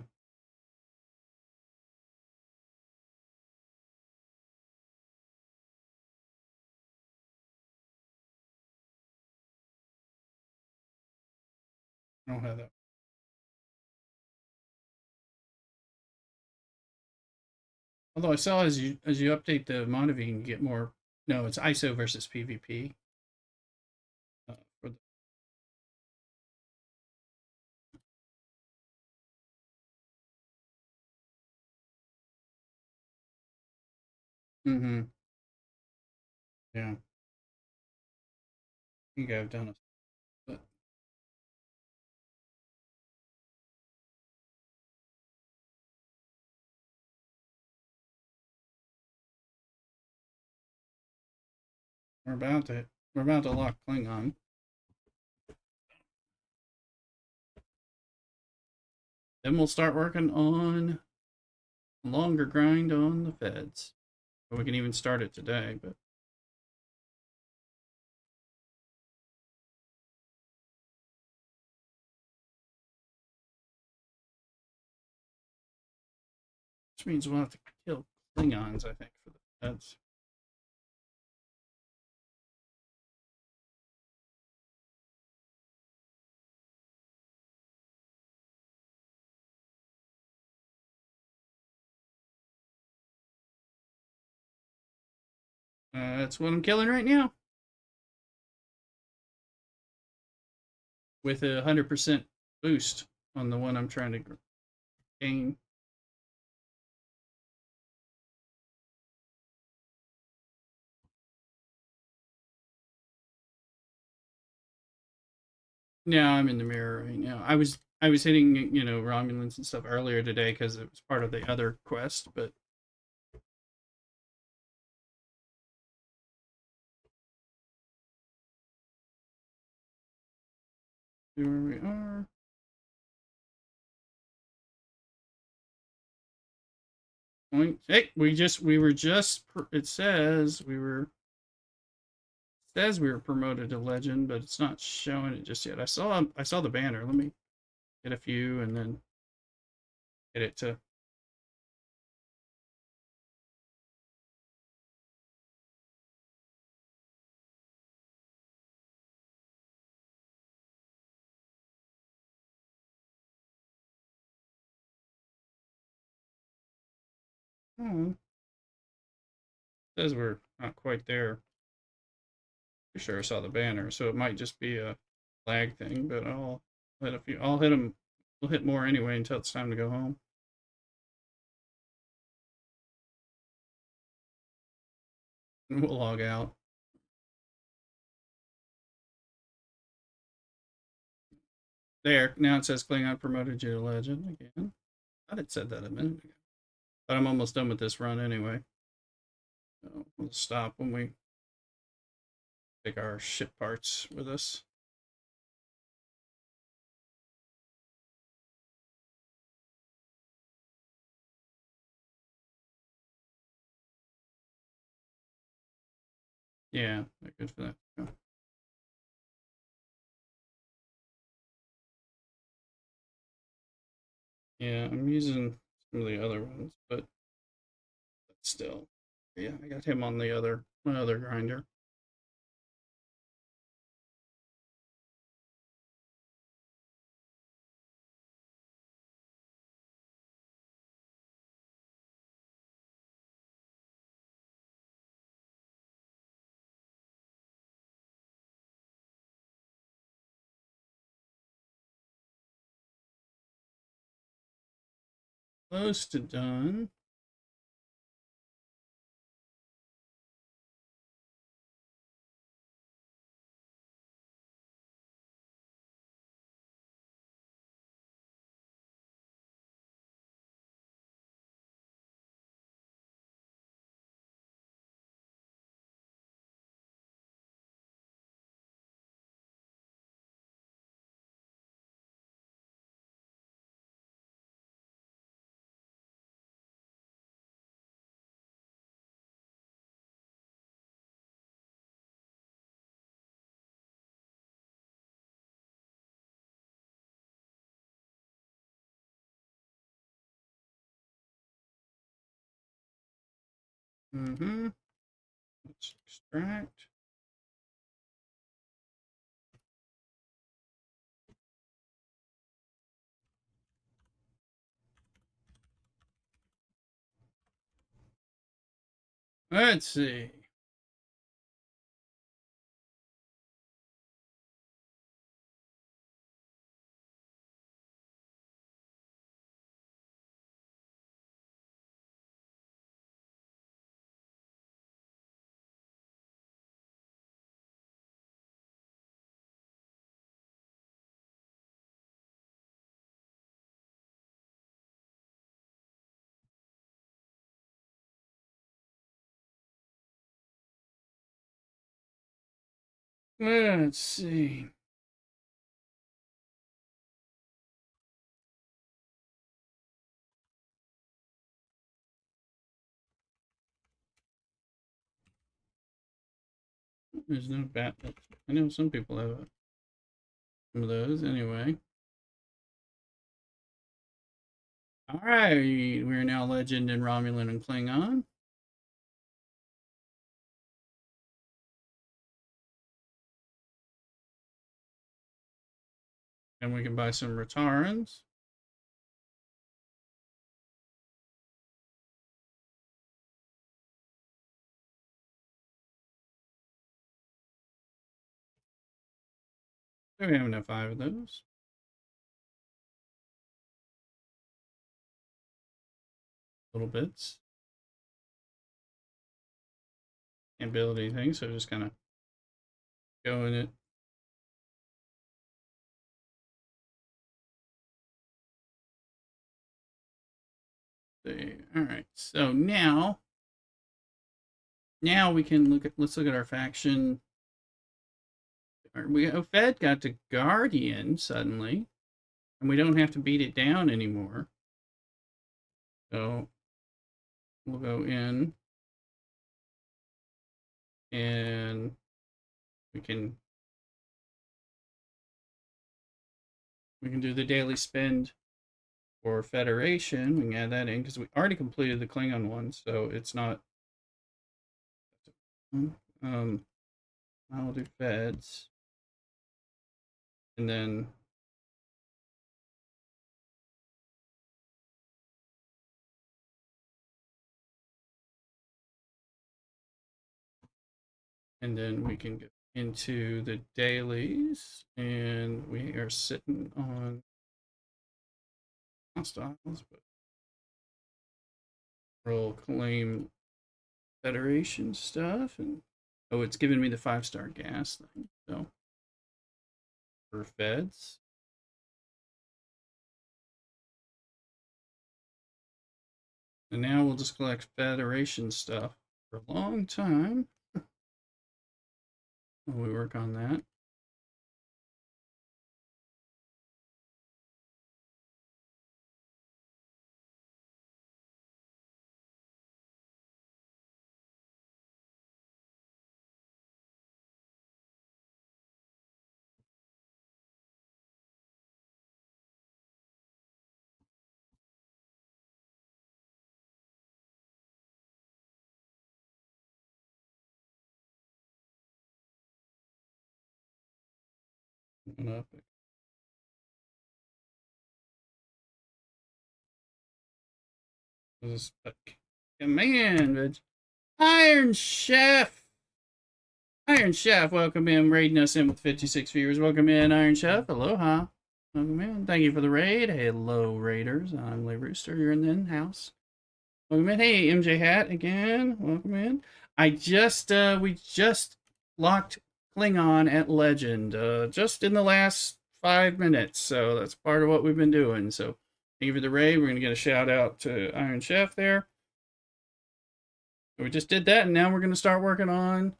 I don't have that. Although I saw as you update the Montevideo, you can get more. No, it's ISO versus PvP. For the, mm-hmm. Yeah. I think I've done it. But we're about to lock Klingon. Then we'll start working on a longer grind on the feds. Or we can even start it today, but which means we'll have to kill Klingons, I think, for the feds. That's what I'm killing right now. With a 100% boost on the one I'm trying to gain. Yeah, I'm in the mirror right now. I was hitting, Romulans and stuff earlier today because it was part of the other quest, but here we are. Point. Hey, it says we were promoted to legend, but it's not showing it just yet. I saw the banner. Let me hit a few and then hit it to. Oh, it says we're not quite there. Pretty sure I saw the banner, so it might just be a lag thing. But hit a few. I'll hit them. We'll hit more anyway until it's time to go home. And we'll log out. There. Now it says Klingon promoted you to legend again. I thought it said that a minute ago. But I'm almost done with this run anyway. So we'll stop when we take our ship parts with us. Yeah, good for that. Yeah. Yeah, I'm using some of the other ones, but still, yeah, I got him on my other grinder. Close to done. Mm-hmm. Let's extract. Let's see. Let's see. There's no bat. I know some people have some of those anyway. All right, we're now legend in Romulan and Klingon. And we can buy some Retarans. So we have enough 5 of those. Little bits. Can't build anything, so just kind of go in it. see. All right. So now we can let's look at our faction. Fed got to Guardian suddenly, and we don't have to beat it down anymore. So we'll go in and we can do the daily spend for Federation. We can add that in because we already completed the Klingon one, so it's not. I'll do Feds, and then we can go into the dailies, and we are sitting on hostiles, but we'll claim Federation stuff, and oh, it's giving me the 5-star gas thing. So for Feds, and now we'll just collect Federation stuff for a long time. We work on that. Up. Command, Iron Chef. Iron Chef, welcome in, raiding us in with 56 viewers. Welcome in, Iron Chef. Aloha. Welcome in. Thank you for the raid. Hello, Raiders. I'm Lee Rooster. You're in the house. Welcome in. Hey, MJ Hat again. Welcome in. We just locked Klingon at Legend just in the last 5 minutes. So that's part of what we've been doing. So thank you for the raid. We're going to get a shout out to Iron Chef there. We just did that, and now we're going to start working on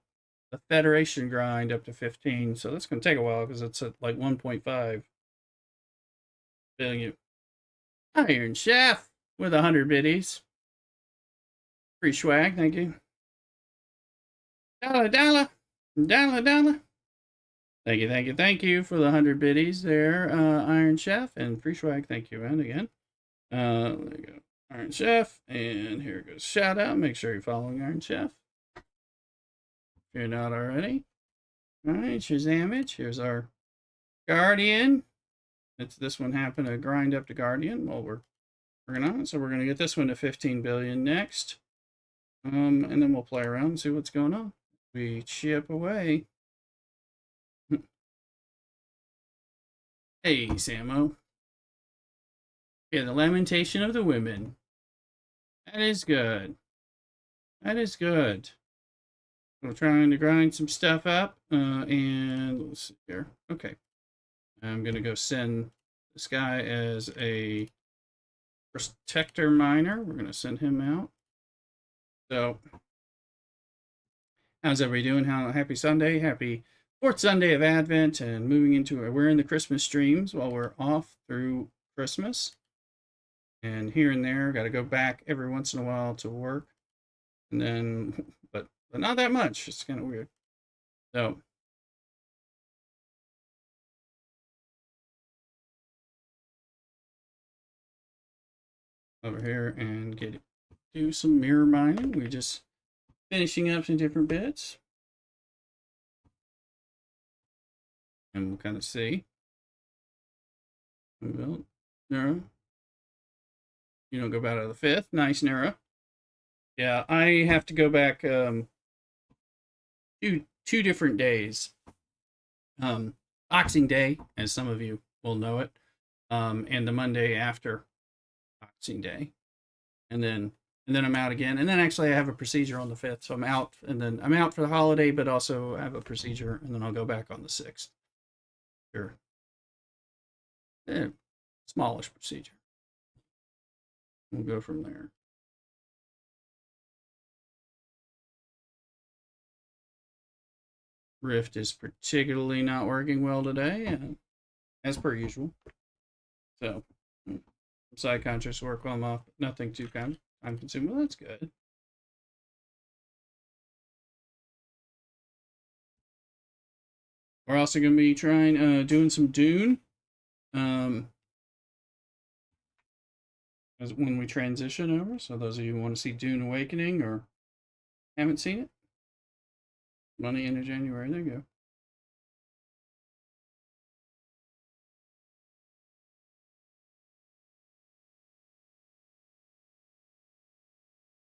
the Federation grind up to 15. So that's going to take a while because it's at like 1.5 billion. Iron Chef with 100 biddies. Free swag, thank you. Dollar. Thank you for the 100 biddies there, Iron Chef, and free swag, thank you, and again. There you go, Iron Chef, and here goes shout out. Make sure you're following Iron Chef if you're not already. All right, Shazamage. Here's our Guardian. It's this one happened to grind up to Guardian while we're working on it, so we're going to get this one to 15 billion next. And then we'll play around and see what's going on. We chip away. Hey, Samo. Yeah, the lamentation of the women. That is good. That is good. We're trying to grind some stuff up. And let's see here. Okay. I'm going to go send this guy as a protector miner. We're going to send him out. So, how's everybody doing? Happy Sunday. Happy 4th Sunday of Advent, and moving into we're in the Christmas streams while we're off through Christmas. And here and there, got to go back every once in a while to work. And then, but not that much. It's kind of weird. So, over here and do some mirror mining. We're just finishing up some different bits. And we'll kind of see. Well, Nura. You don't go back to the 5th. Nice, Nura. Yeah, I have to go back two different days. Boxing Day, as some of you will know it, and the Monday after Boxing Day. And then I'm out again. And then actually I have a procedure on the 5th. So I'm out, and then I'm out for the holiday, but also I have a procedure, and then I'll go back on the 6th. Sure. Smallish procedure. We'll go from there. Rift is particularly not working well today, as per usual. So, side contracts work while I'm off. Nothing too time consuming. Well, that's good. We're also going to be trying doing some Dune. As when we transition over. So those of you who want to see Dune Awakening or haven't seen it, Money into January. There you go.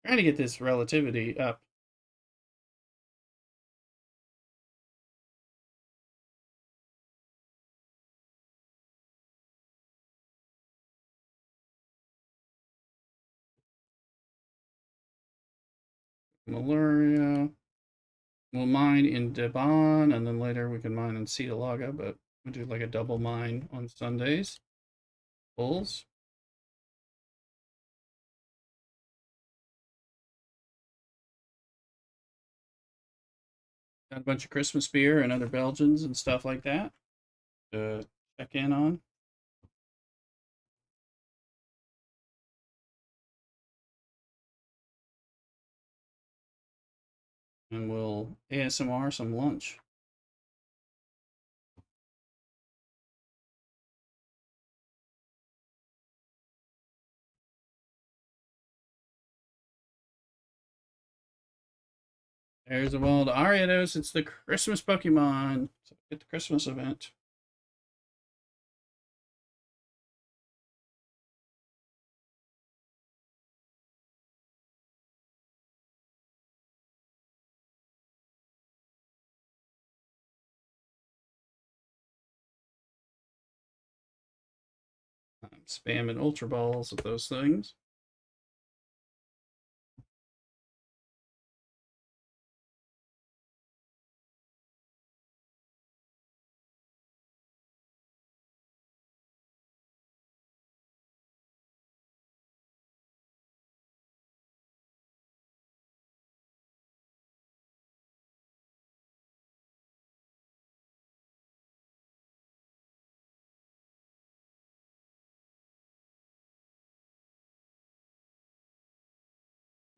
Trying to get this relativity up. Malaria. We'll mine in Devon, and then later we can mine in Cetalaga, but we'll do like a double mine on Sundays. Bulls. Got a bunch of Christmas beer and other Belgians and stuff like that to check in on. And we'll ASMR some lunch. There's a wild Ariados. It's the Christmas Pokemon. So get the Christmas event. I'm spamming Ultra Balls of those things.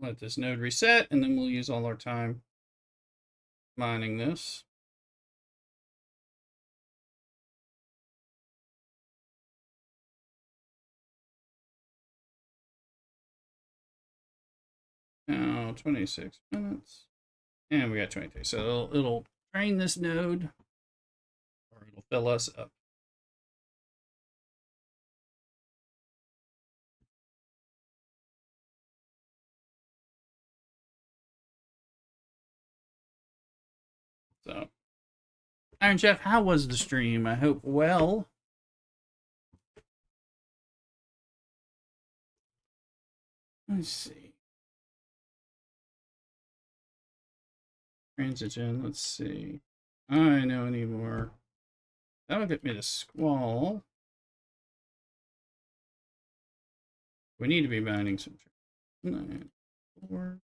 Let this node reset, and then we'll use all our time mining this. Now 26 minutes. And we got 23. So it'll train this node, or it'll fill us up. So, Iron Chef, how was the stream? I hope well. Let's see. Transition, let's see. I know anymore. That'll get me to Squall. We need to be mining some. 9, 4.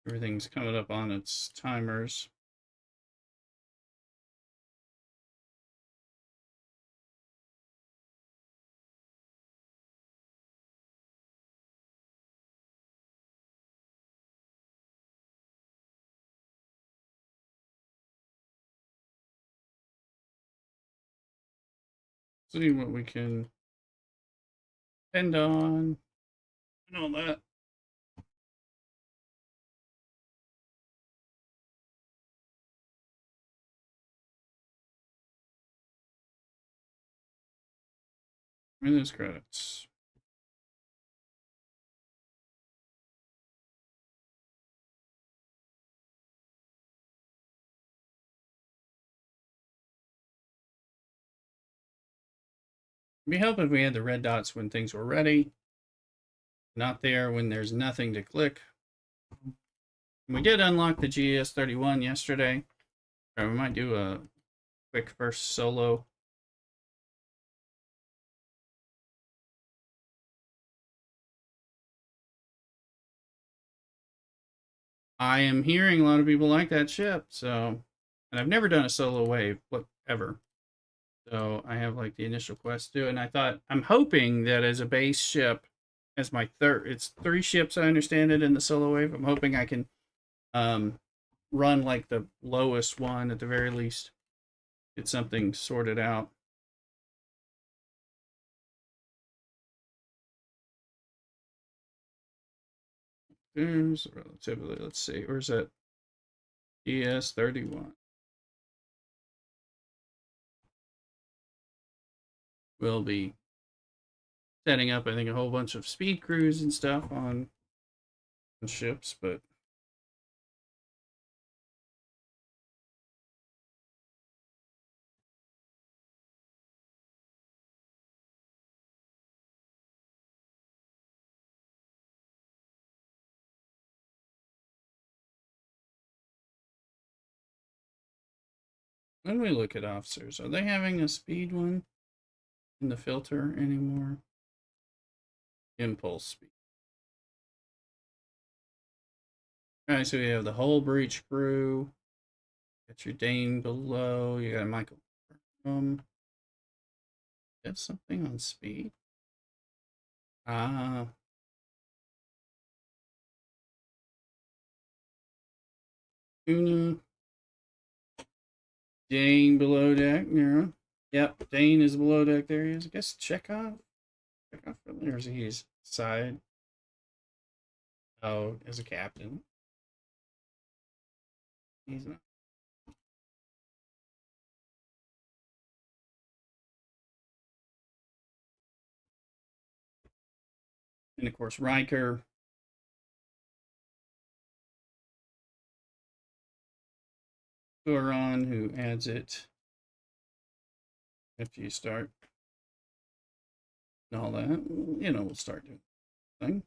Everything's coming up on its timers. See what we can depend on and all that. And those credits. It'd be helpful if we had the red dots when things were ready. not there when there's nothing to click. We did unlock the GS31 yesterday. We might do a quick first solo. I am hearing a lot of people like that ship, so, and I've never done a solo wave ever. So I have like the initial quest to do it, and I'm hoping that as a base ship, as my third, it's 3 ships, I understand it, in the solo wave. I'm hoping I can run like the lowest one at the very least, get something sorted out. There's relatively, let's see, where's that? ES31. We'll be setting up, I think, a whole bunch of speed crews and stuff on ships, but when we look at officers, are they having a speed one in the filter anymore? Impulse speed. All right, so we have the whole breach crew. Got your Dane below. You got Michael. Have something on speed. Ah. Una. Dane below deck. Yeah. Yep, Dane is below deck. There he is. I guess Chekhov. Chekhov, or is he's side? Oh, as a captain. He's not. And of course, Riker. Turon, who adds it after you start and all that. You know, we'll start doing thing.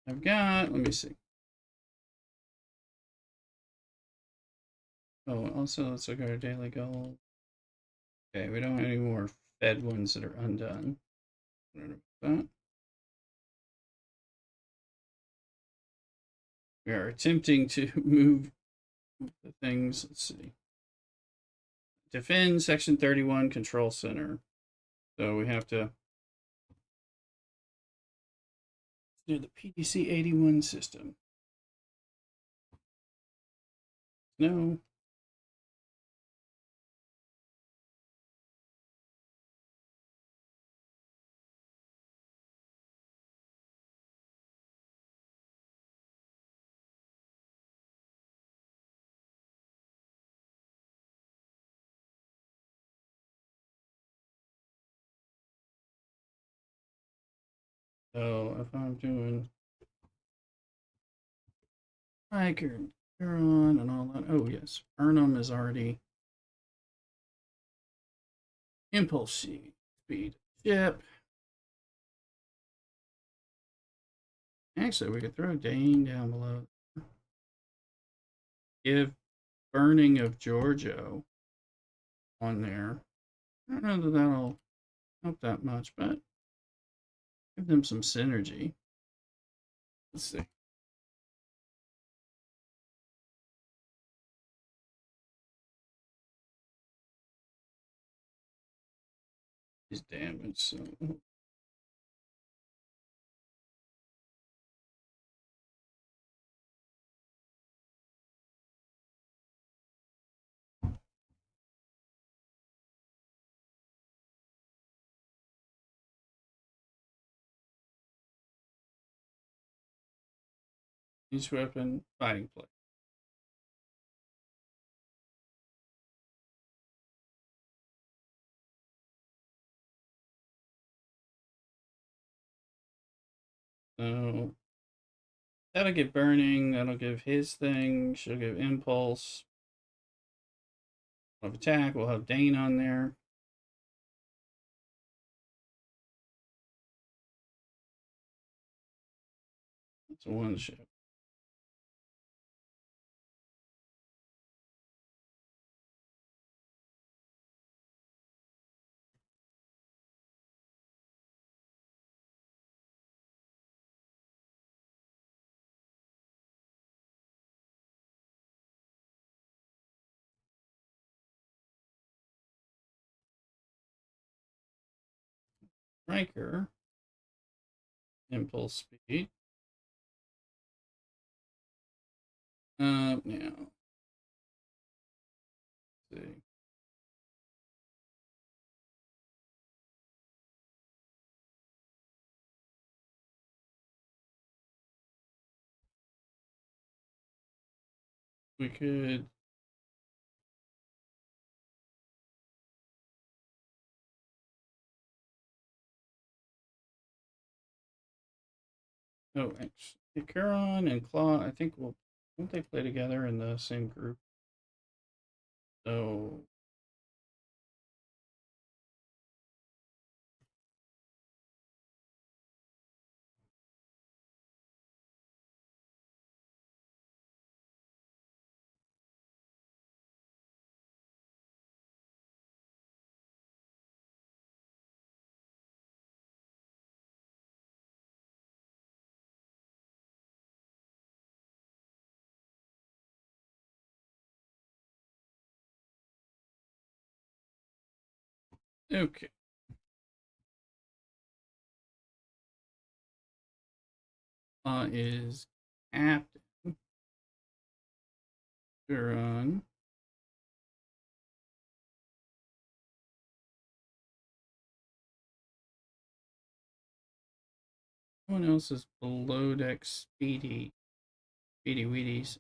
I've got, let me see. Oh, also, let's look at our daily goal. Okay, we don't have any more fed ones that are undone. That. We are attempting to move the things. Let's see. Defend Section 31 Control Center. So we have to do the PDC 81 system. No. So if I'm doing Riker, Huron, and all that. Oh, yes. Burnham is already impulse speed. Ship. Actually, we could throw Dane down below. Give Burning of Giorgio on there. I don't know that that'll help that much, but give them some synergy. Let's see. He's damaged, so. Each weapon, fighting play. So That'll give burning. That'll give his thing. She'll give impulse. We'll have attack. We'll have Dane on there. That's one ship. Striker. Impulse speed. Now. Let's see. We could. Oh, Charon and Claw. I think won't they play together in the same group? So okay. Is Captain Charon. Someone else is below deck Speedy. Speedy Wheaties.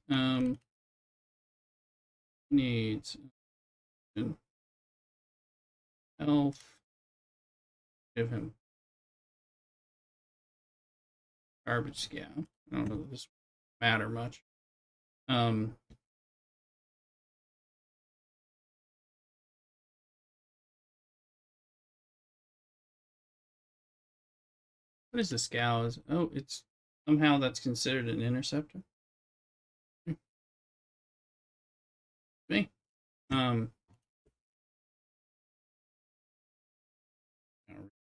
Needs health. Give him garbage scout. I don't know if this matter much. What is the scout? Oh, it's somehow that's considered an interceptor. Me.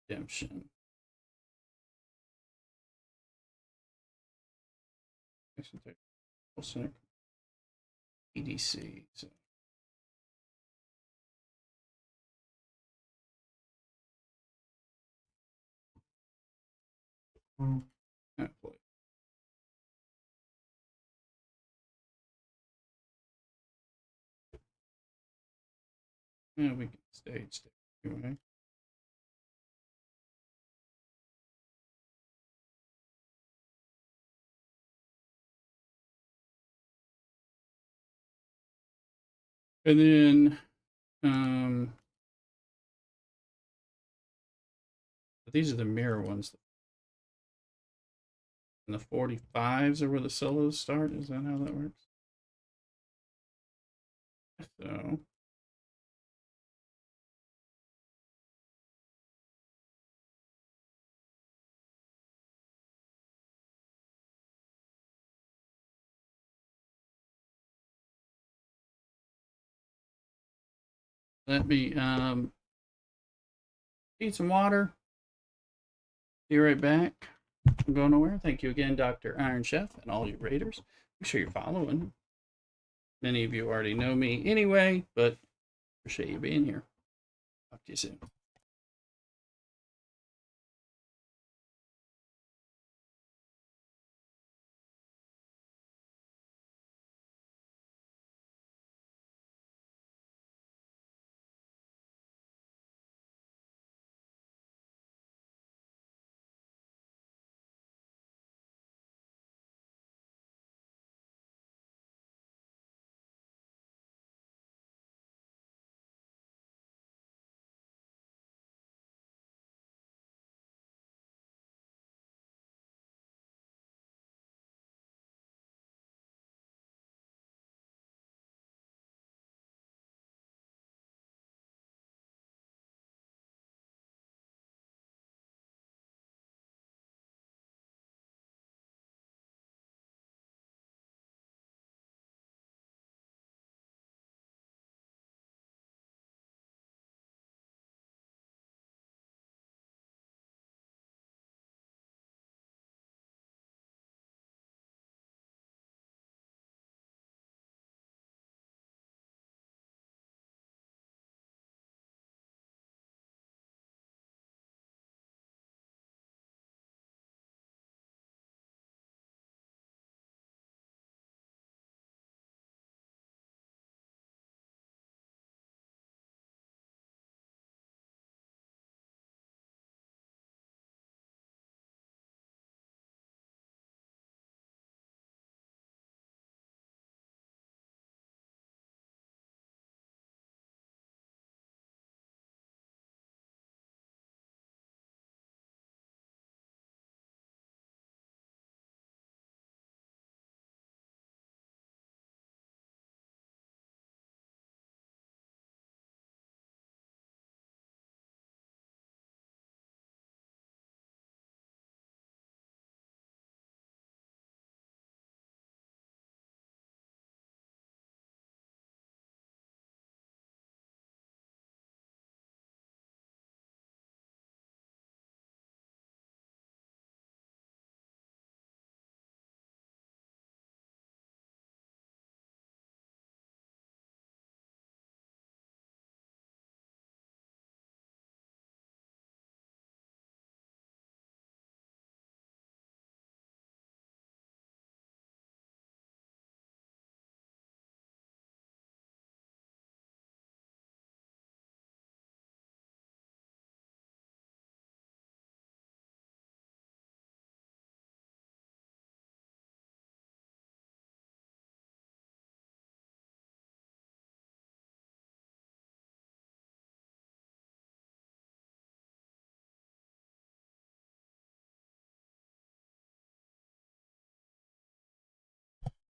Redemption. EDC. So. Yeah, we can stage anyway. And then these are the mirror ones. And the 45s are where the solos start. Is that how that works? So let me eat some water. Be right back. I'm going nowhere. Thank you again, Dr. Iron Chef, and all you raiders. Make sure you're following. Many of you already know me anyway, but appreciate you being here. Talk to you soon.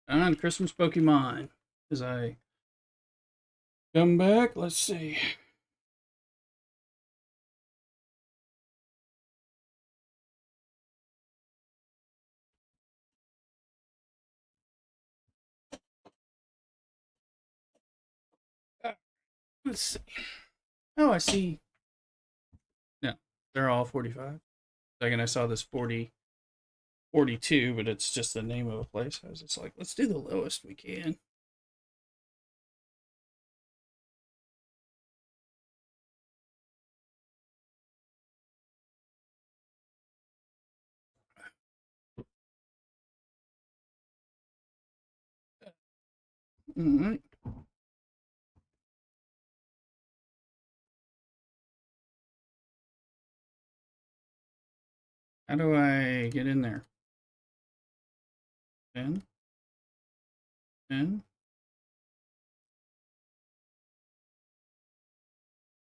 On Christmas Pokemon. As I come back, let's see. Let's see. Oh, I see. No, they're all 45. Second, I saw this 40, 42, but it's just the name of a place. I was just like, let's do the lowest we can. All right. How do I get in there? 10, 10.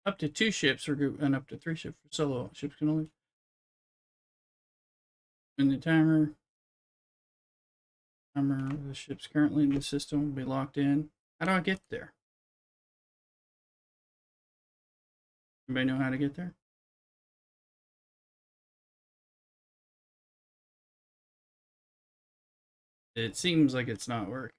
Up to 2 ships for group and up to 3 ships for solo. Ships can only. And the timer of the ships currently in the system will be locked in. How do I get there? Anybody know how to get there? It seems like it's not working.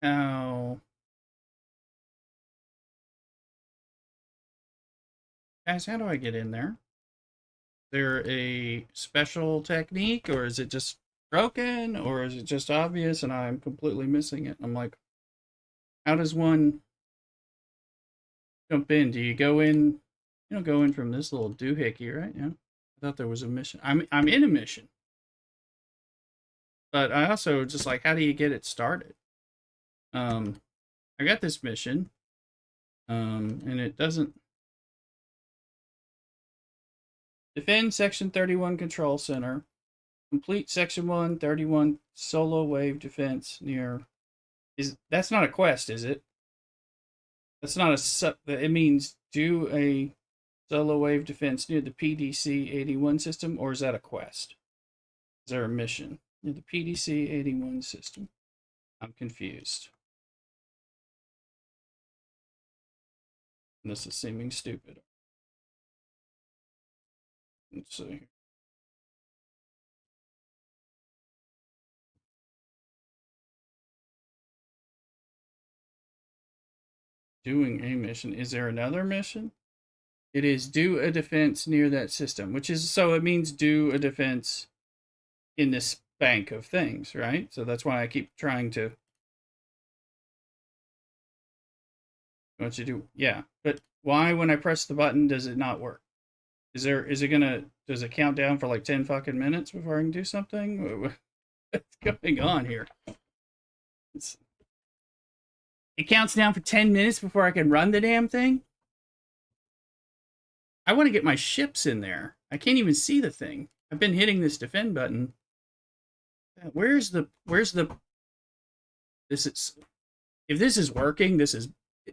How? Guys, how do I get in there? Is there a special technique, or is it just broken, or is it just obvious and I'm completely missing it? I'm like, how does one jump in? Do you go in? You don't go in from this little doohickey, right? Yeah. I thought there was a mission. I'm in a mission, but I also just like, how do you get it started? I got this mission, and it doesn't defend Section 31 Control Center. Complete Section 131 solo wave defense near. That's not a quest, is it? That's not a. It means do a solo wave defense near the PDC 81 system, or is that a quest? Is there a mission near the PDC 81 system? I'm confused. And this is seeming stupid. Let's see. Doing a mission. Is there another mission? It is do a defense near that system, which is so it means do a defense in this bank of things, right? So that's why I keep trying to. What you do? Yeah, but why when I press the button does it not work? Is it gonna does it count down for like 10 fucking minutes before I can do something? What's going on here? It counts down for 10 minutes before I can run the damn thing? I want to get my ships in there. I can't even see the thing. I've been hitting this defend button. Where's the this is if this is working, this is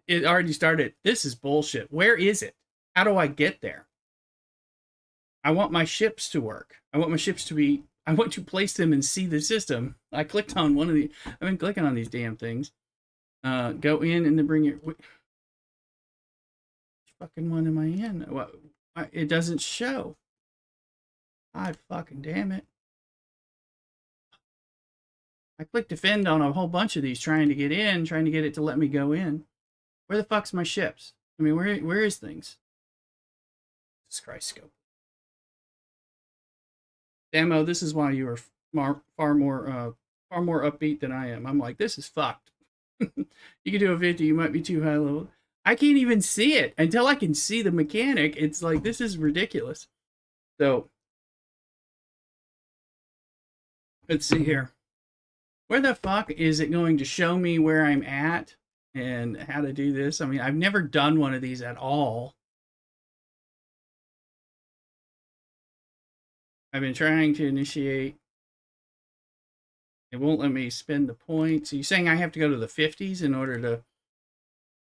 it already started. This is bullshit. Where is it? How do I get there? I want my ships to work. I want my ships to be I want to place them and see the system. I clicked on one of the I've been clicking on these damn things. Go in and then bring your which fucking one am I in? What it doesn't show. God fucking damn it. I clicked defend on a whole bunch of these trying to get in, trying to get it to let me go in. Where the fuck's my ships? I mean, where is things? Jesus Christ, scope. Demo, this is why you are far more upbeat than I am. I'm like, this is fucked. You can do a 50, you might be too high level. I can't even see it until I can see the mechanic. It's like, this is ridiculous. So, let's see here. Where the fuck is it going to show me where I'm at and how to do this? I mean, I've never done one of these at all. I've been trying to initiate It won't let me spend the points. Are you saying I have to go to the 50s in order to?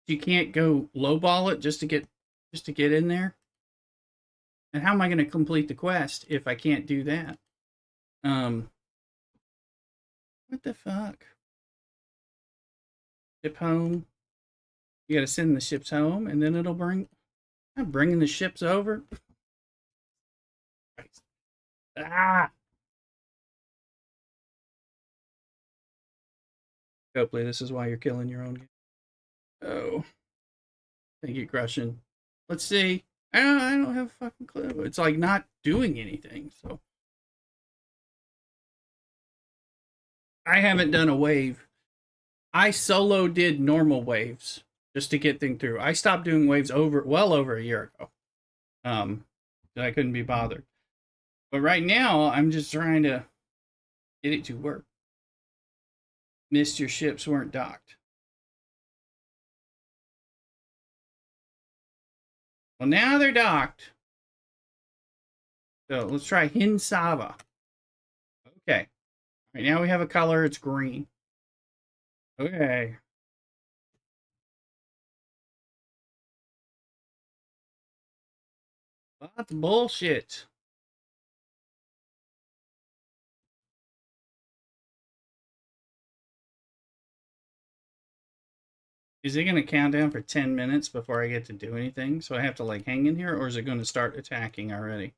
You can't go lowball it just to get in there. And how am I going to complete the quest if I can't do that? What the fuck? Ship home. You got to send the ships home, and then it'll bring. I'm bringing the ships over. Ah. Hopefully, this is why you're killing your own game. Oh, thank you, Grushin. Let's see. I don't have a fucking clue. It's like not doing anything. So I haven't done a wave. I solo did normal waves just to get things through. I stopped doing waves well over a year ago. I couldn't be bothered. But right now, I'm just trying to get it to work. Missed your ships weren't docked. Well, now they're docked. So let's try Hinsava. Okay. Right now we have a color. It's green. Okay. Lots of bullshit. Is it going to count down for 10 minutes before I get to do anything? So I have to like hang in here, or is it going to start attacking already?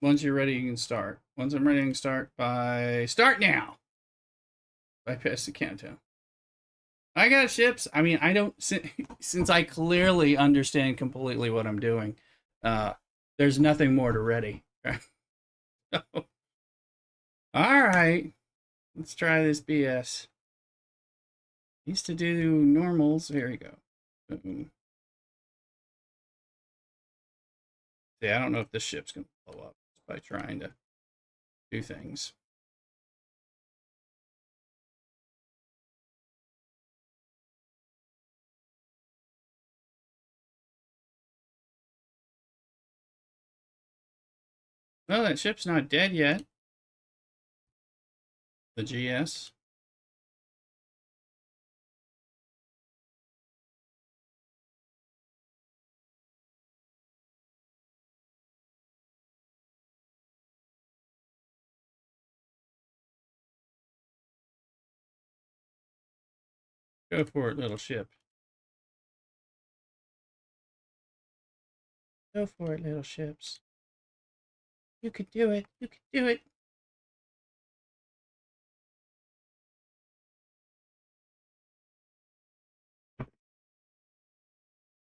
Once you're ready, you can start. Once I'm ready, you can start by start now. Bypass the countdown. I got ships. I mean, I don't since I clearly understand completely what I'm doing. There's nothing more to ready. All right, let's try this BS. Used to do normals. Here we go. Yeah, I don't know if this ship's gonna blow up by trying to do things. Well, that ship's not dead yet. The GS. Go for it, little ship. Go for it, little ships. You could do it. You could do it.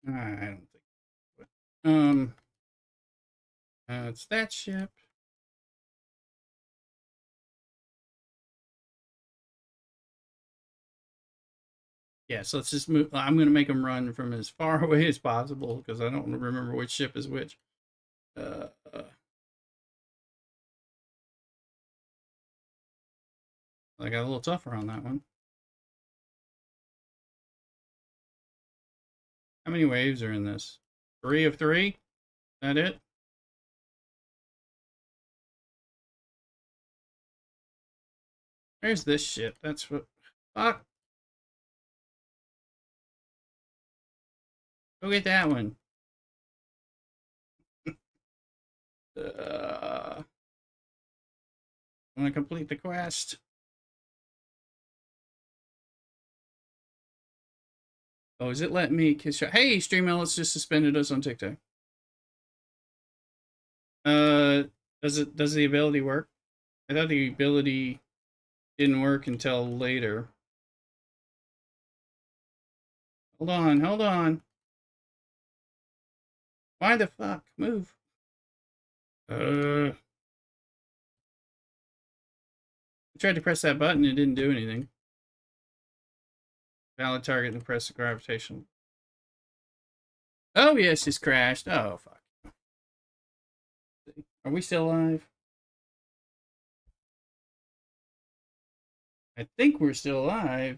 I don't think. It's that ship. Yeah, so let's just move. I'm going to make them run from as far away as possible because I don't remember which ship is which. I got a little tougher on that one. How many waves are in this? 3 of 3? Is that it? There's this ship. That's what. Fuck. Go get that one. I want to complete the quest. Oh, is it letting me kiss? Hey, StreamL, let's just suspended us on TikTok. Does the ability work? I thought the ability didn't work until later. Hold on, hold on. Why the fuck? Move. I tried to press that button, it didn't do anything. Valid target and press the gravitational. Oh yes, it's crashed. Oh fuck. Are we still live? I think we're still live.